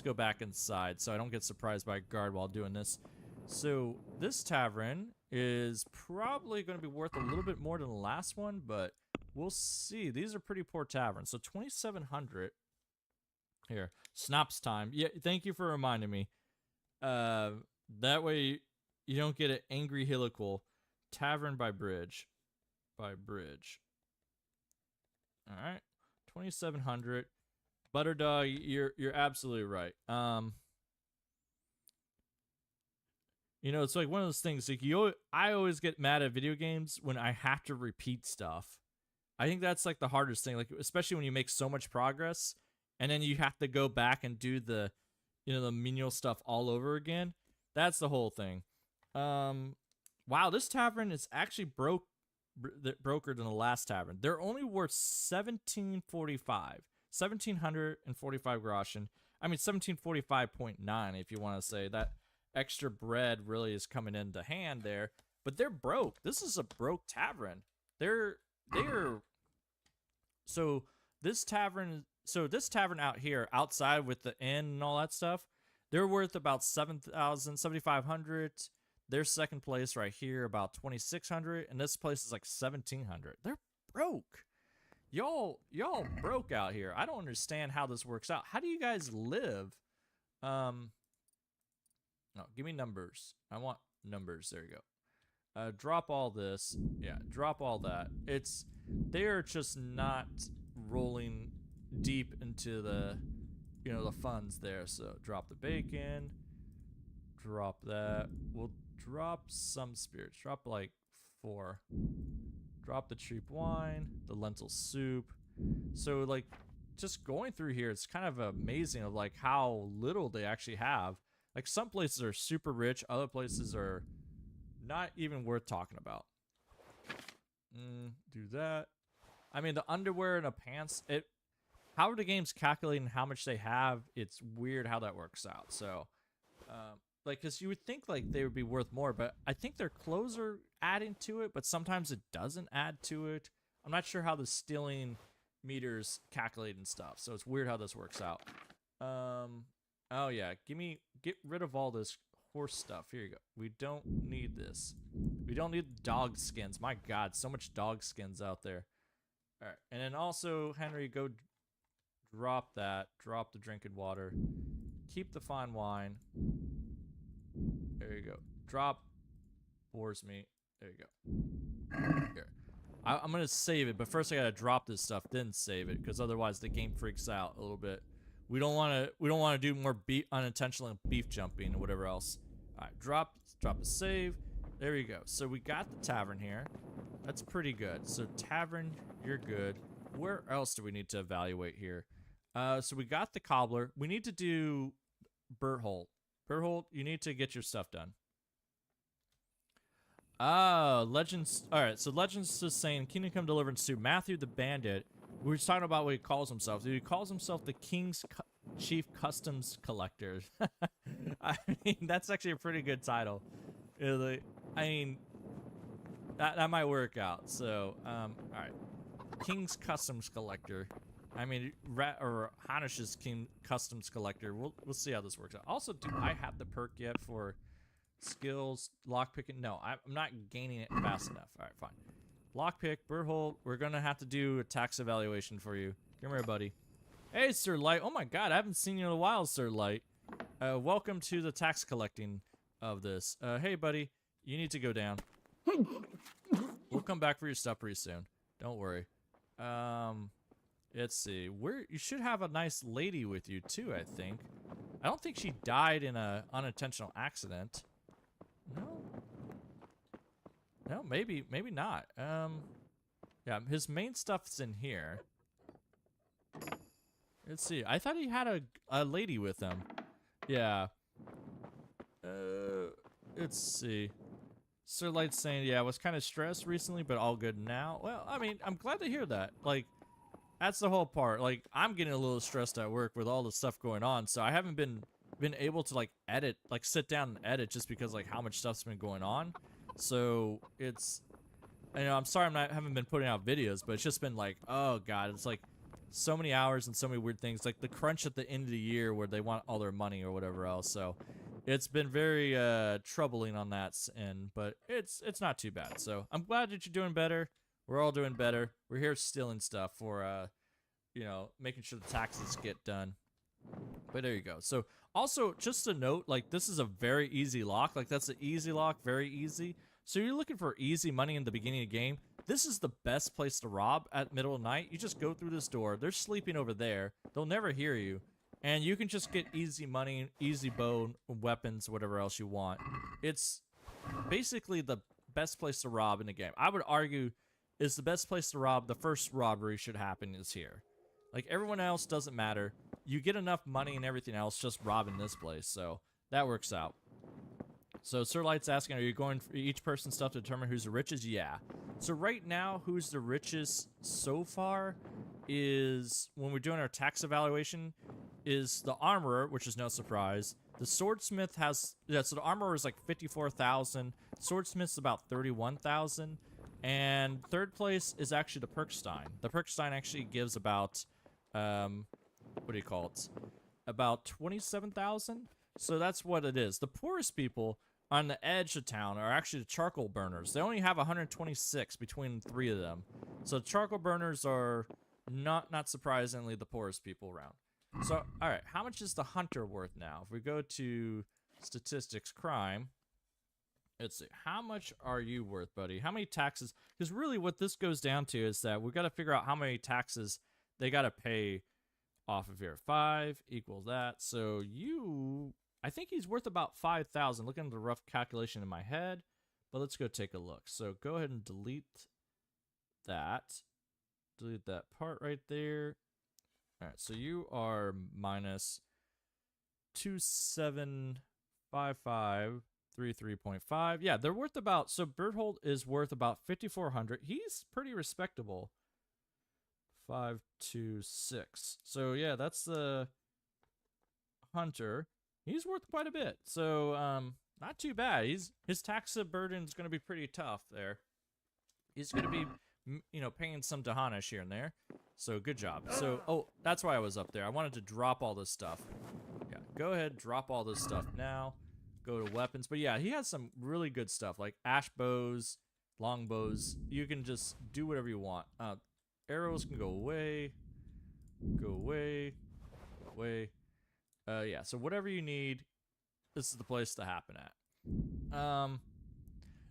go back inside so I don't get surprised by a guard while doing this. So, this tavern is probably going to be worth a little bit more than the last one, but we'll see. These are pretty poor taverns. So, 2,700. Here, Snops time. Yeah, thank you for reminding me. That way you don't get an angry helical. Tavern by bridge. Alright. 2,700. Butterdog, you're absolutely right. You know, it's like one of those things. Like I always get mad at video games when I have to repeat stuff. I think that's like the hardest thing. Like especially when you make so much progress, and then you have to go back and do the, you know, the menial stuff all over again. That's the whole thing. Wow, this tavern is actually brokered than the last tavern. They're only worth 1,745 groschen. I mean 1745.9 if you want to say that. Extra bread really is coming into hand there, but they're broke. This is a broke tavern. They're so this tavern out here outside with the inn and all that stuff, they're worth about 7,500. Their second place right here about 2,600, and this place is like 1,700. They're broke. Y'all broke out here. I don't understand how this works out. How do you guys live? No, give me numbers. I want numbers. There you go. Drop all this. Yeah, drop all that. They're just not rolling deep into the, you know, the funds there. So drop the bacon. Drop that. We'll drop some spirits. Drop like 4. Drop the cheap wine. The lentil soup. So like, just going through here, it's kind of amazing of like how little they actually have. Like, some places are super rich, other places are not even worth talking about. Do that. I mean, the underwear and the pants, how are the games calculating how much they have? It's weird how that works out. So, like, because you would think, like, they would be worth more, but I think their clothes are adding to it, but sometimes it doesn't add to it. I'm not sure how the stealing meters calculate and stuff, so it's weird how this works out. Oh yeah, get rid of all this horse stuff. Here you go. We don't need this. We don't need dog skins. My God, so much dog skins out there. All right, and then also, Henry, go drop that. Drop the drinking water. Keep the fine wine. There you go. Drop boar's meat. There you go. Here. I'm gonna save it, but first I gotta drop this stuff, then save it, because otherwise the game freaks out a little bit. We don't want to do more unintentional beef jumping or whatever else. All right, drop a save. There you go. So we got the tavern here. That's pretty good. So tavern, you're good. Where else do we need to evaluate here? So we got the cobbler. We need to do Berthold. Berthold, you need to get your stuff done. Legends. All right, so Legends is saying, Kingdom Come Deliverance 2. Matthew the Bandit. We were talking about what he calls himself. He calls himself the King's Chief Customs Collector. I mean, that's actually a pretty good title. I mean, that might work out. So, all right, King's Customs Collector. I mean, Hanish's King Customs Collector. We'll see how this works out. Also, do I have the perk yet for skills lockpicking? No, I'm not gaining it fast enough. All right, fine. Lockpick, Berthold, we're gonna have to do a tax evaluation for you. Come here, buddy. Hey, Sir Light. Oh my God, I haven't seen you in a while, Sir Light. Welcome to the tax collecting of this. Hey, buddy, you need to go down. We'll come back for your stuff pretty soon. Don't worry. Let's see. You should have a nice lady with you too, I think. I don't think she died in a unintentional accident. No, maybe not. Yeah, his main stuff's in here. Let's see. I thought he had a lady with him. Yeah. Let's see. Sir Light's saying, yeah, I was kind of stressed recently, but all good now. Well, I mean, I'm glad to hear that. Like, that's the whole part. Like, I'm getting a little stressed at work with all the stuff going on, so I haven't been able to, like, edit, like, sit down and edit just because, like, how much stuff's been going on. So it's, you know, I'm sorry haven't been putting out videos, but it's just been like, oh God, it's like so many hours and so many weird things, like the crunch at the end of the year where they want all their money or whatever else. So it's been very troubling on that end, but it's not too bad. So I'm glad that you're doing better. We're all doing better. We're here stealing stuff for, you know, making sure the taxes get done. But there you go. So also, just a note, like, this is a very easy lock. Like, that's an easy lock, very easy. So you're looking for easy money in the beginning of the game. This is the best place to rob at middle of the night. You just go through this door. They're sleeping over there. They'll never hear you. And you can just get easy money, easy bow, weapons, whatever else you want. It's basically the best place to rob in the game. I would argue is the best place to rob. The first robbery should happen is here. Like, everyone else doesn't matter. You get enough money and everything else just robbing this place, so that works out. So Sir Light's asking, are you going for each person's stuff to determine who's the richest? Yeah. So right now, who's the richest so far is, when we're doing our tax evaluation, is the armorer, which is no surprise. The swordsmith has, yeah, so the armorer is like 54,000. Swordsmith's about 31,000. And third place is actually the Perkstein. The Perkstein actually gives about, what do you call it? About 27,000. So that's what it is. The poorest people on the edge of town are actually the charcoal burners. They only have 126 between the three of them. So charcoal burners are not surprisingly the poorest people around. So, all right, how much is the hunter worth now? If we go to statistics, crime, let's see, how much are you worth, buddy? How many taxes? Because really what this goes down to is that we've got to figure out how many taxes they got to pay off of here. 5 equals that. So you, I think he's worth about 5,000. Looking at the rough calculation in my head, but let's go take a look. So go ahead and delete that. Delete that part right there. All right, so you are minus 275533.5. Yeah, they're worth about, so Berthold is worth about 5,400. He's pretty respectable. 526. So yeah, that's the hunter. He's worth quite a bit. So not too bad. His tax burden is going to be pretty tough there. He's going to be, you know, paying some to Hanish here and there. So good job. So, oh, that's why I was up there. I wanted to drop all this stuff. Yeah, go ahead, drop all this stuff now. Go to weapons. But yeah, he has some really good stuff like ash bows, long bows. You can just do whatever you want. Arrows can go away. Go away. Go away. Yeah, so whatever you need, this is the place to happen at.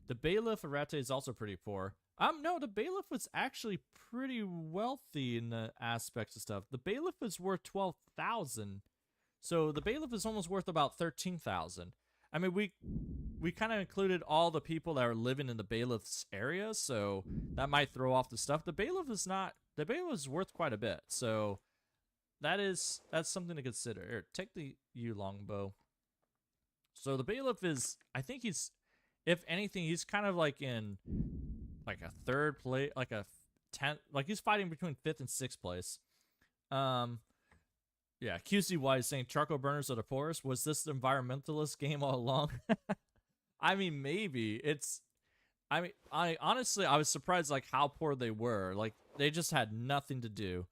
The bailiff of Rattay is also pretty poor. No, the bailiff was actually pretty wealthy in the aspects of stuff. The bailiff is worth 12,000, so the bailiff is almost worth about 13,000. I mean, we kind of included all the people that are living in the bailiff's area, so that might throw off the stuff. The bailiff is not. The bailiff is worth quite a bit, so that's something to consider. Here, take the longbow. So the bailiff is, I think he's, if anything, he's kind of like in like a third place, like a 10th, like he's fighting between 5th and 6th place. Yeah, QCY is saying charcoal burners of the forest. Was this the environmentalist game all along? I mean, maybe. I honestly, I was surprised like how poor they were. Like they just had nothing to do.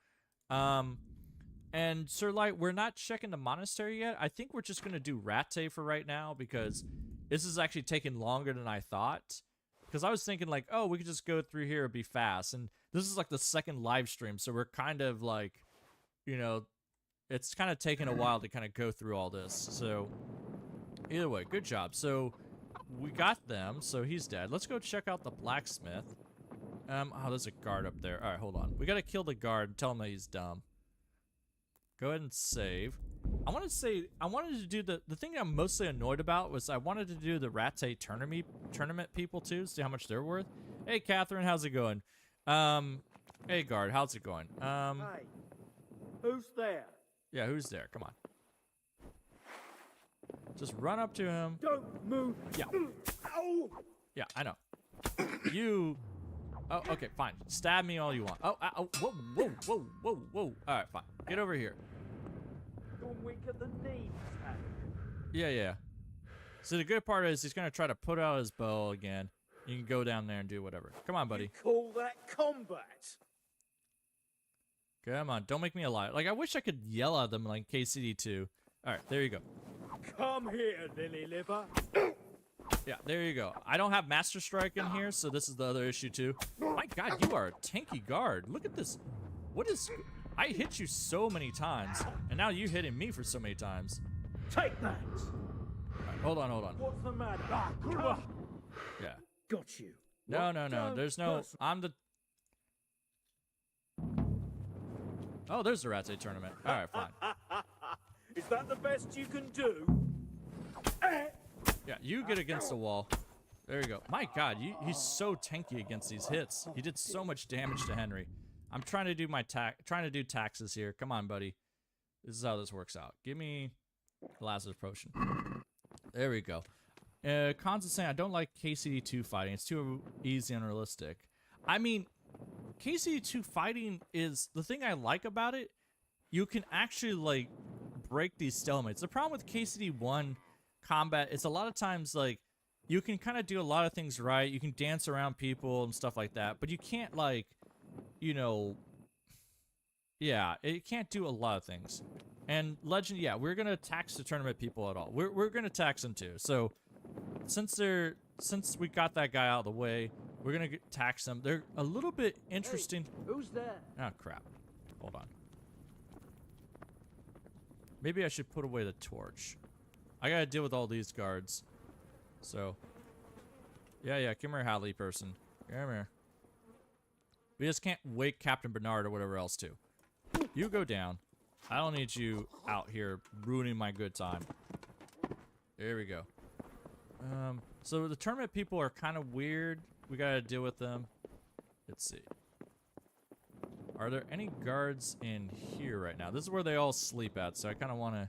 And Sir Light, we're not checking the monastery yet. I think we're just gonna do Rattay for right now because this is actually taking longer than I thought. Because I was thinking like, oh, we could just go through here and be fast. And this is like the second live stream, so we're kind of like, you know, it's kind of taken a while to kind of go through all this. So either way, good job. So we got them, so he's dead. Let's go check out the blacksmith. Oh, there's a guard up there. All right, hold on. We got to kill the guard and tell him that he's dumb. Go ahead and save. I wanted to do the thing I'm mostly annoyed about was I wanted to do the Rattay tournament people too, see how much they're worth. Hey, Catherine, how's it going? Hey, guard, how's it going? Hey, who's there? Yeah, who's there? Come on. Just run up to him. Don't move. Yeah. Ow! Yeah, I know. You. Oh, okay, fine. Stab me all you want. Oh, whoa, whoa, whoa, whoa, whoa. All right, fine. Get over here. You're weak at the knees, Harry. Yeah, yeah. So the good part is he's gonna try to put out his bow again. You can go down there and do whatever. Come on, buddy. You call that combat? Come on, don't make me a liar. Like, I wish I could yell at them like KCD2. All right, there you go. Come here, lily liver. Yeah, there you go. I don't have Master Strike in here, so this is the other issue too. My God, you are a tanky guard. Look at this. What is... I hit you so many times, and now you hitting me for so many times. Take that. Right, hold on, hold on. What's the matter? Yeah. Got you. No, no, no. There's no... I'm the... Oh, there's the Rattay tournament. All right, fine. Is that the best you can do? Yeah, you get against the wall. There you go. My God, he's so tanky against these hits. He did so much damage to Henry. I'm trying to do my taxes here. Come on, buddy. This is how this works out. Give me the Lazarus potion. There we go. Cons is saying I don't like KCD2 fighting. It's too easy and unrealistic. I mean, KCD2 fighting is the thing I like about it. You can actually like break these stalemates. The problem with KCD1 combat is a lot of times like you can kind of do a lot of things right. You can dance around people and stuff like that, but you can't like, you know, yeah, it can't do a lot of things. And Legend, yeah, we're gonna tax the tournament people at all. We're gonna tax them too. So since we got that guy out of the way, we're gonna tax them. They're a little bit interesting. Hey, who's there? Oh crap! Hold on. Maybe I should put away the torch. I gotta deal with all these guards. So, yeah, come here, Hadley person. Come here. We just can't wake Captain Bernard or whatever else too. You go down. I don't need you out here ruining my good time. There we go. So the tournament people are kind of weird. We gotta deal with them. Let's see. Are there any guards in here right now? This is where they all sleep at, so I kind of want to...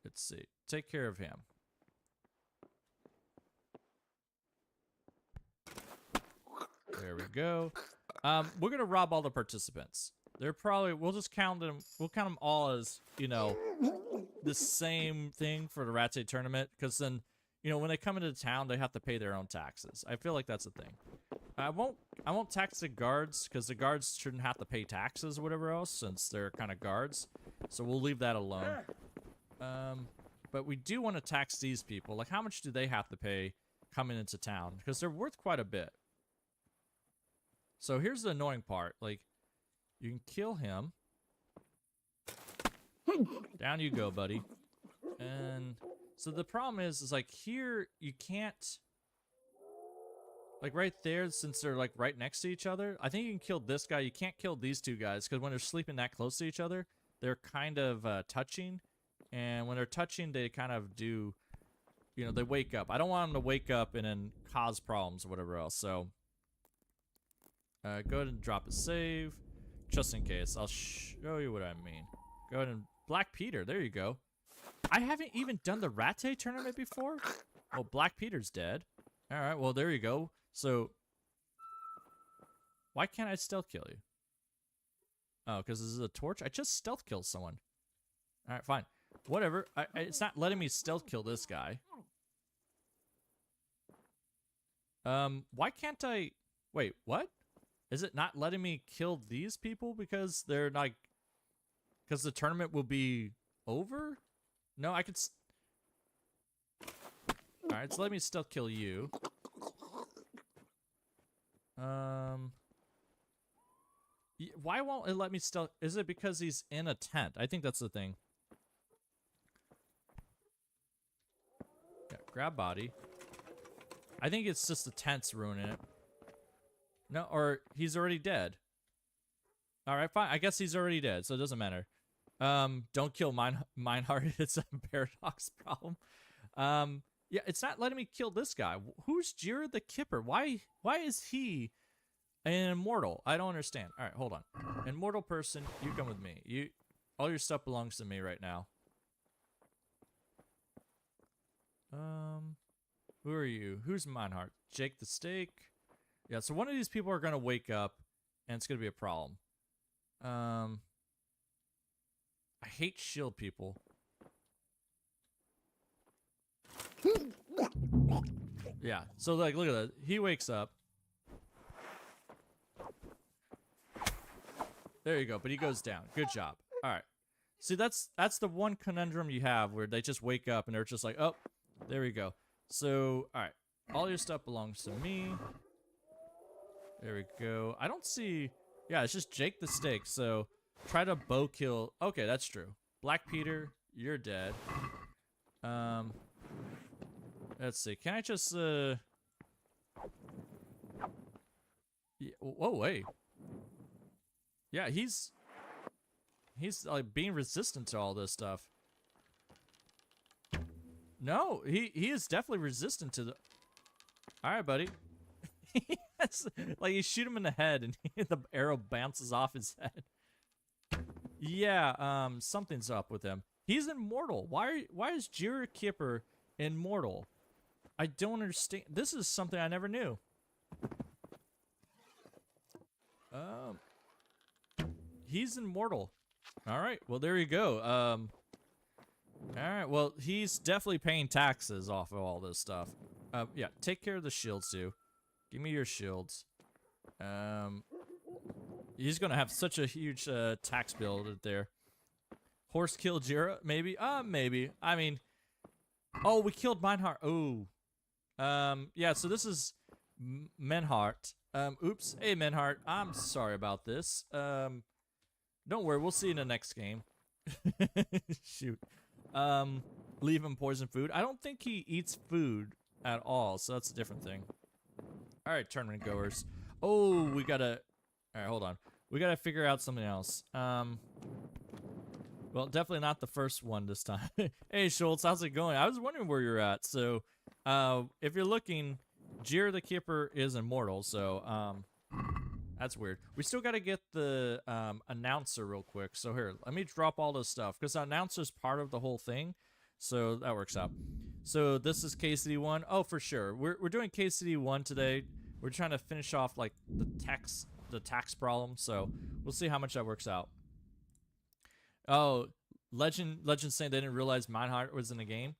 Let's see. Take care of him. There we go. We're gonna rob all the participants. They're probably... We'll just count them... We'll count them all as, you know, the same thing for the Rattay tournament, because then, you know, when they come into town, they have to pay their own taxes. I feel like that's a thing. I won't tax the guards, because the guards shouldn't have to pay taxes or whatever else, since they're kind of guards. So we'll leave that alone. But we do want to tax these people. Like, how much do they have to pay coming into town? Because they're worth quite a bit. So here's the annoying part. Like, you can kill him. Down you go, buddy. And so the problem is like here you can't... Like right there, since they're like right next to each other. I think you can kill this guy. You can't kill these two guys because when they're sleeping that close to each other, they're kind of touching. And when they're touching, they kind of do, you know, they wake up. I don't want them to wake up and then cause problems or whatever else. So go ahead and drop a save. Just in case. I'll show you what I mean. Go ahead and... Black Peter, there you go. I haven't even done the Rattay tournament before. Well, Black Peter's dead. Alright, well, there you go. So... Why can't I stealth kill you? Oh, because this is a torch? I just stealth killed someone. Alright, fine. Whatever. It's not letting me stealth kill this guy. Why can't I... Wait, what? Is it not letting me kill these people because they're like... Because the tournament will be over? No, I could... Alright, so let me stealth kill you. Why won't it let me stealth... Is it because he's in a tent? I think that's the thing. Yeah, grab body. I think it's just the tent's ruining it. No, or he's already dead. Alright, fine. I guess he's already dead, so it doesn't matter. Don't kill Mineheart. It's a paradox problem. Yeah, it's not letting me kill this guy. Who's Jira the Kipper? Why is he an immortal? I don't understand. Alright, hold on. Immortal person, you come with me. All your stuff belongs to me right now. Who are you? Who's Mineheart? Jake the Steak. Yeah, so one of these people are gonna wake up, and it's gonna be a problem. I hate shield people. Yeah, so like, look at that. He wakes up. There you go, but he goes down. Good job. All right. See, that's the one conundrum you have where they just wake up and they're just like, oh, there we go. So, all right. All your stuff belongs to me. There we go. I don't see... Yeah, it's just Jake the Steak, so try to bow kill... Okay, that's true. Black Peter, you're dead. Let's see. Can I just, Yeah, whoa, wait. Yeah, he's like being resistant to all this stuff. No, he is definitely resistant to the... Alright, buddy. Yes, like you shoot him in the head and the arrow bounces off his head. Yeah, something's up with him. He's immortal. Why is Jira Kipper immortal? I don't understand. This is something I never knew. He's immortal. Alright, well there you go. Alright, well he's definitely paying taxes off of all this stuff. Yeah, take care of the shields too. Give me your shields. He's gonna have such a huge tax bill there. Horse kill Jira? Maybe? Maybe. I mean... Oh, we killed Mineheart. Oh. Yeah, so this is Menhart. Oops. Hey, Menhart. I'm sorry about this. Don't worry. We'll see you in the next game. Shoot. Leave him poison food. I don't think he eats food at all, so that's a different thing. Alright, tournament goers. Oh, we gotta... Alright, hold on. We gotta figure out something else. Well, definitely not the first one this time. Hey, Schultz, how's it going? I was wondering where you're at. So, if you're looking, Jira the Kipper is immortal, so, that's weird. We still gotta get the, announcer real quick. So here, let me drop all this stuff, because the announcer's part of the whole thing, so that works out. So, this is KCD 1. Oh, for sure. We're doing KCD 1 today. We're trying to finish off, like, the tax problem, so we'll see how much that works out. Oh, Legend saying they didn't realize Mineheart was in the game.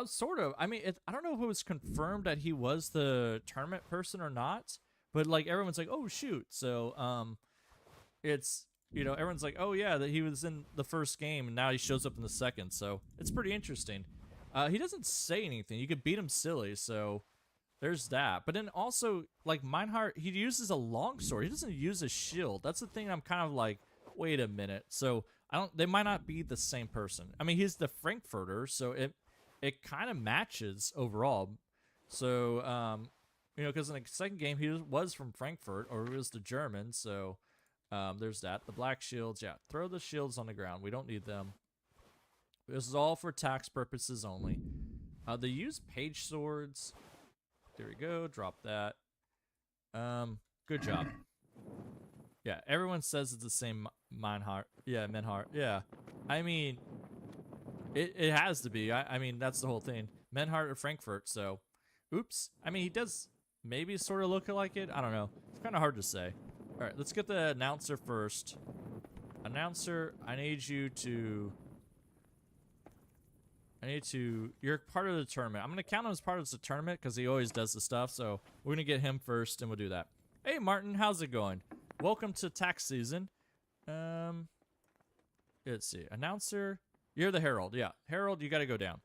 Sort of. I mean, I don't know if it was confirmed that he was the tournament person or not, but like everyone's like, oh shoot. So, it's, you know, everyone's like, oh yeah, that he was in the first game and now he shows up in the second. So it's pretty interesting. He doesn't say anything. You could beat him silly. So there's that. But then also, like Mineheart, he uses a longsword. He doesn't use a shield. That's the thing. I'm kind of like, wait a minute. So they might not be the same person. I mean, he's the Frankfurter, so it kind of matches overall. So, You know, because in the second game he was from Frankfurt, or he was the German. So there's that. The black shields, yeah. Throw the shields on the ground. We don't need them. This is all for tax purposes only. They use page swords. There we go. Drop that. Good job. Yeah, everyone says it's the same Meinhardt. Yeah, Menhardt. Yeah. I mean, it has to be. I mean, that's the whole thing. Menhardt or Frankfurt, so. Oops. I mean, he does maybe sort of look like it. I don't know. It's kind of hard to say. All right, let's get the announcer first. Announcer, I need you to... You're part of the tournament. I'm going to count him as part of the tournament because he always does the stuff, so we're going to get him first and we'll do that. Hey, Martin, how's it going? Welcome to tax season. Let's see. Announcer, you're the Herald. Yeah, Herald, you got to go down.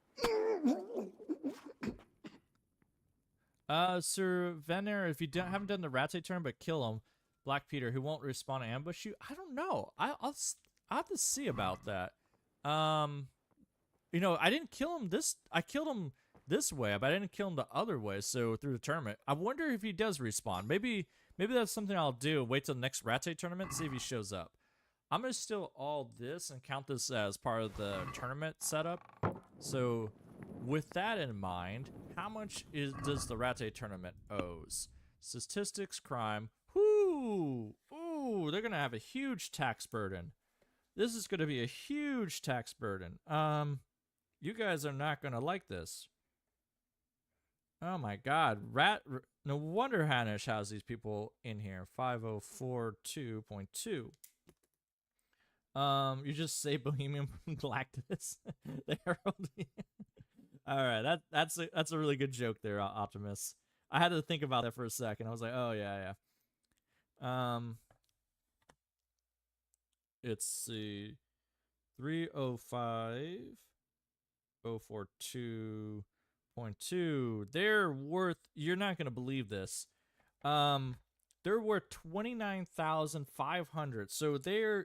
Sir Venner, if you haven't done the Rattay turn, but kill him, Black Peter, who won't respawn and ambush you. I don't know. I'll have to see about that. You know, I didn't kill him this. I killed him this way, but I didn't kill him the other way. So through the tournament, I wonder if he does respawn. Maybe that's something I'll do. Wait till the next Rattay tournament, see if he shows up. I'm gonna steal all this and count this as part of the tournament setup. So with that in mind, how much does the Rattay tournament owes? Statistics, crime. Whoo! Ooh, they're gonna have a huge tax burden. This is gonna be a huge tax burden. You guys are not gonna like this. Oh my God, no wonder Hanish has these people in here. 5042.2. You just say Bohemian Galactus, the Herald. All right, that's a really good joke there, Optimus. I had to think about that for a second. I was like, oh yeah. Let's see, 305.042.2. They're worth. You're not gonna believe this. They're worth 29,500. So they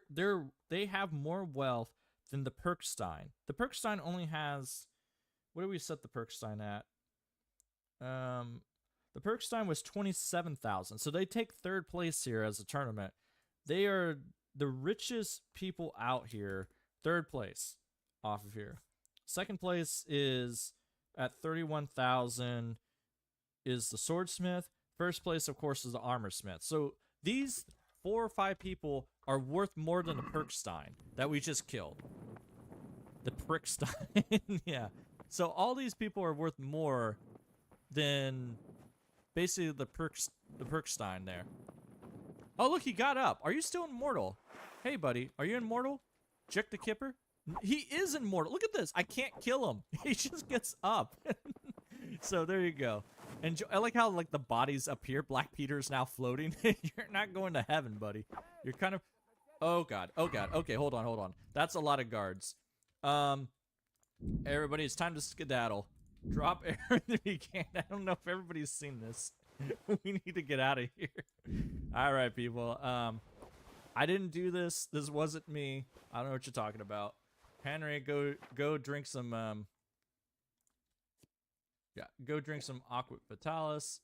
have more wealth than the Perkstein. The Perkstein only has. What do we set the Perkstein at? The Perkstein was 27,000. So they take third place here as a tournament. They are the richest people out here. Third place off of here. Second place is at 31,000 is the swordsmith. First place, of course, is the armor smith. So these 4 or 5 people are worth more than the Perkstein that we just killed. The Perkstein, yeah. So all these people are worth more than basically the Perkstein there. Oh, look, he got up. Are you still immortal? Hey, buddy, are you immortal? Check the Kipper. He is immortal. Look at this. I can't kill him. He just gets up. So there you go. And I like how like the body's up here. Black Peter's now floating. You're not going to heaven, buddy. You're kind of... Oh, God. Oh, God. Okay, hold on. That's a lot of guards. Everybody, it's time to skedaddle. Drop everything you can. I don't know if everybody's seen this. We need to get out of here. All right, people. I didn't do this. This wasn't me. I don't know what you're talking about. Henry, go drink some go drink some Aqua Vitalis.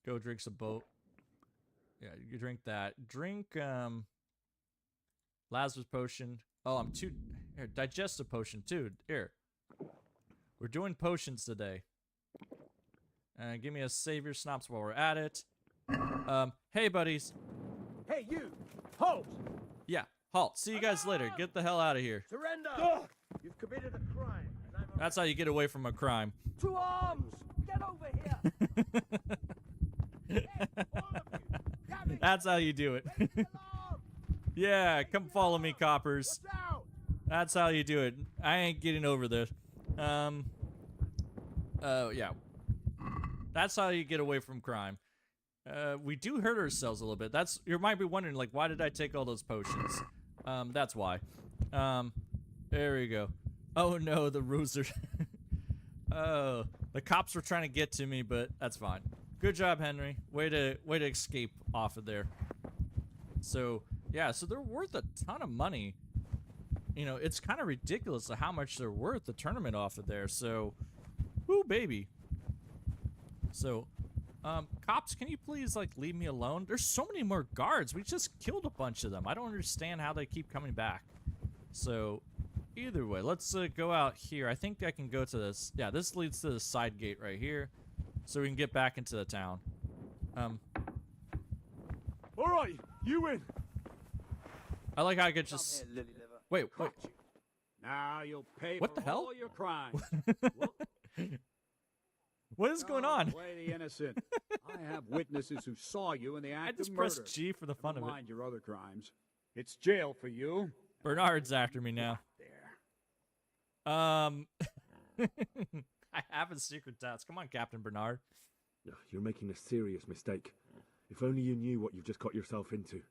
Go drink some boat. Yeah, you drink that. Drink Lazarus potion. Oh, I'm too here, digestive potion too. Here. We're doing potions today. Give me a savior snaps while we're at it. Hey buddies. Hey you! Halt! Yeah, halt. See you guys later. Get the hell out of here. Surrender! You've committed a crime, and I'm That's how you get away from a crime. to arms! Get over here! All of you! Gavin, That's how you do it. raise the alarm! Yeah, come follow me, coppers. Watch out! That's how you do it. I ain't getting over this. Yeah. That's how you get away from crime. We do hurt ourselves a little bit. You might be wondering, like, why did I take all those potions? That's why. There we go. Oh no, the rooster. Oh, the cops were trying to get to me, but that's fine. Good job, Henry. Way to escape off of there. So yeah, so they're worth a ton of money. You know, it's kind of ridiculous how much they're worth the tournament off of there. So, whoo, baby. So, Cops, can you please, like, leave me alone? There's so many more guards. We just killed a bunch of them. I don't understand how they keep coming back. So, either way, let's go out here. I think I can go to this. Yeah, this leads to the side gate right here. So we can get back into the town. All right, you win. I like how I could just... Here, lily liver. Wait. Now you'll pay What for the hell? all your crimes. What is going on? Away the innocent. I have witnesses who saw you in the act I just of murder. pressed G for the fun Never of it. mind your other crimes. It's jail for you. Bernard's after me now. There. I have a secret task. Come on, Captain Bernard. You're making a serious mistake. If only you knew what you've just got yourself into.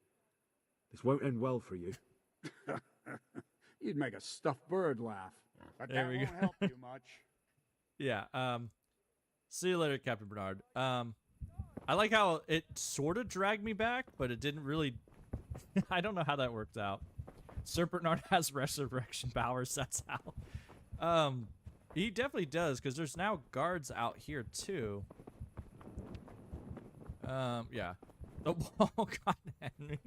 This won't end well for you. You'd make a stuffed bird laugh. But There that we won't go. help you much. Yeah, see you later, Captain Bernard. I like how it sort of dragged me back, but it didn't really... I don't know how that worked out. Sir Bernard has resurrection powers, that's how. He definitely does, because there's now guards out here, too. Yeah. The wall got Henry.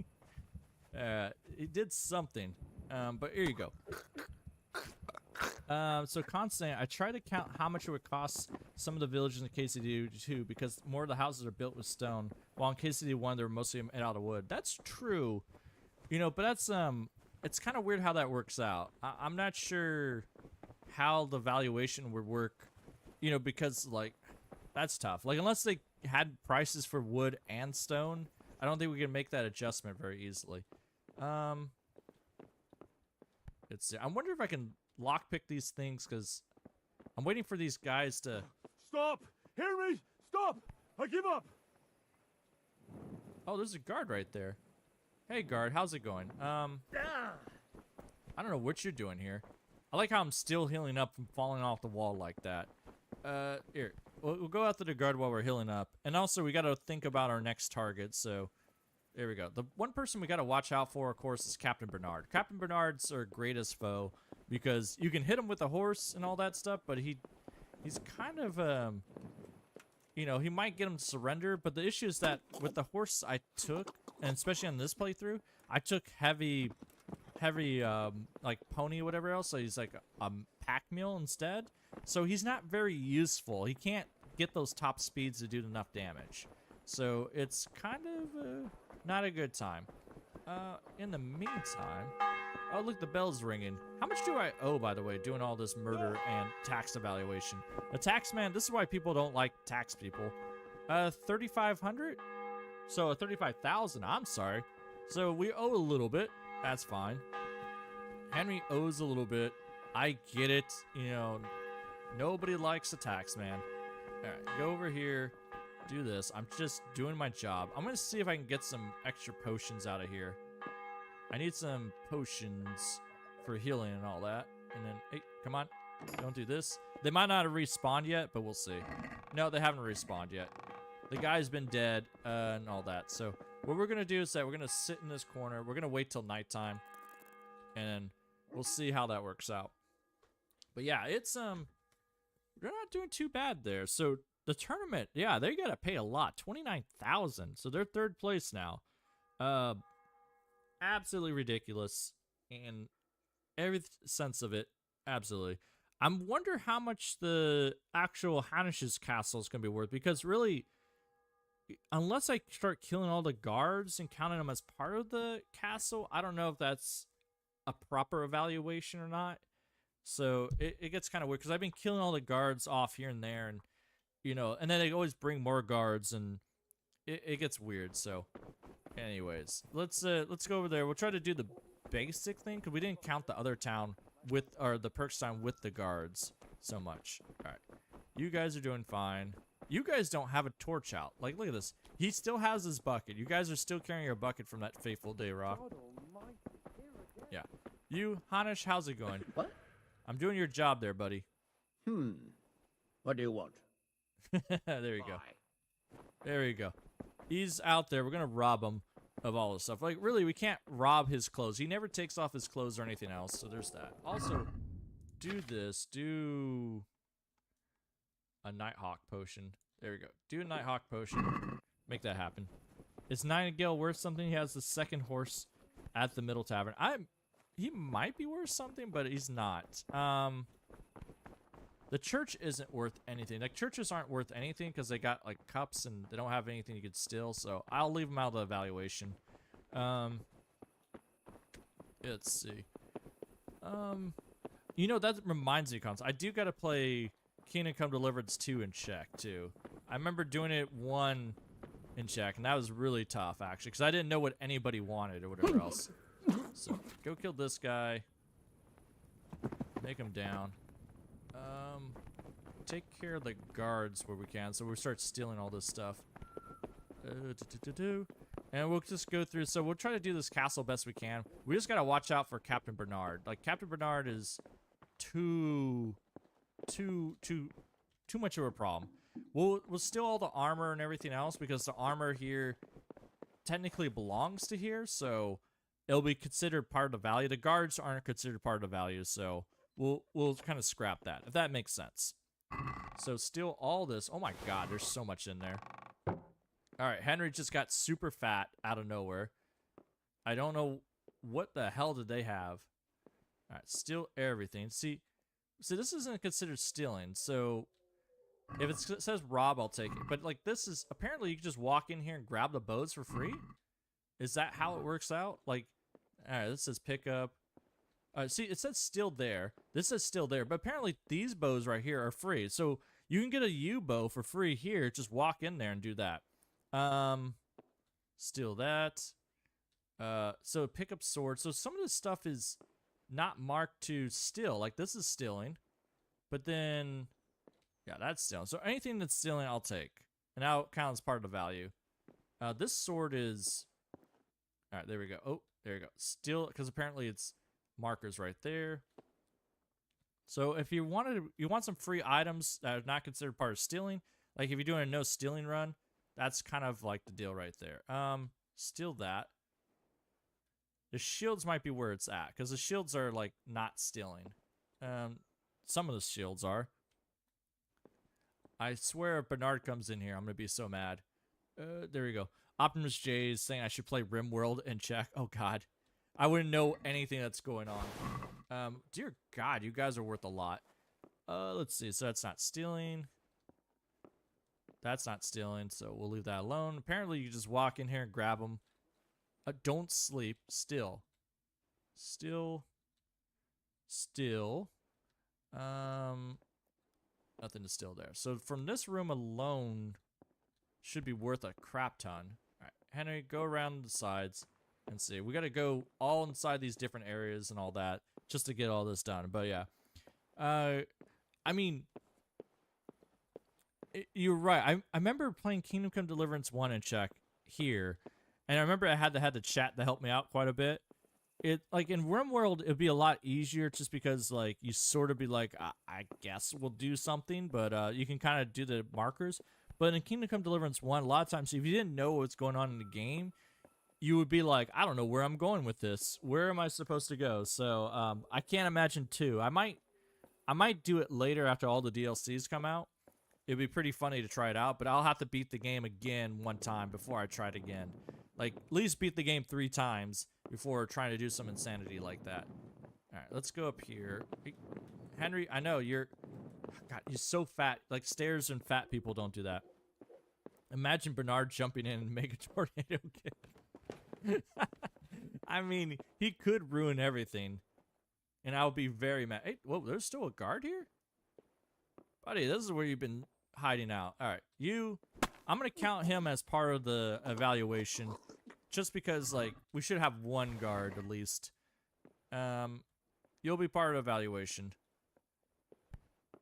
He did something. But here you go. So Constantine, I tried to count how much it would cost some of the villages in KCD 2 because more of the houses are built with stone, while in KCD 1 they're mostly made out of wood. That's true, you know, but that's it's kind of weird how that works out. I'm not sure how the valuation would work, you know, because like that's tough. Like unless they had prices for wood and stone, I don't think we can make that adjustment very easily. Let's see. I wonder if I can lockpick these things because I'm waiting for these guys to... Stop! Hear me! Stop! I give up! Oh, there's a guard right there. Hey, guard. How's it going? I don't know what you're doing here. I like how I'm still healing up from falling off the wall like that. Here. We'll go after the guard while we're healing up. And also, we got to think about our next target, so... There we go. The one person we got to watch out for, of course, is Captain Bernard. Captain Bernard's our greatest foe because you can hit him with a horse and all that stuff, but he's kind of, you know, he might get him to surrender, but the issue is that with the horse I took, and especially on this playthrough, I took heavy, like pony or whatever else, so he's like a pack mule instead. So he's not very useful. He can't get those top speeds to do enough damage. So it's kind of not a good time. In the meantime, oh look, the bell's ringing. How much do I owe, by the way, doing all this murder and tax evaluation? A tax man, this is why people don't like tax people. 3,500? So 35,000, I'm sorry. So we owe a little bit, that's fine. Henry owes a little bit. I get it, you know, nobody likes a tax man. All right, go over here. Do this. I'm just doing my job. I'm gonna see if I can get some extra potions out of here. I need some potions for healing and all that. And then, hey, come on. Don't do this. They might not have respawned yet, but we'll see. No, they haven't respawned yet. The guy's been dead and all that. So what we're gonna do is that we're gonna sit in this corner. We're gonna wait till nighttime, and we'll see how that works out. But yeah, it's we're not doing too bad there. So. The tournament, yeah, they gotta pay a lot, 29,000. So they're third place now. Absolutely ridiculous, in every sense of it. Absolutely. I wonder how much the actual Hanish's castle is gonna be worth, because really, unless I start killing all the guards and counting them as part of the castle, I don't know if that's a proper evaluation or not. So it gets kind of weird because I've been killing all the guards off here and there, and you know, and then they always bring more guards, and it gets weird. So, anyways, let's go over there. We'll try to do the basic thing because we didn't count the other town with, or the Perkstein with the guards so much. All right, you guys are doing fine. You guys don't have a torch out. Like, look at this. He still has his bucket. You guys are still carrying your bucket from that fateful day, Rock. Yeah. You, Hanish, how's it going? What? I'm doing your job there, buddy. What do you want? There you go. There you go. He's out there. We're going to rob him of all this stuff. Like, really, we can't rob his clothes. He never takes off his clothes or anything else, so there's that. Also, do this. Do a Nighthawk potion. There we go. Do a Nighthawk potion. Make that happen. Is Nightingale worth something? He has the second horse at the Middle Tavern. He might be worth something, but he's not. The church isn't worth anything. Like, churches aren't worth anything because they got, like, cups and they don't have anything you could steal, so I'll leave them out of the evaluation. Let's see. You know, that reminds me, Cons. I do gotta play Kingdom Come Deliverance 2 in Czech, too. I remember doing it 1 in Czech, and that was really tough, actually, because I didn't know what anybody wanted or whatever else. So, go kill this guy. Make him down. Take care of the guards where we can, so we'll start stealing all this stuff. And we'll just go through, so we'll try to do this castle best we can. We just gotta watch out for Captain Bernard. Like, Captain Bernard is too much of a problem. We'll steal all the armor and everything else because the armor here technically belongs to here, so it'll be considered part of the value. The guards aren't considered part of the value, so we'll kind of scrap that, if that makes sense. So steal all this. Oh my god, there's so much in there. Alright, Henry just got super fat out of nowhere. I don't know what the hell did they have. Alright, steal everything. See, this isn't considered stealing, so if it says rob, I'll take it. But, like, this is, apparently you can just walk in here and grab the bows for free? Is that how it works out? Like, alright, this says pick up. See, it says still there. This says still there, but apparently these bows right here are free. So you can get a U bow for free here. Just walk in there and do that. Steal that. So pick up sword. So some of this stuff is not marked to steal. Like, this is stealing. But then, yeah, that's stealing. So anything that's stealing, I'll take. And now it counts part of the value. This sword is... Alright, there we go. Oh, there you go. Steal, because apparently it's markers right there. So if you want some free items that are not considered part of stealing, like if you're doing a no stealing run, that's kind of like the deal right there. Steal that. The shields might be where it's at, because the shields are like not stealing. Some of the shields are. I swear if Bernard comes in here, I'm gonna be so mad. There we go. Optimus J is saying I should play RimWorld and check. Oh god. I wouldn't know anything that's going on. Dear God, you guys are worth a lot. Let's see. So that's not stealing. That's not stealing, so we'll leave that alone. Apparently, you just walk in here and grab them. Don't sleep. Still. Still. Nothing to steal there. So from this room alone, should be worth a crap ton. All right, Henry, go around the sides. And see, we gotta go all inside these different areas and all that just to get all this done. But yeah, I mean, you're right. I remember playing Kingdom Come Deliverance 1 in Czech here, and I remember I had the chat to help me out quite a bit. It, like, in RimWorld, it'd be a lot easier just because, like, you sort of be like, I guess we'll do something, but you can kind of do the markers. But in Kingdom Come Deliverance 1, a lot of times, if you didn't know what's going on in the game, you would be like, I don't know where I'm going with this. Where am I supposed to go? So I can't imagine 2. I might do it later after all the DLCs come out. It'd be pretty funny to try it out, but I'll have to beat the game again one time before I try it again. Like, at least beat the game 3 times before trying to do some insanity like that. All right, let's go up here. Henry, I know you're... God, you're so fat. Like, stairs and fat people don't do that. Imagine Bernard jumping in and make a tornado kick. I mean, he could ruin everything, and I'll be very mad. Hey, whoa, there's still a guard here? Buddy, this is where you've been hiding out. All right, I'm going to count him as part of the evaluation, just because, like, we should have 1 guard at least. You'll be part of evaluation.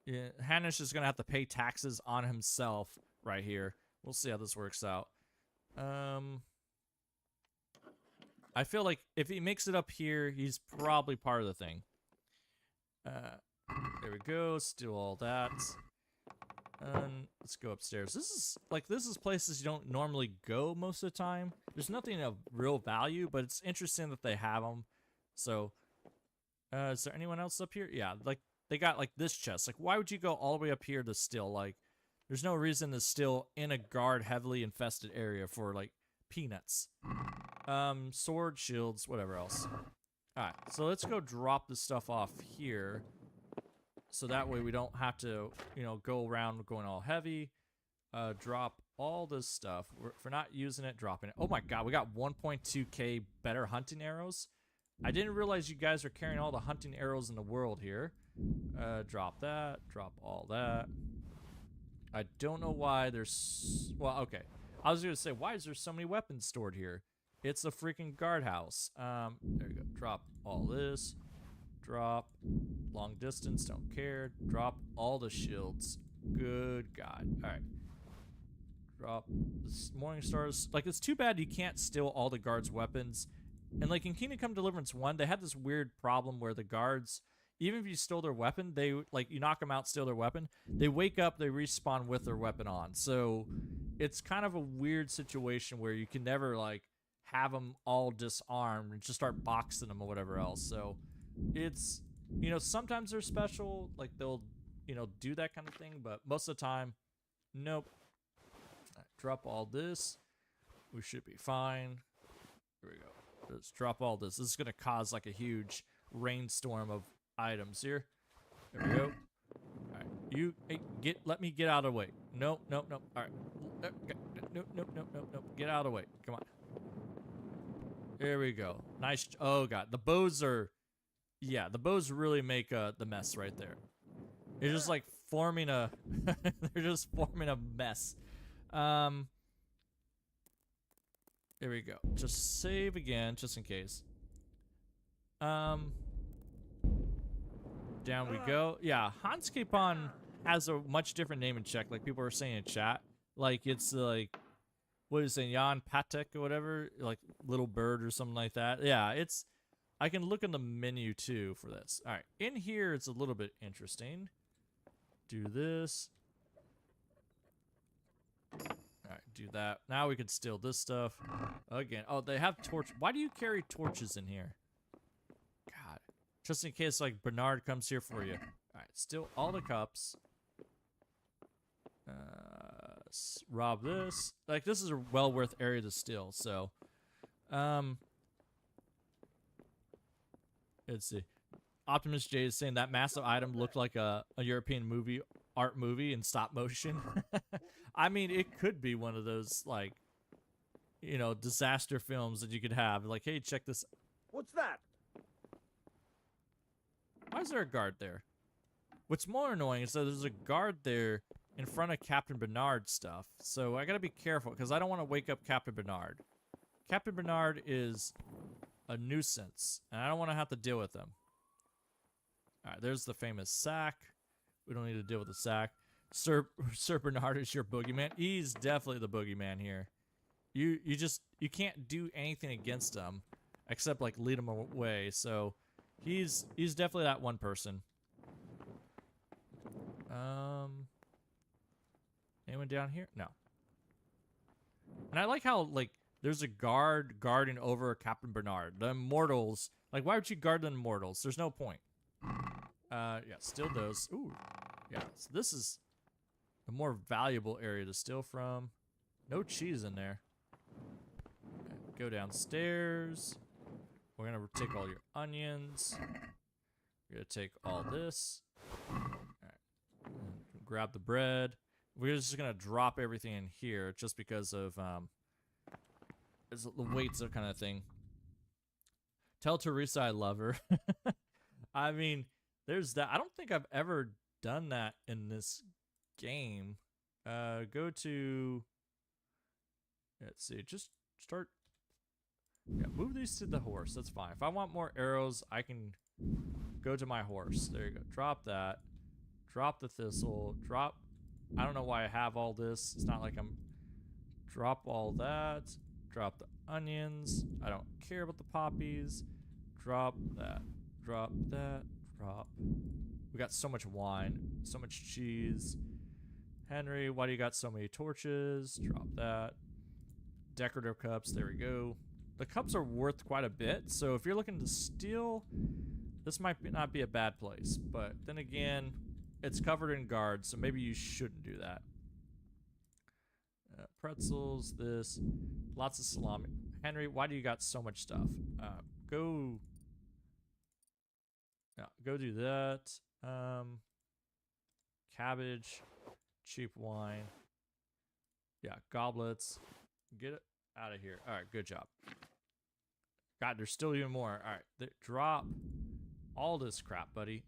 Yeah, Hanish is going to have to pay taxes on himself right here. We'll see how this works out. I feel like if he makes it up here, he's probably part of the thing. There we go. Steal all that. Let's go upstairs. This is places you don't normally go most of the time. There's nothing of real value, but it's interesting that they have them. So, is there anyone else up here? Yeah, like, they got, like, this chest. Like, why would you go all the way up here to steal? Like, There's no reason to still in a guard heavily infested area for like peanuts. Sword, shields, whatever else. Alright, so let's go drop this stuff off here. So that way we don't have to, you know, go around going all heavy. Drop all this stuff. If we're not using it, dropping it. Oh my god, we got 1.2k better hunting arrows. I didn't realize you guys are carrying all the hunting arrows in the world here. Drop that. Drop all that. I don't know why there's... Well, okay. I was going to say, why is there so many weapons stored here? It's a freaking guardhouse. There you go. Drop all this. Drop. Long distance, don't care. Drop all the shields. Good God. Alright. Drop this Morning Stars. Like, it's too bad you can't steal all the guards' weapons. And, like, in Kingdom Come Deliverance 1, they had this weird problem where the guards... Even if you stole their weapon, they, like, you knock them out, steal their weapon, they wake up, they respawn with their weapon on. So it's kind of a weird situation where you can never, like, have them all disarmed and just start boxing them or whatever else. So it's, you know, sometimes they're special, like, they'll, you know, do that kind of thing, but most of the time, nope. Right, drop all this. We should be fine. Here we go. Let's drop all this. This is going to cause, like, a huge rainstorm of items here. There we go. Alright. You let me get out of the way. No. Alright. No. Get out of the way. Come on. There we go. Nice. Oh god. The bows are... Yeah, the bows really make the mess right there. They're just like forming a... They're just forming a mess. There we go. Just save again, just in case. Down we go. Yeah, Hanskapon has a much different name in Czech, like people were saying in chat. Like, it's like, what is it, Jan Patek or whatever? Like, little bird or something like that. Yeah, it's, I can look in the menu too for this. Alright, in here it's a little bit interesting. Do this. Alright, do that. Now we can steal this stuff. Again, oh, they have torch. Why do you carry torches in here? God. Just in case, like, Bernard comes here for you. Alright, steal all the cups. Rob this. Like, this is a well worth area to steal, so. Let's see. Optimus J is saying that massive item looked like a European movie, art movie in stop motion. I mean, it could be one of those, like, you know, disaster films that you could have. Like, hey, check this. What's that? Why is there a guard there? What's more annoying is that there's a guard there in front of Captain Bernard's stuff. So I gotta be careful, because I don't want to wake up Captain Bernard. Captain Bernard is a nuisance, and I don't want to have to deal with him. Alright, there's the famous sack. We don't need to deal with the sack. Sir Bernard is your boogeyman. He's definitely the boogeyman here. You can't do anything against him except like lead him away. So he's definitely that one person. Anyone down here? No. And I like how, like, there's a guard guarding over Captain Bernard. The immortals, like, why would you guard the immortals? There's no point. Yeah, steal those. Ooh. Yeah, so this is a more valuable area to steal from. No cheese in there. Okay, go downstairs. We're gonna take all your onions. We're gonna take all this. Alright. Grab the bread. We're just gonna drop everything in here just because of the weights of kind of thing. Tell Teresa I love her. I mean, there's that. I don't think I've ever done that in this game. Go to, let's see, just start. Yeah, move these to the horse. That's fine. If I want more arrows, I can go to my horse. There you go. Drop that. Drop the thistle. Drop. I don't know why I have all this. It's not like I'm. Drop all that. Drop the onions. I don't care about the poppies. Drop that. Drop that. Drop. We got so much wine. So much cheese. Henry, why do you got so many torches? Drop that. Decorative cups. There we go. The cups are worth quite a bit. So if you're looking to steal, this might not be a bad place. But then again, it's covered in guards, so maybe you shouldn't do that. Pretzels, this. Lots of salami. Henry, why do you got so much stuff? Go... Yeah, go do that. Cabbage. Cheap wine. Yeah, goblets. Get it out of here. Alright, good job. God, there's still even more. Alright, drop all this crap, buddy.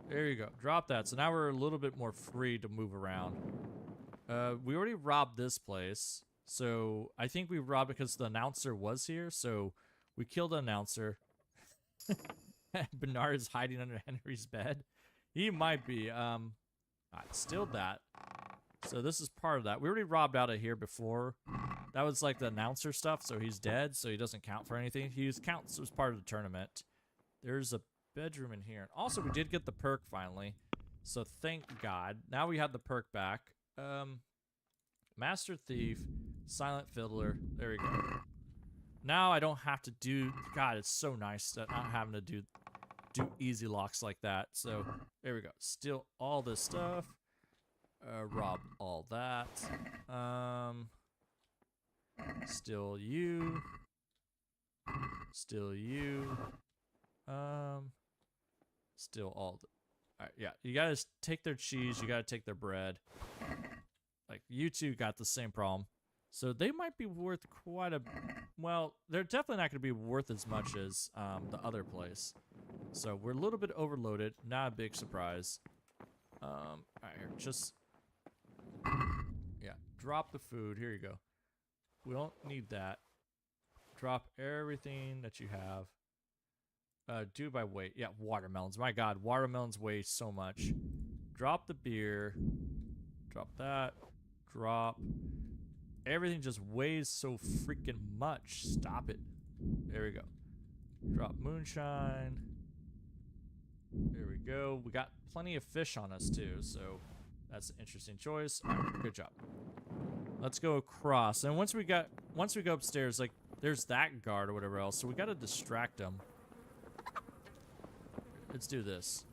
There you go. Drop that. So now we're a little bit more free to move around. We already robbed this place. So I think we robbed because the announcer was here. So we killed the announcer. Bernard is hiding under Henry's bed. He might be. Alright, still that. So this is part of that. We already robbed out of here before. That was like the announcer stuff, so he's dead, so he doesn't count for anything. He counts as part of the tournament. There's a bedroom in here. And also, we did get the perk finally. So thank God. Now we have the perk back. Master Thief, Silent Fiddler. There we go. Now I don't have to do... God, it's so nice that not having to do easy locks like that. So there we go. Steal all this stuff. Rob all that. Still you. Still you. Still all the... Alright, yeah. You gotta take their cheese. You gotta take their bread. Like, you two got the same problem. So they might be worth quite a... Well, they're definitely not gonna be worth as much as the other place. So we're a little bit overloaded. Not a big surprise. Alright, here. Just... Yeah, drop the food. Here you go. We don't need that. Drop everything that you have. Do by weight. Yeah, watermelons. My God, watermelons weigh so much. Drop the beer. Drop that. Drop. Everything just weighs so freaking much. Stop it. There we go. Drop moonshine. There we go. We got plenty of fish on us too, so that's an interesting choice. All right, good job. Let's go across. And once we go upstairs, like there's that guard or whatever else, so we got to distract them. Let's do this.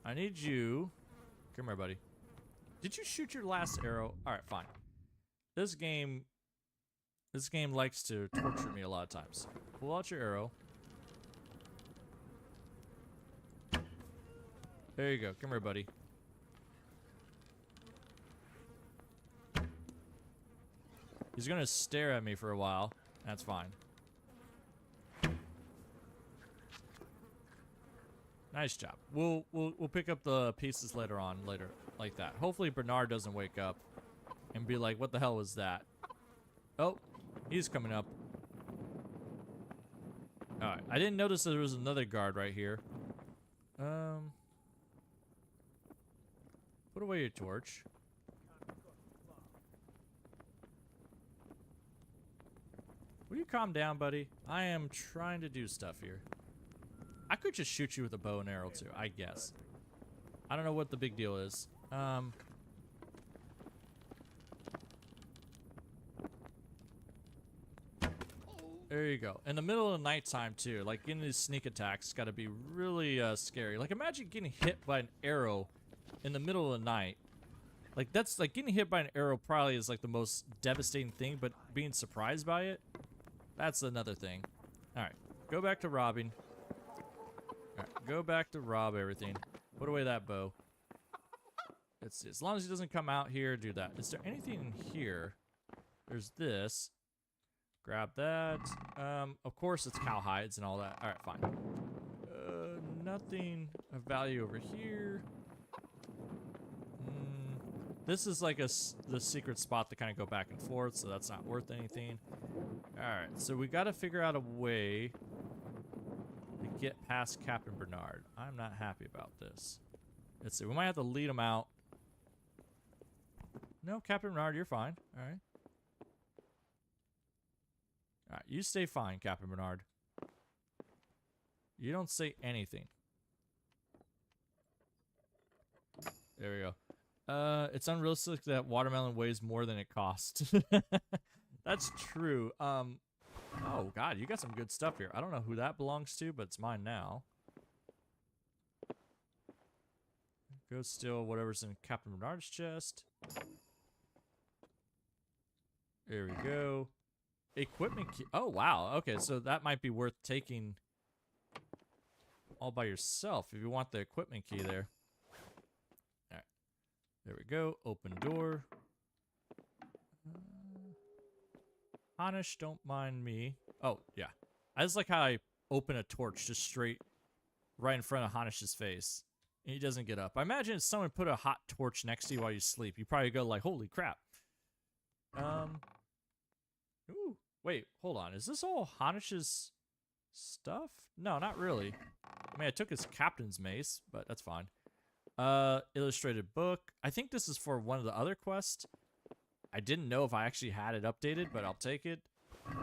I need you. Come here, buddy. Did you shoot your last arrow? All right, fine. This game likes to torture me a lot of times. Pull out your arrow. There you go. Come here, buddy. He's gonna stare at me for a while. That's fine. Nice job. We'll pick up the pieces later like that. Hopefully Bernard doesn't wake up and be like, "What the hell was that?" Oh, he's coming up. All right. I didn't notice there was another guard right here. Put away your torch. Will you calm down, buddy? I am trying to do stuff here. I could just shoot you with a bow and arrow too, I guess. I don't know what the big deal is. There you go. In the middle of the nighttime too, like getting these sneak attacks got to be really scary. Like imagine getting hit by an arrow in the middle of the night. Like that's like getting hit by an arrow probably is like the most devastating thing, but being surprised by it, that's another thing. All right, go back to robbing. All right, go back to rob everything. Put away that bow. Let's see. As long as he doesn't come out here, do that. Is there anything in here? There's this. Grab that. Of course it's cow hides and all that. All right, fine. Nothing of value over here. This is like the secret spot to kind of go back and forth, so that's not worth anything. All right, so we got to figure out a way to get past Captain Bernard. I'm not happy about this. Let's see. We might have to lead him out. No, Captain Bernard, you're fine. All right. All right, you stay fine, Captain Bernard. You don't say anything. There we go. It's unrealistic that watermelon weighs more than it costs. That's true. Oh God, you got some good stuff here. I don't know who that belongs to, but it's mine now. Go steal whatever's in Captain Bernard's chest. There we go. Equipment key. Oh, wow. Okay, so that might be worth taking all by yourself if you want the equipment key there. All right. There we go. Open door. Hanish, don't mind me. Oh, yeah. I just like how I open a torch just straight right in front of Hanish's face. And he doesn't get up. I imagine if someone put a hot torch next to you while you sleep, you probably go like, holy crap. Ooh, wait, hold on. Is this all Hanish's stuff? No, not really. I mean, I took his captain's mace, but that's fine. Illustrated book. I think this is for one of the other quests. I didn't know if I actually had it updated, but I'll take it.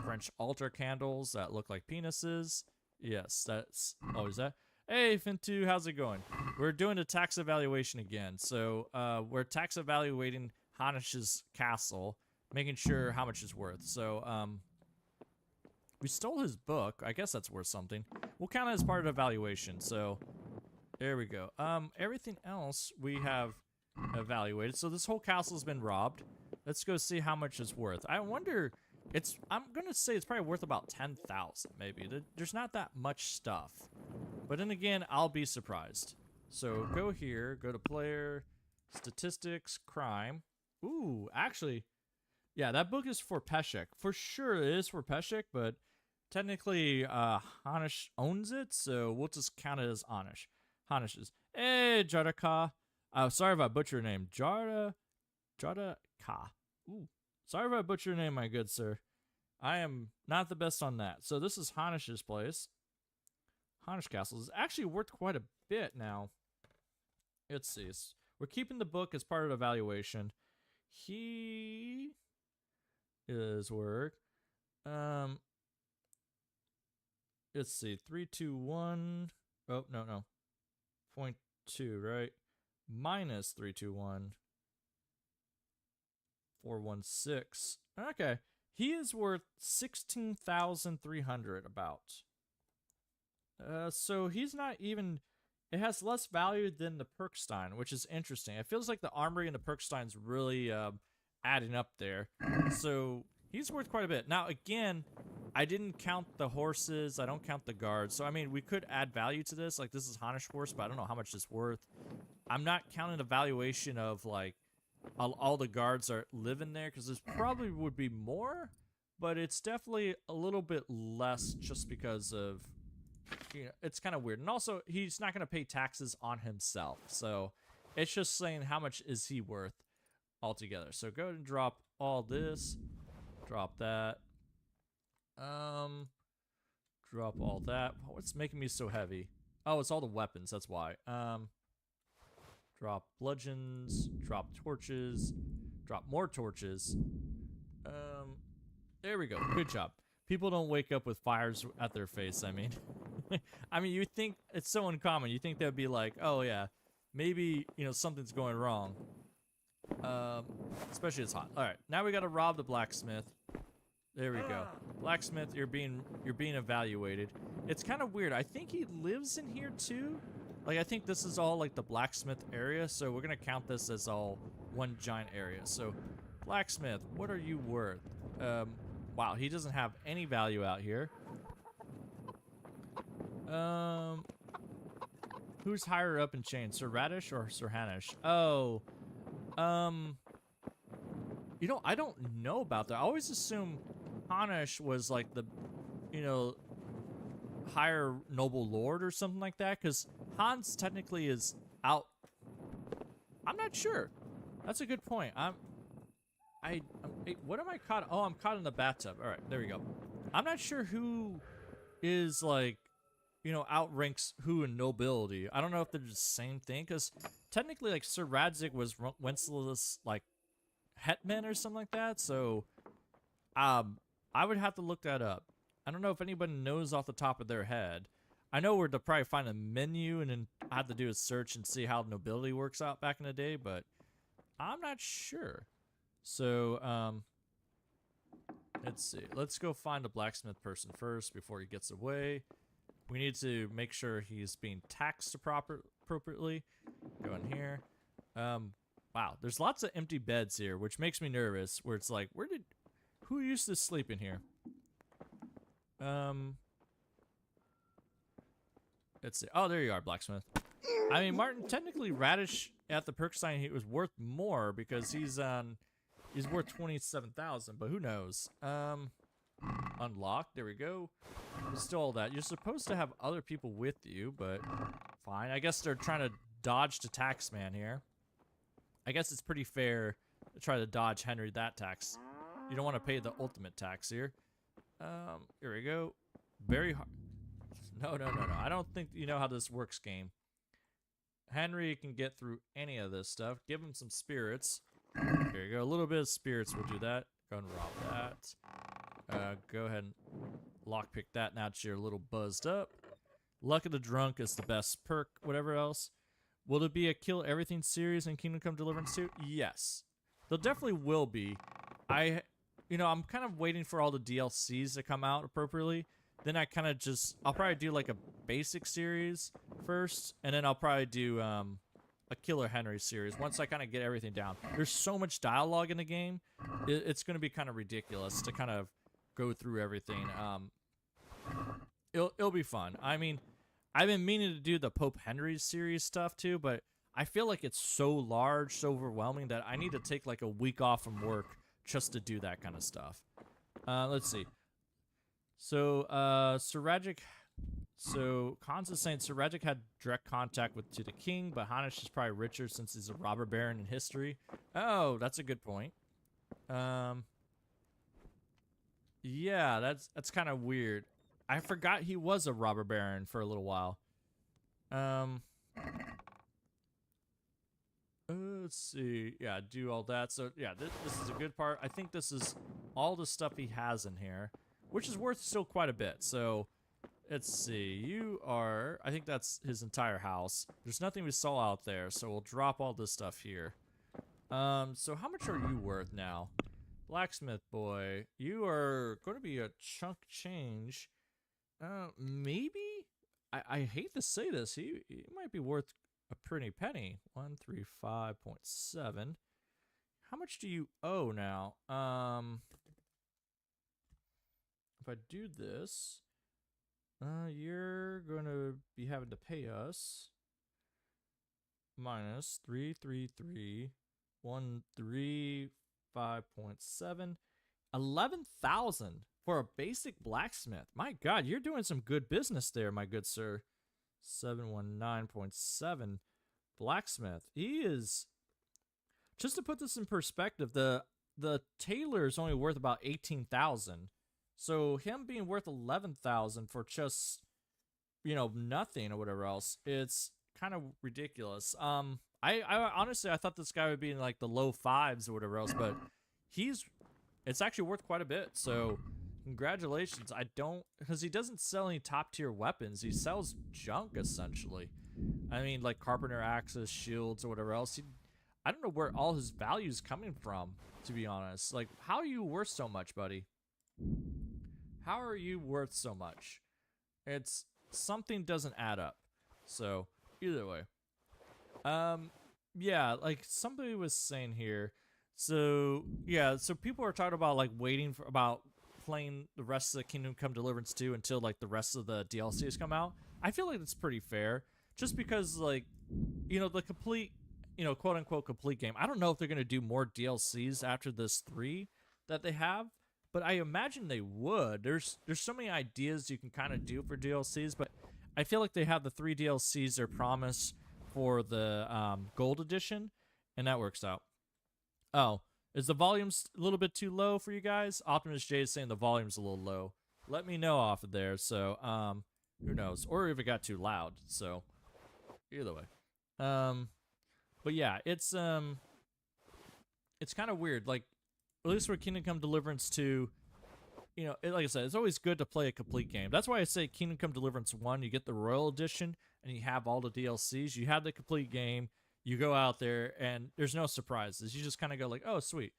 French altar candles that look like penises. Yes, that's always that. Hey, Fintu, how's it going? We're doing a tax evaluation again. So, we're tax evaluating Hanish's castle, making sure how much it's worth. So, we stole his book. I guess that's worth something. We'll count it as part of the evaluation. So, there we go. Everything else we have evaluated. So, this whole castle has been robbed. Let's go see how much it's worth. I wonder, I'm going to say it's probably worth about 10,000 maybe. There's not that much stuff. But then again, I'll be surprised. So go here, go to player, statistics, crime. Ooh, actually, yeah, that book is for Peshek. For sure it is for Peshek, but technically Hanish owns it, so we'll just count it as Hanish's. Hey, Jardaka. Oh, sorry if I butchered your name. Jardaka. Ooh, sorry if I butchered your name, my good sir. I am not the best on that. So this is Hanish's place. Hanish Castle is actually worth quite a bit now. Let's see. We're keeping the book as part of the evaluation. He is worth. Let's see. 321. Oh, no. 0.2, right? Minus 321. 416. Okay. He is worth 16,300 about. So he's not even, it has less value than the Perkstein, which is interesting. It feels like the armory and the Perkstein's really adding up there. So he's worth quite a bit. Now, again, I didn't count the horses. I don't count the guards. So, I mean, we could add value to this. Like, this is Hanish horse, but I don't know how much it's worth. I'm not counting the valuation of, like, all the guards are living there, because this probably would be more, but it's definitely a little bit less just because of, you know, it's kind of weird. And also, he's not going to pay taxes on himself. So it's just saying how much is he worth altogether. So go ahead and drop all this. Drop that. Drop all that. What's making me so heavy? Oh, it's all the weapons. That's why. Drop bludgeons. Drop torches. Drop more torches. There we go. Good job. People don't wake up with fires at their face, I mean. I mean, you think it's so uncommon. You think they'd be like, oh, yeah, maybe, you know, something's going wrong. Especially it's hot. All right, now we got to rob the blacksmith. There we go. Blacksmith, you're being evaluated. It's kind of weird. I think he lives in here, too. Like, I think this is all, like, the blacksmith area, so we're going to count this as all one giant area. So, blacksmith, what are you worth? Wow, he doesn't have any value out here. Who's higher up in chain, Sir Radish or Sir Hanish? Oh, you know, I don't know about that. I always assume Hanish was like the, you know, higher noble lord or something like that, because Hans technically is out. I'm not sure. That's a good point. What am I caught? Oh, I'm caught in the bathtub. All right, there we go. I'm not sure who is, like, you know, outranks who in nobility. I don't know if they're the same thing, because technically, like, Sir Radzik was Wenceslaus, like, hetman or something like that. So, I would have to look that up. I don't know if anybody knows off the top of their head. I know where to probably find a menu and then I have to do a search and see how nobility works out back in the day, but I'm not sure. So, let's see. Let's go find a blacksmith person first before he gets away. We need to make sure he's being taxed appropriately. Go in here. Wow, there's lots of empty beds here, which makes me nervous. Where it's like, who used to sleep in here? Let's see. Oh, there you are, blacksmith. I mean, Martin, technically Radish at the Perkstein, he was worth more because he's worth 27,000, but who knows? Unlock. There we go. Still all that. You're supposed to have other people with you, but fine. I guess they're trying to dodge the tax man here. I guess it's pretty fair to try to dodge Henry that tax. You don't want to pay the ultimate tax here. Here we go. Very hard. No. I don't think you know how this works, game. Henry can get through any of this stuff. Give him some spirits. Here you go. A little bit of spirits will do that. Go and rob that. Go ahead and lockpick that. Now that you're a little buzzed up. Luck of the Drunk is the best perk. Whatever else. Will there be a kill everything series in Kingdom Come Deliverance 2? Yes. There definitely will be. I'm kind of waiting for all the DLCs to come out appropriately. Then I'll probably do like a basic series first, and then I'll probably do a Killer Henry series once I kind of get everything down. There's so much dialogue in the game, it's going to be kind of ridiculous to kind of go through everything. It'll be fun. I mean, I've been meaning to do the Pope Henry series stuff too, but I feel like it's so large, so overwhelming that I need to take like a week off from work just to do that kind of stuff. Let's see. So, Khan's is saying Sir Rajic had direct contact to the king, but Hanish is probably richer since he's a robber baron in history. Oh, that's a good point. Yeah, that's kind of weird. I forgot he was a robber baron for a little while. Let's see. Yeah, do all that. So, yeah, this is a good part. I think this is all the stuff he has in here, which is worth still quite a bit. So, let's see. I think that's his entire house. There's nothing we saw out there, so we'll drop all this stuff here. So how much are you worth now? Blacksmith boy, you are going to be a chunk change. Maybe? I hate to say this. He might be worth a pretty penny. 135.7. How much do you owe now? If I do this, you're going to be having to pay us minus 135.7. 11,000 for a basic blacksmith. My God, you're doing some good business there, my good sir. 719.7 blacksmith. He is, just to put this in perspective, the tailor is only worth about 18,000. So him being worth 11,000 for just, nothing or whatever else, it's kind of ridiculous. I honestly, I thought this guy would be in like the low fives or whatever else, but it's actually worth quite a bit. So congratulations. Because he doesn't sell any top tier weapons. He sells junk essentially. I mean, like carpenter axes, shields, or whatever else. I don't know where all his value is coming from, to be honest. Like, how are you worth so much, buddy? How are you worth so much? It's something doesn't add up. So either way, yeah, like somebody was saying here. So yeah, so people are talking about like waiting for about playing the rest of the Kingdom Come Deliverance 2 until like the rest of the DLCs come out. I feel like that's pretty fair, just because like, the complete, quote unquote complete game. I don't know if they're gonna do more DLCs after this 3 that they have. But I imagine they would. There's so many ideas you can kind of do for DLCs, but I feel like they have the 3 DLCs they're promised for the Gold Edition, and that works out. Oh, is the volume a little bit too low for you guys? Optimus J is saying the volume's a little low. Let me know off of there, so who knows? Or if it got too loud, so either way. But yeah, it's kind of weird, like, at least for Kingdom Come Deliverance 2, like I said, it's always good to play a complete game. That's why I say Kingdom Come Deliverance 1, you get the Royal Edition, and you have all the DLCs. You have the complete game. You go out there, and there's no surprises. You just kind of go like, oh, sweet.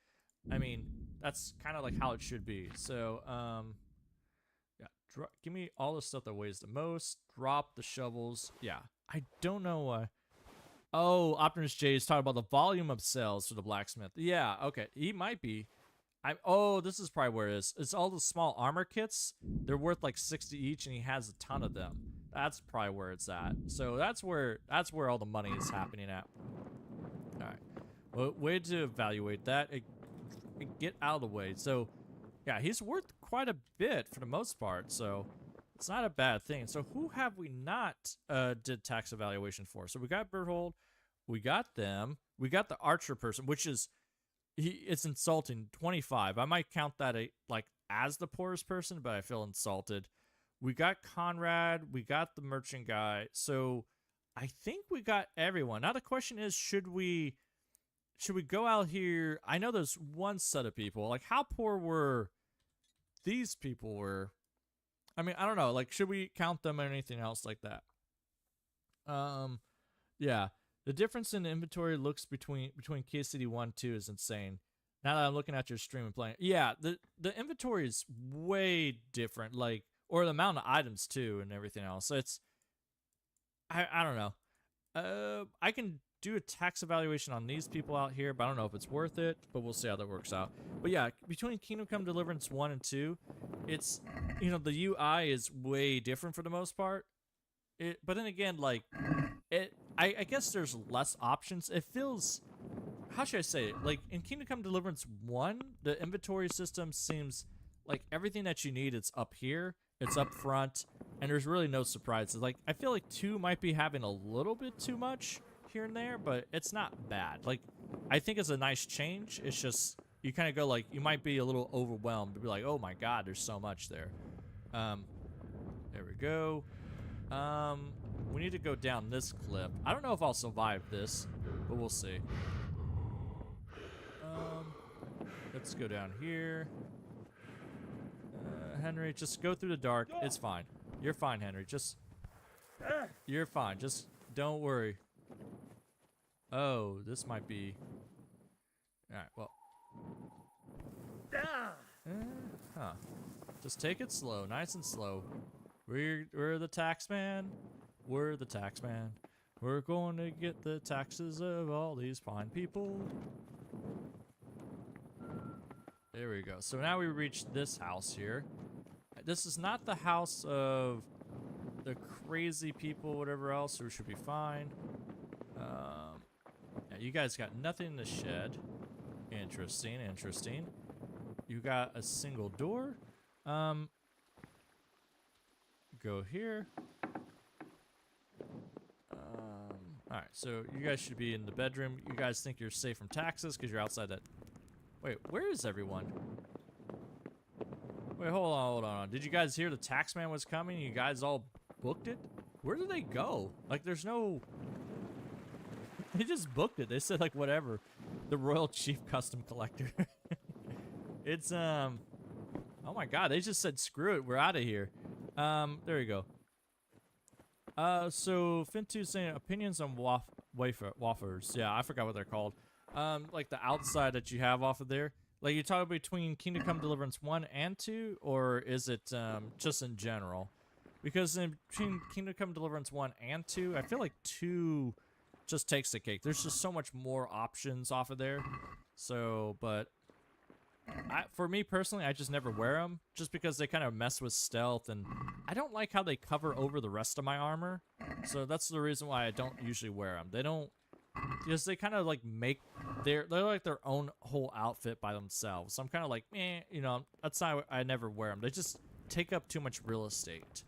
I mean, that's kind of like how it should be. So, yeah, give me all the stuff that weighs the most. Drop the shovels. Yeah, I don't know why. Oh, Optimus J is talking about the volume of sales for the blacksmith. Yeah, okay. He might be. Oh, this is probably where it is. It's all the small armor kits. They're worth like 60 each, and he has a ton of them. That's probably where it's at. So that's where all the money is happening at. All right. Well, way to evaluate that. Get out of the way. So, yeah, he's worth quite a bit for the most part. So it's not a bad thing. So who have we not did tax evaluation for? So we got Berthold. We got them. We got the archer person, which is it's insulting. 25. I might count that like as the poorest person, but I feel insulted. We got Conrad. We got the merchant guy. So I think we got everyone. Now the question is, should we go out here? I know there's one set of people. Like, how poor were these people? I mean, I don't know. Like, should we count them or anything else like that? Yeah. The difference in the inventory looks between Case City 1 2 is insane. Now that I'm looking at your stream and playing, yeah, the inventory is way different. Like, or the amount of items too, and everything else. So it's, I don't know. I can do a tax evaluation on these people out here, but I don't know if it's worth it. But we'll see how that works out. But yeah, between Kingdom Come Deliverance 1 and 2, it's, you know, the UI is way different for the most part. But then again, like, I guess there's less options. It feels, how should I say it? Like, in Kingdom Come Deliverance 1, the inventory system seems like everything that you need is up here. It's up front, and there's really no surprises. Like, I feel like 2 might be having a little bit too much here and there, but it's not bad. Like, I think it's a nice change. It's just, you kind of go, like, you might be a little overwhelmed to be like, oh my god, there's so much there. There we go. We need to go down this cliff. I don't know if I'll survive this, but we'll see. Let's go down here. Henry, just go through the dark. It's fine. You're fine, Henry. You're fine. Just don't worry. Oh, this might be... Alright, well. Huh. Just take it slow. Nice and slow. We're the tax man. We're the tax man. We're going to get the taxes of all these fine people. There we go. So now we reached this house here. This is not the house of the crazy people, whatever else, so we should be fine. Yeah, you guys got nothing in the shed. Interesting, interesting. You got a single door. Go here. Alright, so you guys should be in the bedroom. You guys think you're safe from taxes because you're outside that... Wait, where is everyone? Wait, hold on. Did you guys hear the taxman was coming? You guys all booked it? Where did they go? Like, there's no... They just booked it. They said, like, whatever. The Royal Chief Custom Collector. It's, oh my god, they just said, screw it, we're out of here. There you go. So Fintu's saying opinions on wafers. Yeah, I forgot what they're called. Like the outside that you have off of there. Like, you're talking between Kingdom Come Deliverance 1 and 2, or is it just in general? Because in between Kingdom Come Deliverance 1 and 2, I feel like 2 just takes the cake. There's just so much more options off of there. So, but for me personally, I just never wear them just because they kind of mess with stealth, and I don't like how they cover over the rest of my armor. So that's the reason why I don't usually wear them. They don't, because they kind of like make they're like their own whole outfit by themselves. So I'm kind of like, you know, that's why I never wear them. They just take up too much real estate.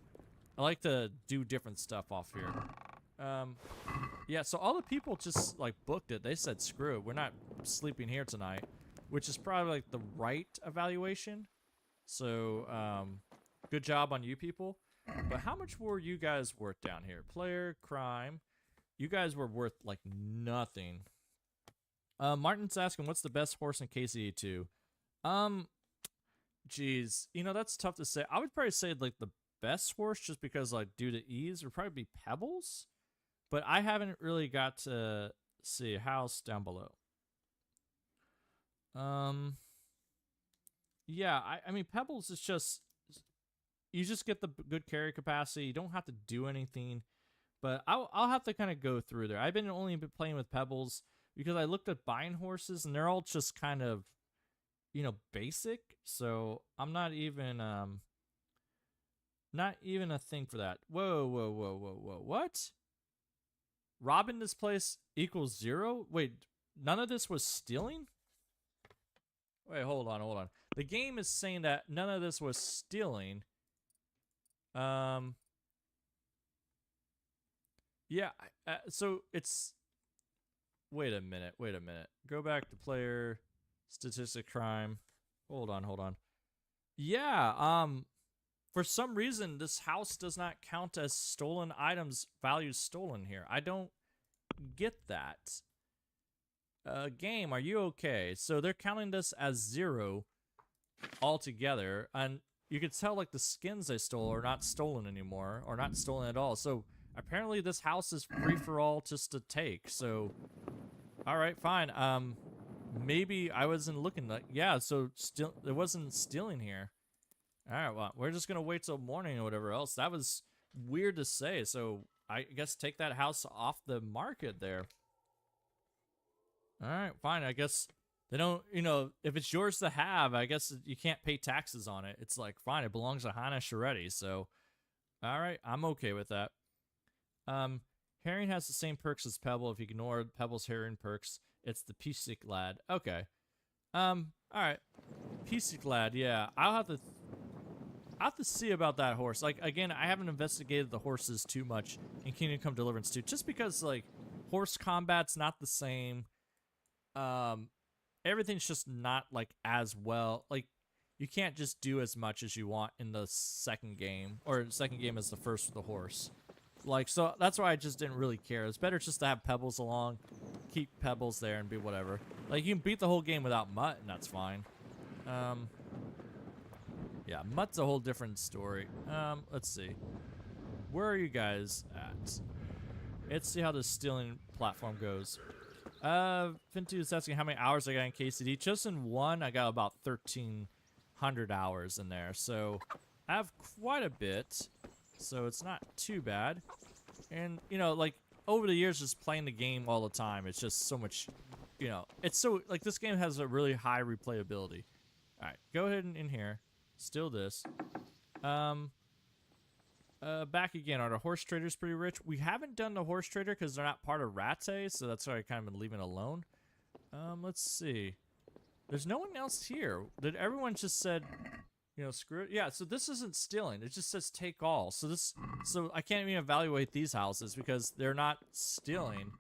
I like to do different stuff off here. Yeah, so all the people just like booked it. They said, screw it, we're not sleeping here tonight, which is probably like the right evaluation. So good job on you people. But how much were you guys worth down here? Player, crime. You guys were worth like nothing. Martin's asking, what's the best horse in KCE2? Geez, you know, that's tough to say. I would probably say like the best horse, just because like due to ease, would probably be Pebbles. But I haven't really got to see a house down below. Yeah, I mean, Pebbles is just, you just get the good carry capacity. You don't have to do anything. But I'll have to kind of go through there. I've been only been playing with Pebbles because I looked at buying horses and they're all just kind of, you know, basic. So I'm not even a thing for that. Whoa. What? Robbing this place equals 0? Wait, none of this was stealing? Wait, hold on. The game is saying that none of this was stealing. Yeah, so it's... Wait a minute. Go back to player, statistic crime. Hold on. Yeah, for some reason, this house does not count as stolen items, values stolen here. I don't get that. Game, are you okay? So they're counting this as 0 altogether, and you can tell like the skins they stole are not stolen anymore, or not stolen at all. So apparently this house is free for all just to take. So, all right, fine. Maybe I wasn't looking like, yeah. So still, there wasn't stealing here. All right, well, we're just gonna wait till morning or whatever else. That was weird to say. So I guess take that house off the market there. All right, fine. I guess they don't, you know, if it's yours to have, I guess you can't pay taxes on it. It's like, fine, it belongs to Hanish already. So, all right, I'm okay with that. Herring has the same perks as Pebble. If you ignore Pebble's Herring perks, it's the Peshek lad. Okay. All right. Peshek lad, yeah. I'll have to see about that horse. Like, again, I haven't investigated the horses too much in Kingdom Come Deliverance 2, just because, like, horse combat's not the same. Everything's just not like as well. Like, you can't just do as much as you want in the second game, or second game as the first with the horse. Like, so that's why I just didn't really care. It's better just to have Pebbles along, keep Pebbles there, and be whatever. Like, you can beat the whole game without Mutt, and that's fine. Yeah, Mutt's a whole different story. Let's see. Where are you guys at? Let's see how this stealing platform goes. Fintu is asking how many hours I got in KCD. Just in one, I got about 1,300 hours in there. So, I have quite a bit. So, it's not too bad. And, you know, like, over the years, just playing the game all the time, it's just so much, you know, it's so, like, this game has a really high replayability. Alright, go ahead and in here. Steal this. Back again. Are the horse traders pretty rich? We haven't done the horse trader because they're not part of Rattay, so that's why I kind of been leaving it alone. Let's see. There's no one else here. Did everyone just said, you know, screw it? Yeah, so this isn't stealing. It just says take all. So I can't even evaluate these houses because they're not stealing.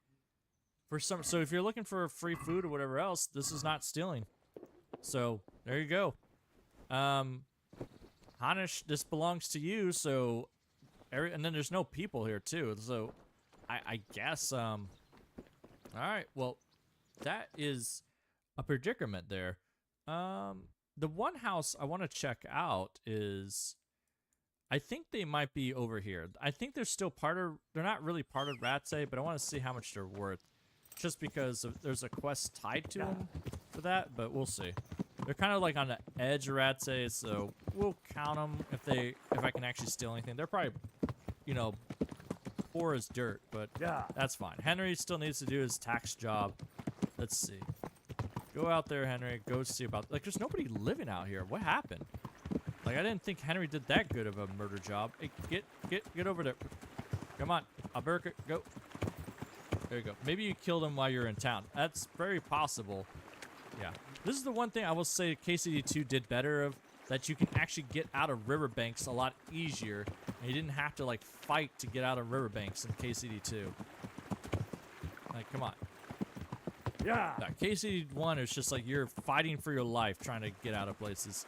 So if you're looking for free food or whatever else, this is not stealing. So there you go. Hanish, this belongs to you, so and then there's no people here too, so I guess all right, well, that is a predicament there. The one house I want to check out is, I think they might be over here. I think they're still they're not really part of Rattay, but I want to see how much they're worth, just because there's a quest tied to them for that, but we'll see. They're kind of like on the edge of Rattay, so we'll count them if I can actually steal anything. They're probably, you know, poor as dirt, but that's fine. Henry still needs to do his tax job. Let's see. Go out there, Henry. Go see about... Like, there's nobody living out here. What happened? Like, I didn't think Henry did that good of a murder job. Hey, get over there. Come on. Alberca, go. There you go. Maybe you killed him while you're in town. That's very possible. Yeah. This is the one thing I will say KCD2 did better of, that you can actually get out of riverbanks a lot easier, and you didn't have to, like, fight to get out of riverbanks in KCD2. Like, come on. Yeah. KCD1 is just like you're fighting for your life trying to get out of places.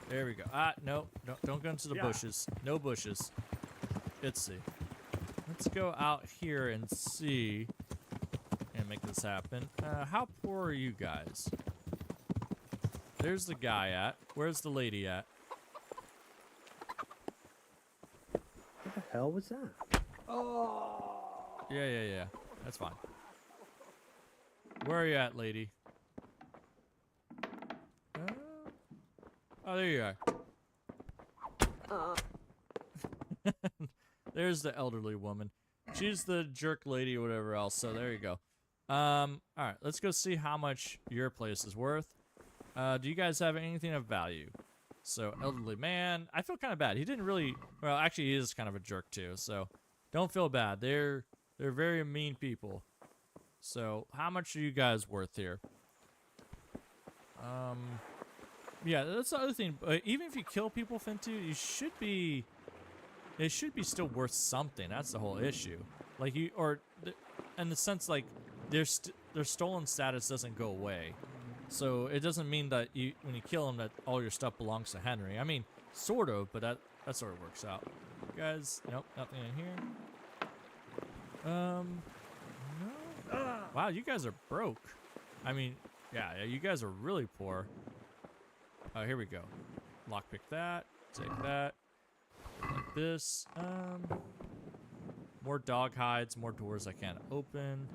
There we go. No, don't go into the bushes. No bushes. Let's see. Let's go out here and see and make this happen. How poor are you guys? There's the guy at. Where's the lady at? What the hell was that? Oh. Yeah. That's fine. Where are you at, lady? Oh, there you are. There's the elderly woman. She's the jerk lady or whatever else. So there you go. All right, let's go see how much your place is worth. Do you guys have anything of value? So elderly man, I feel kind of bad. He didn't really. Well, actually, he is kind of a jerk too. So don't feel bad. They're very mean people. So how much are you guys worth here? Yeah, that's the other thing. Even if you kill people, Fintu, you should be. It should be still worth something. That's the whole issue. Like you, or in the sense like their stolen status doesn't go away. So it doesn't mean that when you kill them that all your stuff belongs to Henry. I mean, sort of, but that sort of works out. You guys, nope, nothing in here. No. Wow, you guys are broke. I mean, yeah, you guys are really poor. Oh, here we go. Lockpick that. Take that. Like this. More dog hides. More doors I can't open.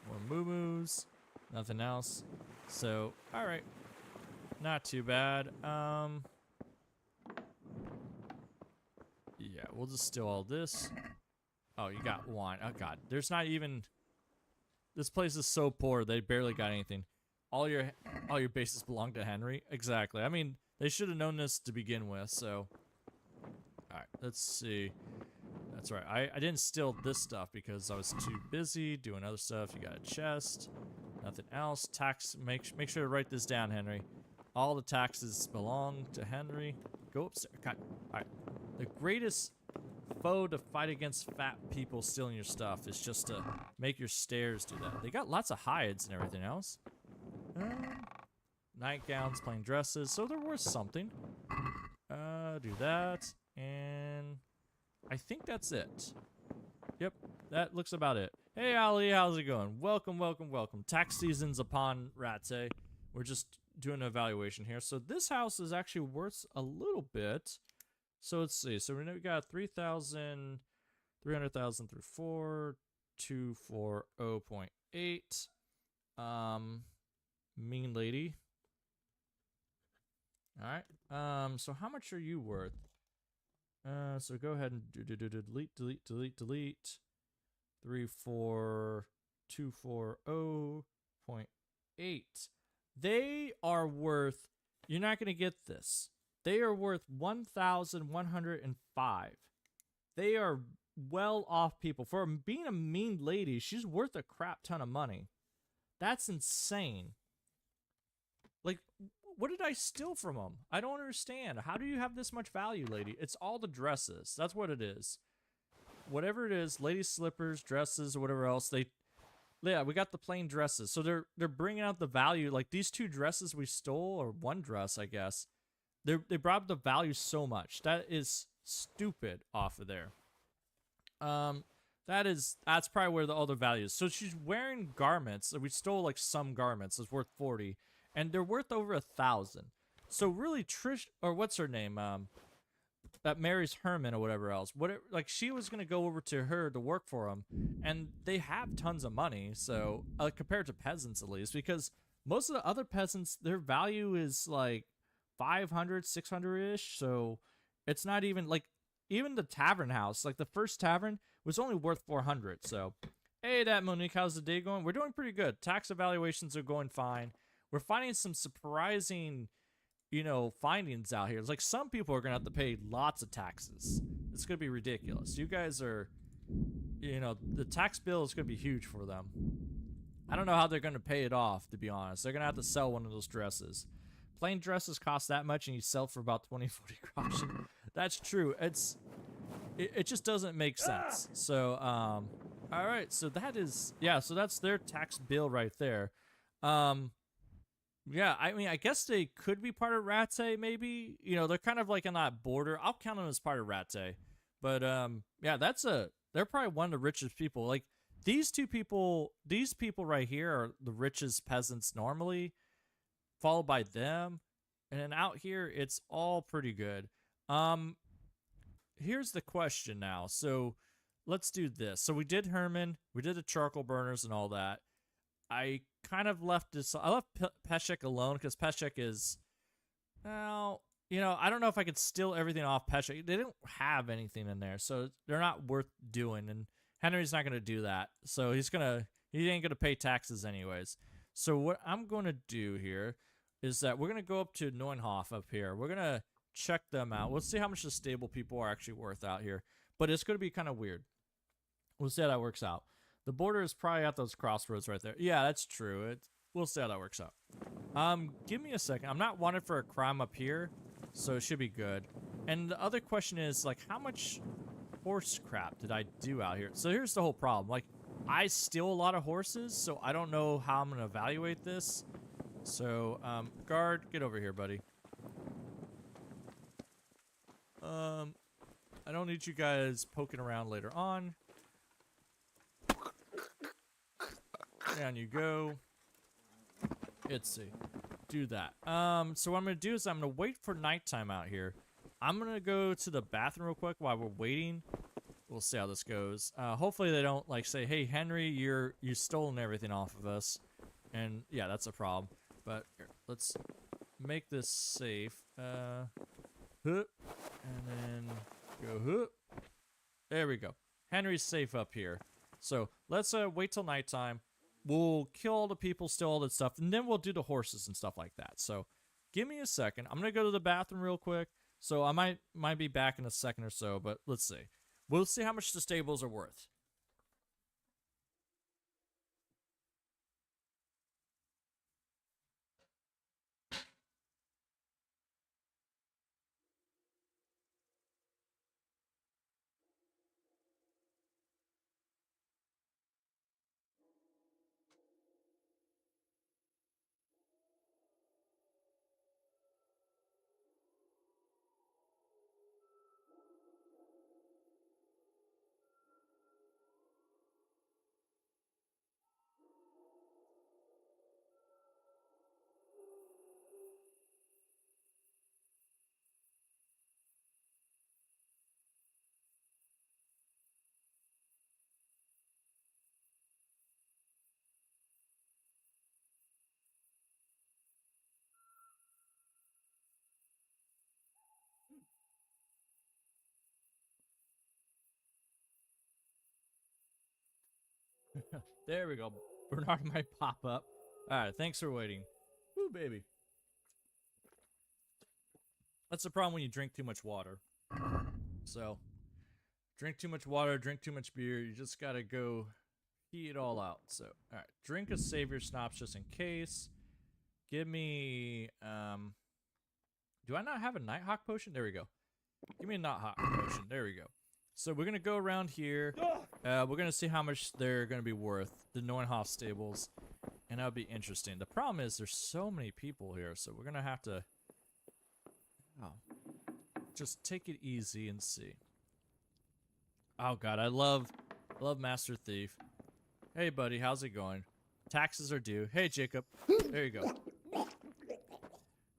More moo-moos. Nothing else. So, alright. Not too bad. Yeah, we'll just steal all this. Oh, you got wine. Oh, God. There's not even... This place is so poor, they barely got anything. All your bases belong to Henry? Exactly. I mean, they should have known this to begin with, so... Alright, let's see. That's right. I didn't steal this stuff because I was too busy doing other stuff. You got a chest. Nothing else. Tax. Make sure to write this down, Henry. All the taxes belong to Henry. Go upstairs. God. Alright. The greatest foe to fight against fat people stealing your stuff is just to make your stairs do that. They got lots of hides and everything else. Nightgowns, plain dresses, so they're worth something. Do that, and I think that's it. Yep, that looks about it. Hey, Ali, how's it going? Welcome, welcome, welcome. Tax season's upon Rattay. We're just doing an evaluation here. So this house is actually worth a little bit. So let's see. So we got 3,000, 300,000 through 4, 240.8. Mean lady. All right. So how much are you worth? So go ahead and delete. 34240.8. They are worth. You're not gonna get this. They are worth 1,105. They are well off people. For being a mean lady, she's worth a crap ton of money. That's insane. Like, what did I steal from them? I don't understand. How do you have this much value, lady? It's all the dresses. That's what it is. Whatever it is, lady slippers, dresses, or whatever else. Yeah, we got the plain dresses. So they're bringing out the value. Like these two dresses we stole, or one dress, I guess. They brought up the value so much. That is stupid off of there. That's probably where all the value is. So she's wearing garments. We stole like some garments. It's worth 40, and they're worth over 1,000. So really, Trish, or what's her name? That marries Herman or whatever else. Like she was gonna go over to her to work for him, and they have tons of money. So compared to peasants, at least, because most of the other peasants, their value is like 500, 600-ish. So it's not even like, even the tavern house, like the first tavern was only worth 400. So, hey, that Monique, how's the day going? We're doing pretty good. Tax evaluations are going fine. We're finding some surprising, findings out here. It's like some people are going to have to pay lots of taxes. It's going to be ridiculous. You guys are, the tax bill is going to be huge for them. I don't know how they're going to pay it off, to be honest. They're going to have to sell one of those dresses. Plain dresses cost that much, and you sell for about 20, 40 groschen. That's true. It just doesn't make sense. So, all right. So that is, yeah. So that's their tax bill right there. Yeah. I mean, I guess they could be part of Rattay, maybe. They're kind of like on that border. I'll count them as part of Rattay. But yeah, they're probably one of the richest people. Like these people right here are the richest peasants normally, followed by them, and then out here it's all pretty good. Here's the question now. So let's do this. So we did Herman, we did the charcoal burners and all that. I kind of left Peshek alone because Peshek is, well, you know, I don't know if I could steal everything off Peshek. They didn't have anything in there, so they're not worth doing. And Henry's not gonna do that, so he ain't gonna pay taxes anyways. So what I'm gonna do here is that we're gonna go up to Neuenhof up here. We're gonna check them out. We'll see how much the stable people are actually worth out here, but it's gonna be kind of weird. We'll see how that works out. The border is probably at those crossroads right there. Yeah, that's true. We'll see how that works out. Give me a second. I'm not wanted for a crime up here, so it should be good. And the other question is, like, how much horse crap did I do out here? So here's the whole problem. Like, I steal a lot of horses, so I don't know how I'm going to evaluate this. So, guard, get over here, buddy. I don't need you guys poking around later on. Down you go. Let's see. Do that. So what I'm going to do is I'm going to wait for nighttime out here. I'm going to go to the bathroom real quick while we're waiting. We'll see how this goes. Hopefully they don't, like, say, hey, Henry, you've stolen everything off of us. And, yeah, that's a problem. But here, let's make this safe. And then go, there we go. Henry's safe up here. So let's wait till nighttime. We'll kill all the people, steal all that stuff, and then we'll do the horses and stuff like that. So give me a second. I'm going to go to the bathroom real quick. So I might be back in a second or so, but let's see. We'll see how much the stables are worth. There we go. Bernard might pop up. Alright, thanks for waiting. Woo, baby. That's the problem when you drink too much water. So, drink too much water, drink too much beer, you just gotta go pee it all out. So, alright, drink a savior schnapps just in case. Give me, do I not have a Nighthawk potion? There we go. Give me a Nighthawk potion. There we go. So we're gonna go around here. We're gonna see how much they're gonna be worth, the Neuenhof stables, and that'll be interesting. The problem is there's so many people here, so we're gonna have to just take it easy and see. Oh god, I love Master Thief. Hey buddy, how's it going? Taxes are due. Hey Jacob, there you go.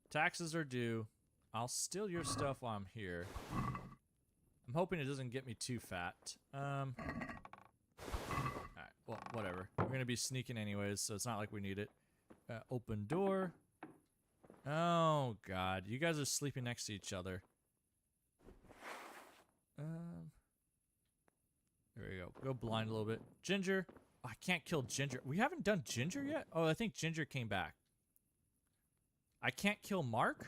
Taxes are due. I'll steal your stuff while I'm here. I'm hoping it doesn't get me too fat. Alright, well, whatever. We're gonna be sneaking anyways, so it's not like we need it. Open door. Oh, God. You guys are sleeping next to each other. There we go. Go blind a little bit. Ginger. Oh, I can't kill Ginger. We haven't done Ginger yet? Oh, I think Ginger came back. I can't kill Mark?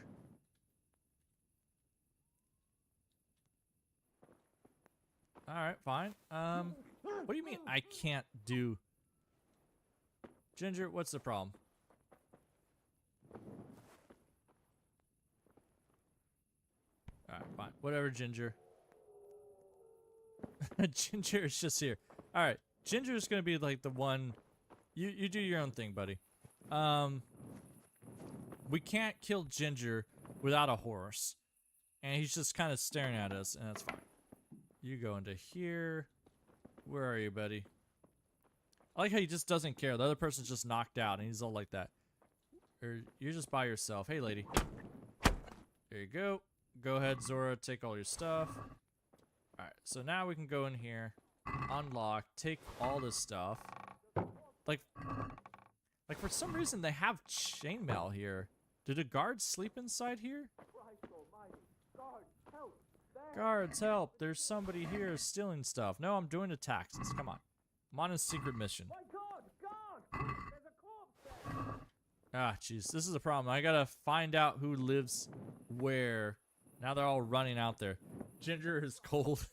Alright, fine. What do you mean I can't do... Ginger, what's the problem? Alright, fine. Whatever, Ginger. Ginger is just here. Alright, Ginger is gonna be like the one... You do your own thing, buddy. We can't kill Ginger without a horse. And he's just kind of staring at us, and that's fine. You go into here. Where are you, buddy? I like how he just doesn't care. The other person's just knocked out, and he's all like that. Or you're just by yourself. Hey, lady. There you go. Go ahead, Zora. Take all your stuff. Alright, so now we can go in here. Unlock. Take all this stuff. Like for some reason, they have chainmail here. Do the guards sleep inside here? Guards, help! There's somebody here stealing stuff. No, I'm doing the taxes. Come on. I'm on a secret mission. My God, guard! There's a corpse there! Ah, jeez, this is a problem. I gotta find out who lives where. Now they're all running out there. Ginger is cold.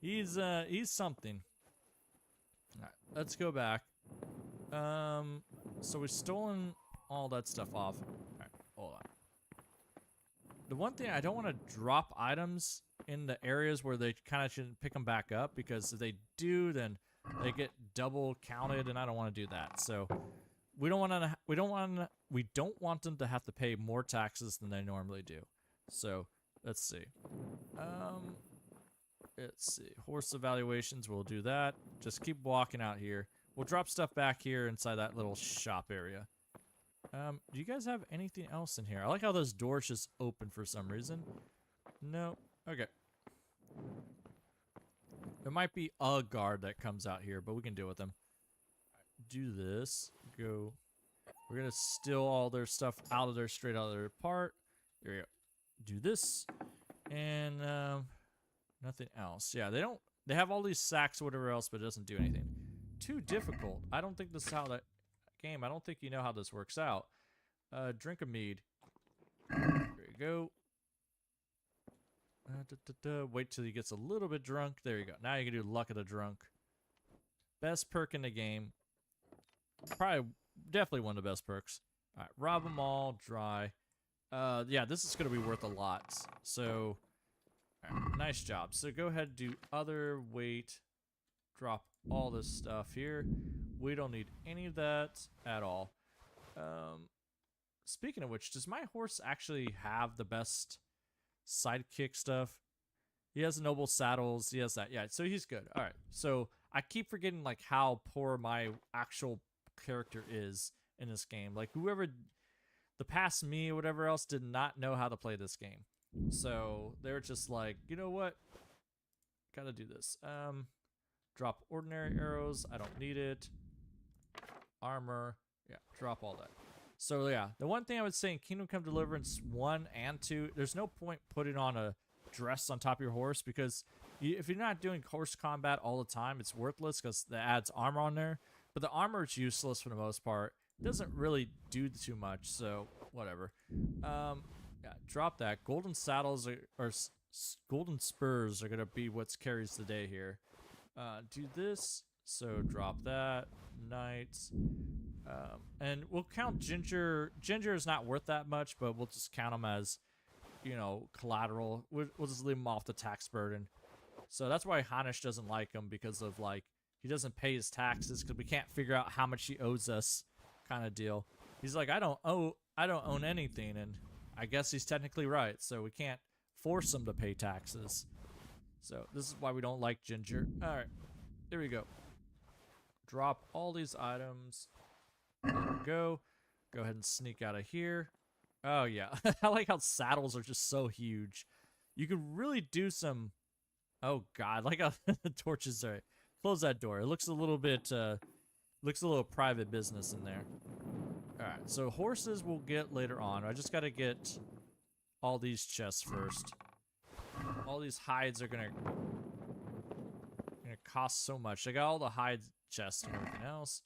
He's something. All right, let's go back. So we've stolen all that stuff off. All right, hold on. The one thing, I don't want to drop items in the areas where they kind of shouldn't pick them back up, because if they do, then they get double counted, and I don't want to do that. So we don't want them to have to pay more taxes than they normally do. So let's see. Let's see. Horse evaluations, we'll do that. Just keep walking out here. We'll drop stuff back here inside that little shop area. Do you guys have anything else in here? I like how those doors just open for some reason. No. Okay. There might be a guard that comes out here, but we can deal with them. Do this. Go. We're gonna steal all their stuff out of there, straight out of their part. There we go. Do this. And nothing else. Yeah, they have all these sacks or whatever else, but it doesn't do anything. Too difficult. I don't think this is how that game. I don't think you know how this works out. Drink a mead. There you go. Wait till he gets a little bit drunk. There you go. Now you can do luck of the drunk. Best perk in the game. Probably, definitely one of the best perks. All right, rob them all. Dry. Yeah, this is gonna be worth a lot. So, all right, nice job. So go ahead and do other weight. Drop all this stuff here. We don't need any of that at all. Speaking of which, does my horse actually have the best sidekick stuff? He has noble saddles. He has that. Yeah, so he's good. All right. So I keep forgetting like how poor my actual character is in this game. Like whoever, the past me or whatever else, did not know how to play this game. So they're just like, you know what? Gotta do this. Drop ordinary arrows. I don't need it. Armor. Yeah, drop all that. So yeah, the one thing I would say in Kingdom Come Deliverance 1 and 2, there's no point putting on a dress on top of your horse, because if you're not doing horse combat all the time, it's worthless because that adds armor on there. But the armor is useless for the most part. It doesn't really do too much, so whatever. Yeah, drop that. Golden saddles golden spurs are gonna be what carries the day here. Do this. So drop that. Knights. And we'll count Ginger. Ginger is not worth that much, but we'll just count them as, you know, collateral. We'll just leave him off the tax burden. So that's why Hanish doesn't like him, because of like, he doesn't pay his taxes because we can't figure out how much he owes us, kind of deal. He's like, I don't own anything, and I guess he's technically right. So we can't force him to pay taxes. So this is why we don't like Ginger. All right, there we go. Drop all these items. There we go. Go ahead and sneak out of here. Oh yeah, I like how saddles are just so huge. You could really do some. Oh god, like how the torches are. Close that door. It looks a little bit. Looks a little private business in there. All right, so horses we'll get later on. I just got to get all these chests first. All these hides are gonna cost so much. I got all the hide chests and everything else.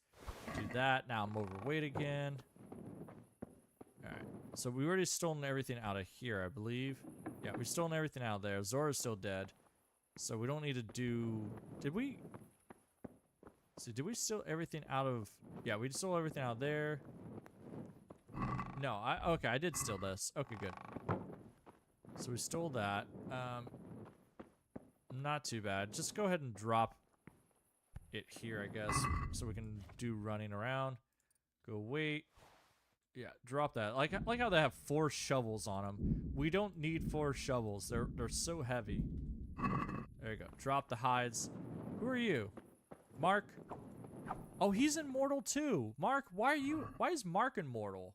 Do that. Now I'm overweight again. Alright. So we already stolen everything out of here, I believe. Yeah, we've stolen everything out of there. Zora's still dead. So we don't need to do... Did we... See, did we steal everything out of... Yeah, we stole everything out of there. No, okay, I did steal this. Okay, good. So we stole that. Not too bad. Just go ahead and drop it here, I guess, so we can do running around. Go wait. Yeah, drop that. Like how they have 4 shovels on them. We don't need 4 shovels. They're so heavy. There you go. Drop the hides. Who are you? Mark? Oh, he's immortal too. Mark, why is Mark immortal?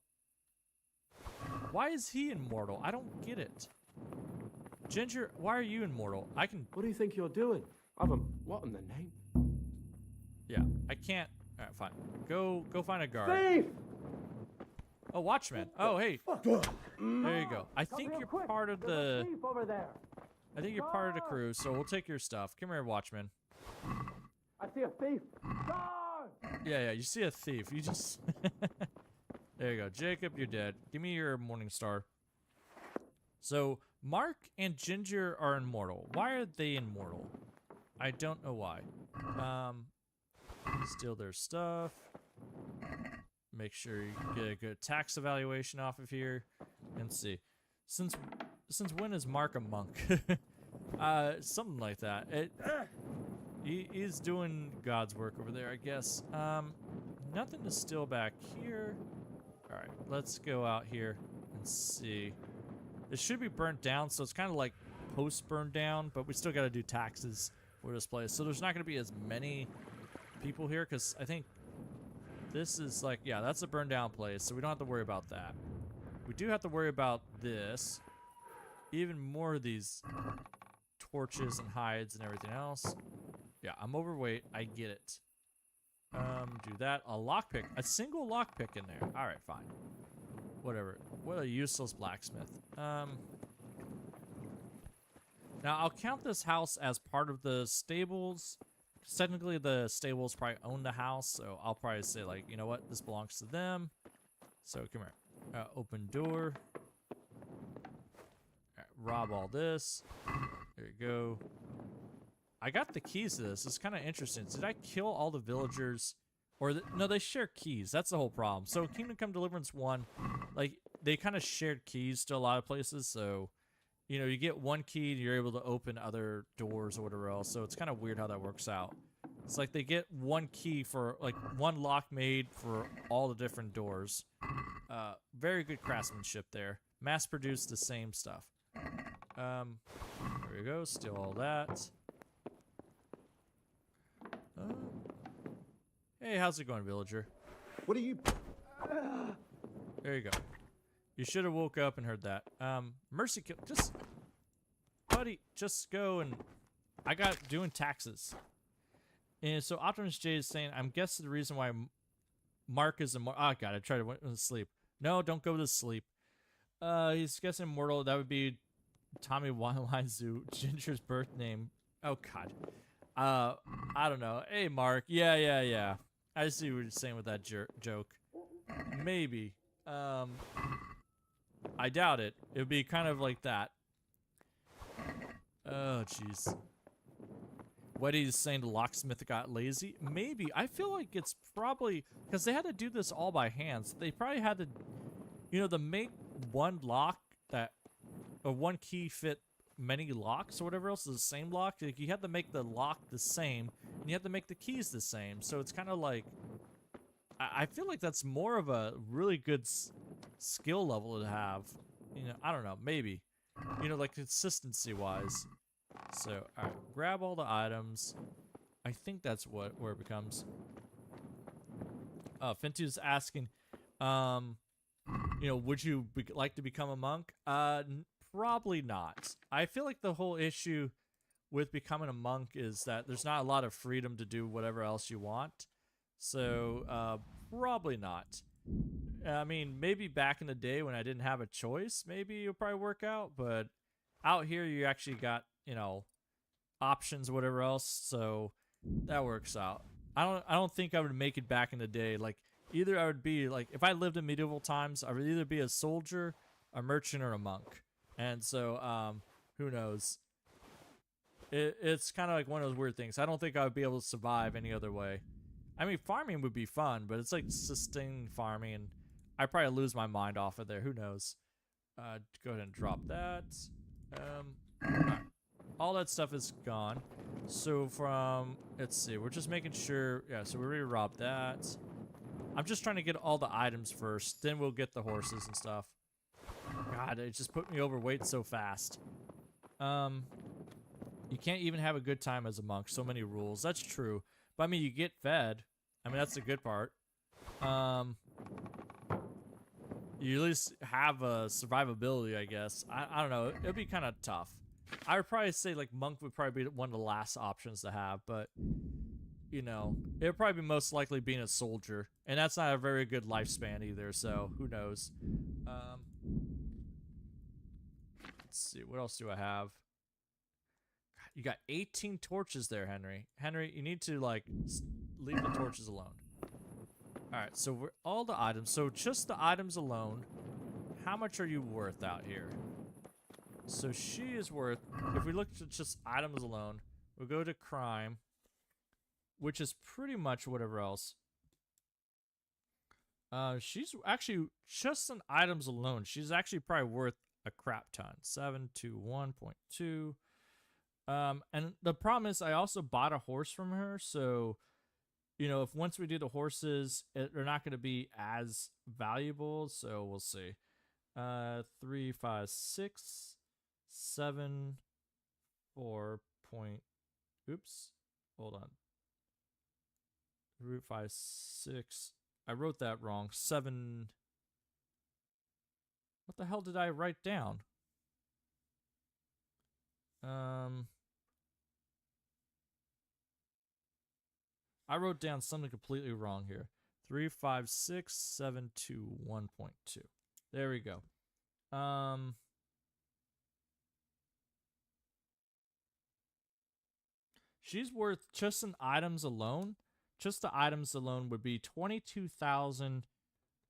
Why is he immortal? I don't get it. Ginger, why are you immortal? I can... What do you think you're doing? What in the name? Yeah, I can't... Alright, fine. Go find a guard. Thief! Oh, Watchman. Oh, hey. There you go. I think you're part of the... over there. I think you're part of the crew, so we'll take your stuff. Come here, Watchman. I see a thief. Guard! Yeah, you see a thief. You just... There you go. Jacob, you're dead. Give me your Morning Star. So, Mark and Ginger are immortal. Why are they immortal? I don't know why. Steal their stuff. Make sure you get a good tax evaluation off of here. And see. Since when is Mark a monk? Something like that. He's doing God's work over there, I guess. Nothing to steal back here. Alright, let's go out here and see. It should be burnt down, so it's kind of like post-burn down, but we still got to do taxes for this place. So there's not going to be as many people here, because I think this is like, yeah, that's a burned down place, so we don't have to worry about that. We do have to worry about this. Even more of these torches and hides and everything else. Yeah, I'm overweight. I get it. Do that. A lockpick. A single lockpick in there. Alright, fine. Whatever. What a useless blacksmith. Now, I'll count this house as part of the stables. Technically, the stables probably own the house, so I'll probably say, like, you know what? This belongs to them. So, come here. Open door. Alright, rob all this. There you go. I got the keys to this. It's kind of interesting. Did I kill all the villagers? Or, no, they share keys. That's the whole problem. So, Kingdom Come Deliverance 1, like, they kind of shared keys to a lot of places. So, you know, you get one key and you're able to open other doors or whatever else. So, it's kind of weird how that works out. It's like they get one key for, like, one lock made for all the different doors. Very good craftsmanship there. Mass-produced the same stuff. There we go. Steal all that. Hey, how's it going, villager? What are you... There you go. You should have woke up and heard that. Mercy kill. Just... Buddy, just go and... I got doing taxes. And so Optimus J is saying, I'm guessing the reason why Mark is immortal... Oh, God, I tried to went to sleep. No, don't go to sleep. He's guessing immortal. That would be Tommy Wildline Zoo, Ginger's birth name. Oh, God. I don't know. Hey, Mark. Yeah. I see what you're saying with that joke. Maybe. I doubt it. It would be kind of like that. Oh, jeez. What he's saying the locksmith got lazy? Maybe. I feel like it's probably... Because they had to do this all by hand. So they probably had to... You know, to make one lock that... Or one key fit many locks or whatever else is the same lock. Like, you have to make the lock the same, and you have to make the keys the same. So it's kind of like... I feel like that's more of a really good skill level to have. You know, I don't know. Maybe. You know, like consistency-wise. So, alright. Grab all the items. I think that's where it becomes. Fintu's asking, you know, would you like to become a monk? Probably not. I feel like the whole issue with becoming a monk is that there's not a lot of freedom to do whatever else you want. So, probably not. I mean, maybe back in the day when I didn't have a choice, maybe it'll probably work out, but out here you actually got, you know, options, whatever else, so that works out. I don't think I would make it back in the day. Like, either I would be, like, if I lived in medieval times, I would either be a soldier, a merchant, or a monk. And so, who knows? It's kind of like one of those weird things. I don't think I would be able to survive any other way. I mean, farming would be fun, but it's like sustained farming, and I'd probably lose my mind off of there. Who knows? Go ahead and drop that. Alright. All that stuff is gone. So from, let's see, we're just making sure, yeah, so we already robbed that. I'm just trying to get all the items first, then we'll get the horses and stuff. God, it just put me overweight so fast. You can't even have a good time as a monk, so many rules. That's true. But I mean, you get fed. I mean, that's the good part. You at least have a survivability, I guess. I don't know. It'd be kind of tough. I would probably say, like, monk would probably be one of the last options to have, but you know, it'll probably be most likely being a soldier, and that's not a very good lifespan either. So who knows? Let's see, what else do I have? God, you got 18 torches there, Henry. Henry, you need to like leave the torches alone. All right, so we're all the items. So just the items alone, how much are you worth out here? So she is worth, if we look at just items alone, we'll go to crime, which is pretty much whatever else. She's actually, just on items alone, she's actually probably worth a crap ton. 721.2. And the problem is I also bought a horse from her, so, you know, if once we do the horses, they're not going to be as valuable, so we'll see. 3, 5, 6, 7, 4 point, oops, hold on. 3, 5, 6, I wrote that wrong. 7, what the hell did I write down? I wrote down something completely wrong here. 356,721.2. There we go. She's worth just in items alone. Just the items alone would be 22,000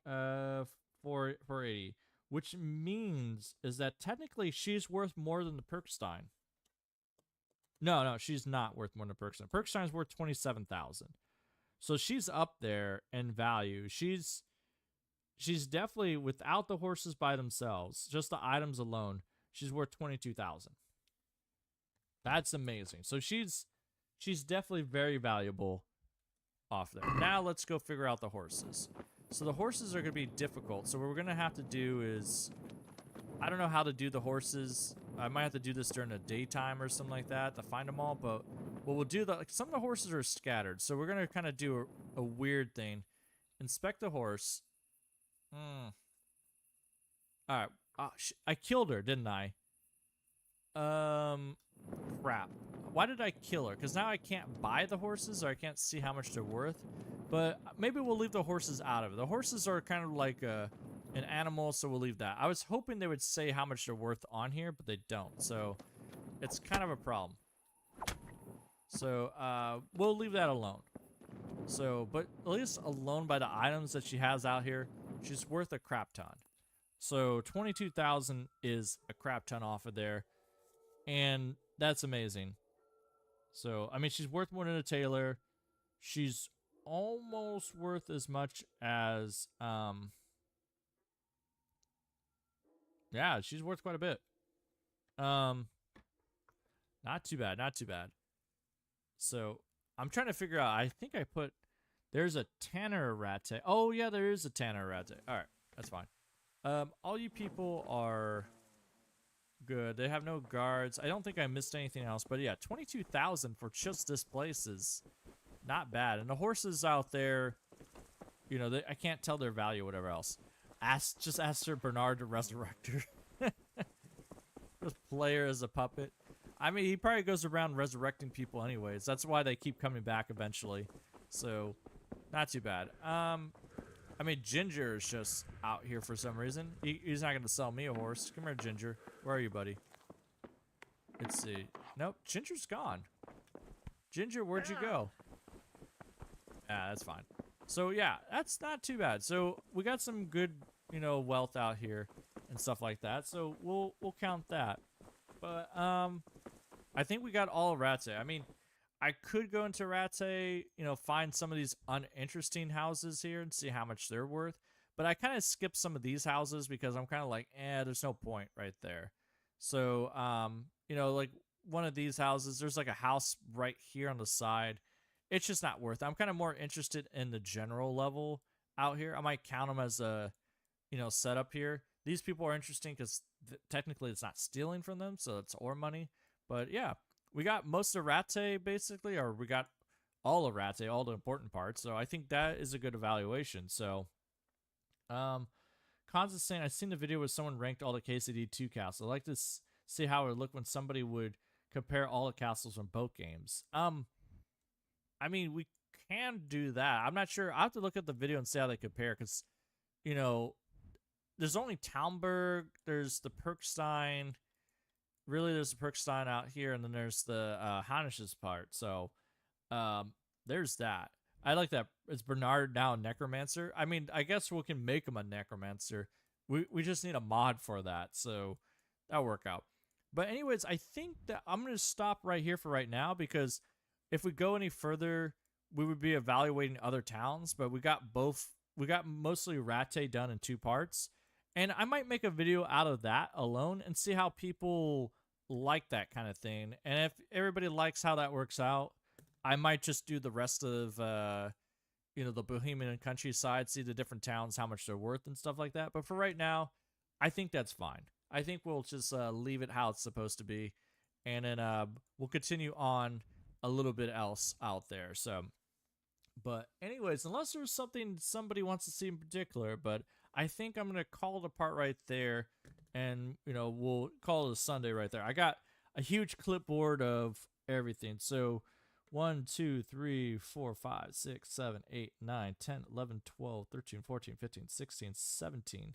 for 80, which means is that technically she's worth more than the Perkstein. No, she's not worth more than Perkstein. Perkstein's worth 27,000. So she's up there in value. She's definitely, without the horses by themselves, just the items alone, she's worth 22,000. That's amazing. So she's definitely very valuable off there. Now let's go figure out the horses. So the horses are going to be difficult. So what we're going to have to do is, I don't know how to do the horses. I might have to do this during the daytime or something like that to find them all. But what we'll do, like, some of the horses are scattered. So we're going to kind of do a weird thing. Inspect the horse. All right. I killed her, didn't I? Crap. Why did I kill her? Because now I can't buy the horses, or I can't see how much they're worth. But maybe we'll leave the horses out of it. The horses are kind of like an animal, so we'll leave that. I was hoping they would say how much they're worth on here, but they don't. So it's kind of a problem. So we'll leave that alone. So, but at least alone by the items that she has out here, she's worth a crap ton. So 22,000 is a crap ton off of there, and that's amazing. So I mean, she's worth more than a tailor. She's almost worth as much as yeah, she's worth quite a bit. Not too bad, not too bad. So I'm trying to figure out, I think I put, there's a tanner Rattay. Oh yeah, there is a tanner Rattay. Alright, that's fine. All you people are good. They have no guards. I don't think I missed anything else, but yeah, 22,000 for just this place is not bad. And the horses out there, you know, I can't tell their value or whatever else. Just ask Sir Bernard to resurrect her. Just play her as a puppet. I mean, he probably goes around resurrecting people anyways. That's why they keep coming back eventually. So, not too bad. I mean, Ginger is just out here for some reason. He's not going to sell me a horse. Come here, Ginger. Where are you, buddy? Let's see. Nope, Ginger's gone. Ginger, where'd you go? Ah, that's fine. So, yeah, that's not too bad. So, we got some good, you know, wealth out here and stuff like that. So, we'll count that. But, I think we got all of Rattay. I mean, I could go into Rattay, you know, find some of these uninteresting houses here and see how much they're worth. But I kind of skipped some of these houses because I'm kind of like, there's no point right there. So, you know, like one of these houses, there's like a house right here on the side. It's just not worth it. I'm kind of more interested in the general level out here. I might count them as a, you know, setup here. These people are interesting because technically it's not stealing from them, so it's our money. But yeah, we got most of Rattay basically, or we got all of Rattay, all the important parts. So I think that is a good evaluation. So, Cons is saying, I've seen the video where someone ranked all the KCD2 castles. I'd like to see how it would look when somebody would compare all the castles from both games. I mean, we can do that. I'm not sure. I have to look at the video and see how they compare, because, you know, there's only Talmberg, there's the Perkstein, really there's the Perkstein out here, and then there's the Hanish's part. So there's that. I like that. Is Bernard now a necromancer? I mean, I guess we can make him a necromancer. We just need a mod for that, so that'll work out. But anyways, I think that I'm going to stop right here for right now, because if we go any further, we would be evaluating other towns, but we got mostly Rattay done in 2 parts. And I might make a video out of that alone and see how people like that kind of thing. And if everybody likes how that works out, I might just do the rest of, you know, the Bohemian countryside, see the different towns, how much they're worth and stuff like that. But for right now, I think that's fine. I think we'll just leave it how it's supposed to be. And then we'll continue on a little bit else out there. So, but anyways, unless there's something somebody wants to see in particular, but I think I'm going to call it apart right there. And, you know, we'll call it a Sunday right there. I got a huge clipboard of everything. So 1, 2, 3, 4, 5, 6, 7, 8, 9, 10, 11, 12, 13, 14, 15, 16, 17,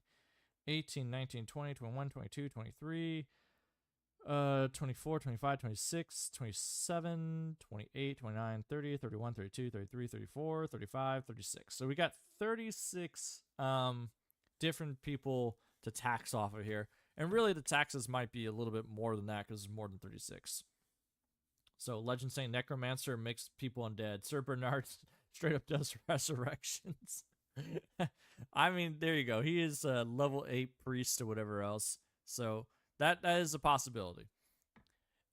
18, 19, 20, 21, 22, 23, 24, 25, 26, 27, 28, 29, 30, 31, 32, 33, 34, 35, 36. So we got 36 different people to tax off of here. And really the taxes might be a little bit more than that, because it's more than 36. So Legend saying Necromancer makes people undead. Sir Bernard straight up does resurrections. I mean, there you go. He is a level 8 priest or whatever else. So that is a possibility.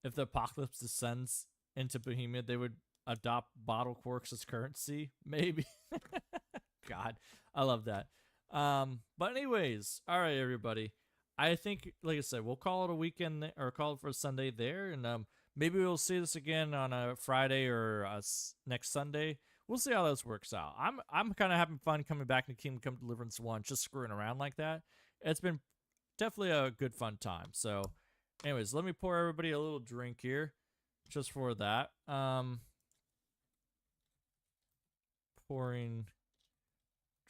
If the apocalypse descends into Bohemia, they would adopt bottle corks as currency. Maybe. God, I love that. But anyways, all right, everybody. I think, like I said, we'll call it a weekend, or call it for a Sunday there, and maybe we'll see this again on a Friday or next Sunday. We'll see how this works out. I'm kind of having fun coming back to Kingdom Come Deliverance 1, just screwing around like that. It's been definitely a good fun time. So, anyways, let me pour everybody a little drink here, just for that. Pouring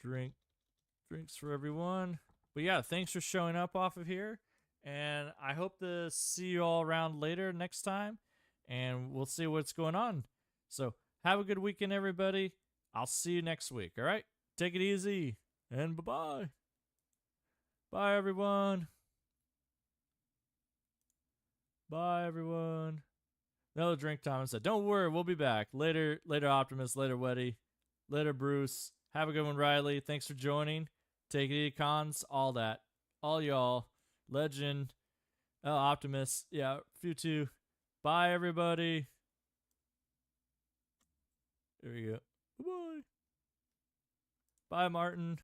drinks for everyone. But yeah, thanks for showing up off of here. And I hope to see you all around later next time. And we'll see what's going on. So have a good weekend, everybody. I'll see you next week. All right? Take it easy. And bye-bye. Bye, everyone. Bye, everyone. Another drink time. I said, don't worry. We'll be back. Later, Optimus. Later, Weddy. Later, Bruce. Have a good one, Riley. Thanks for joining. Take it easy, cons. All that. All y'all. Legend. Oh, Optimus. Yeah, few too. Bye, everybody. There we go. Bye-bye. Bye, Martin.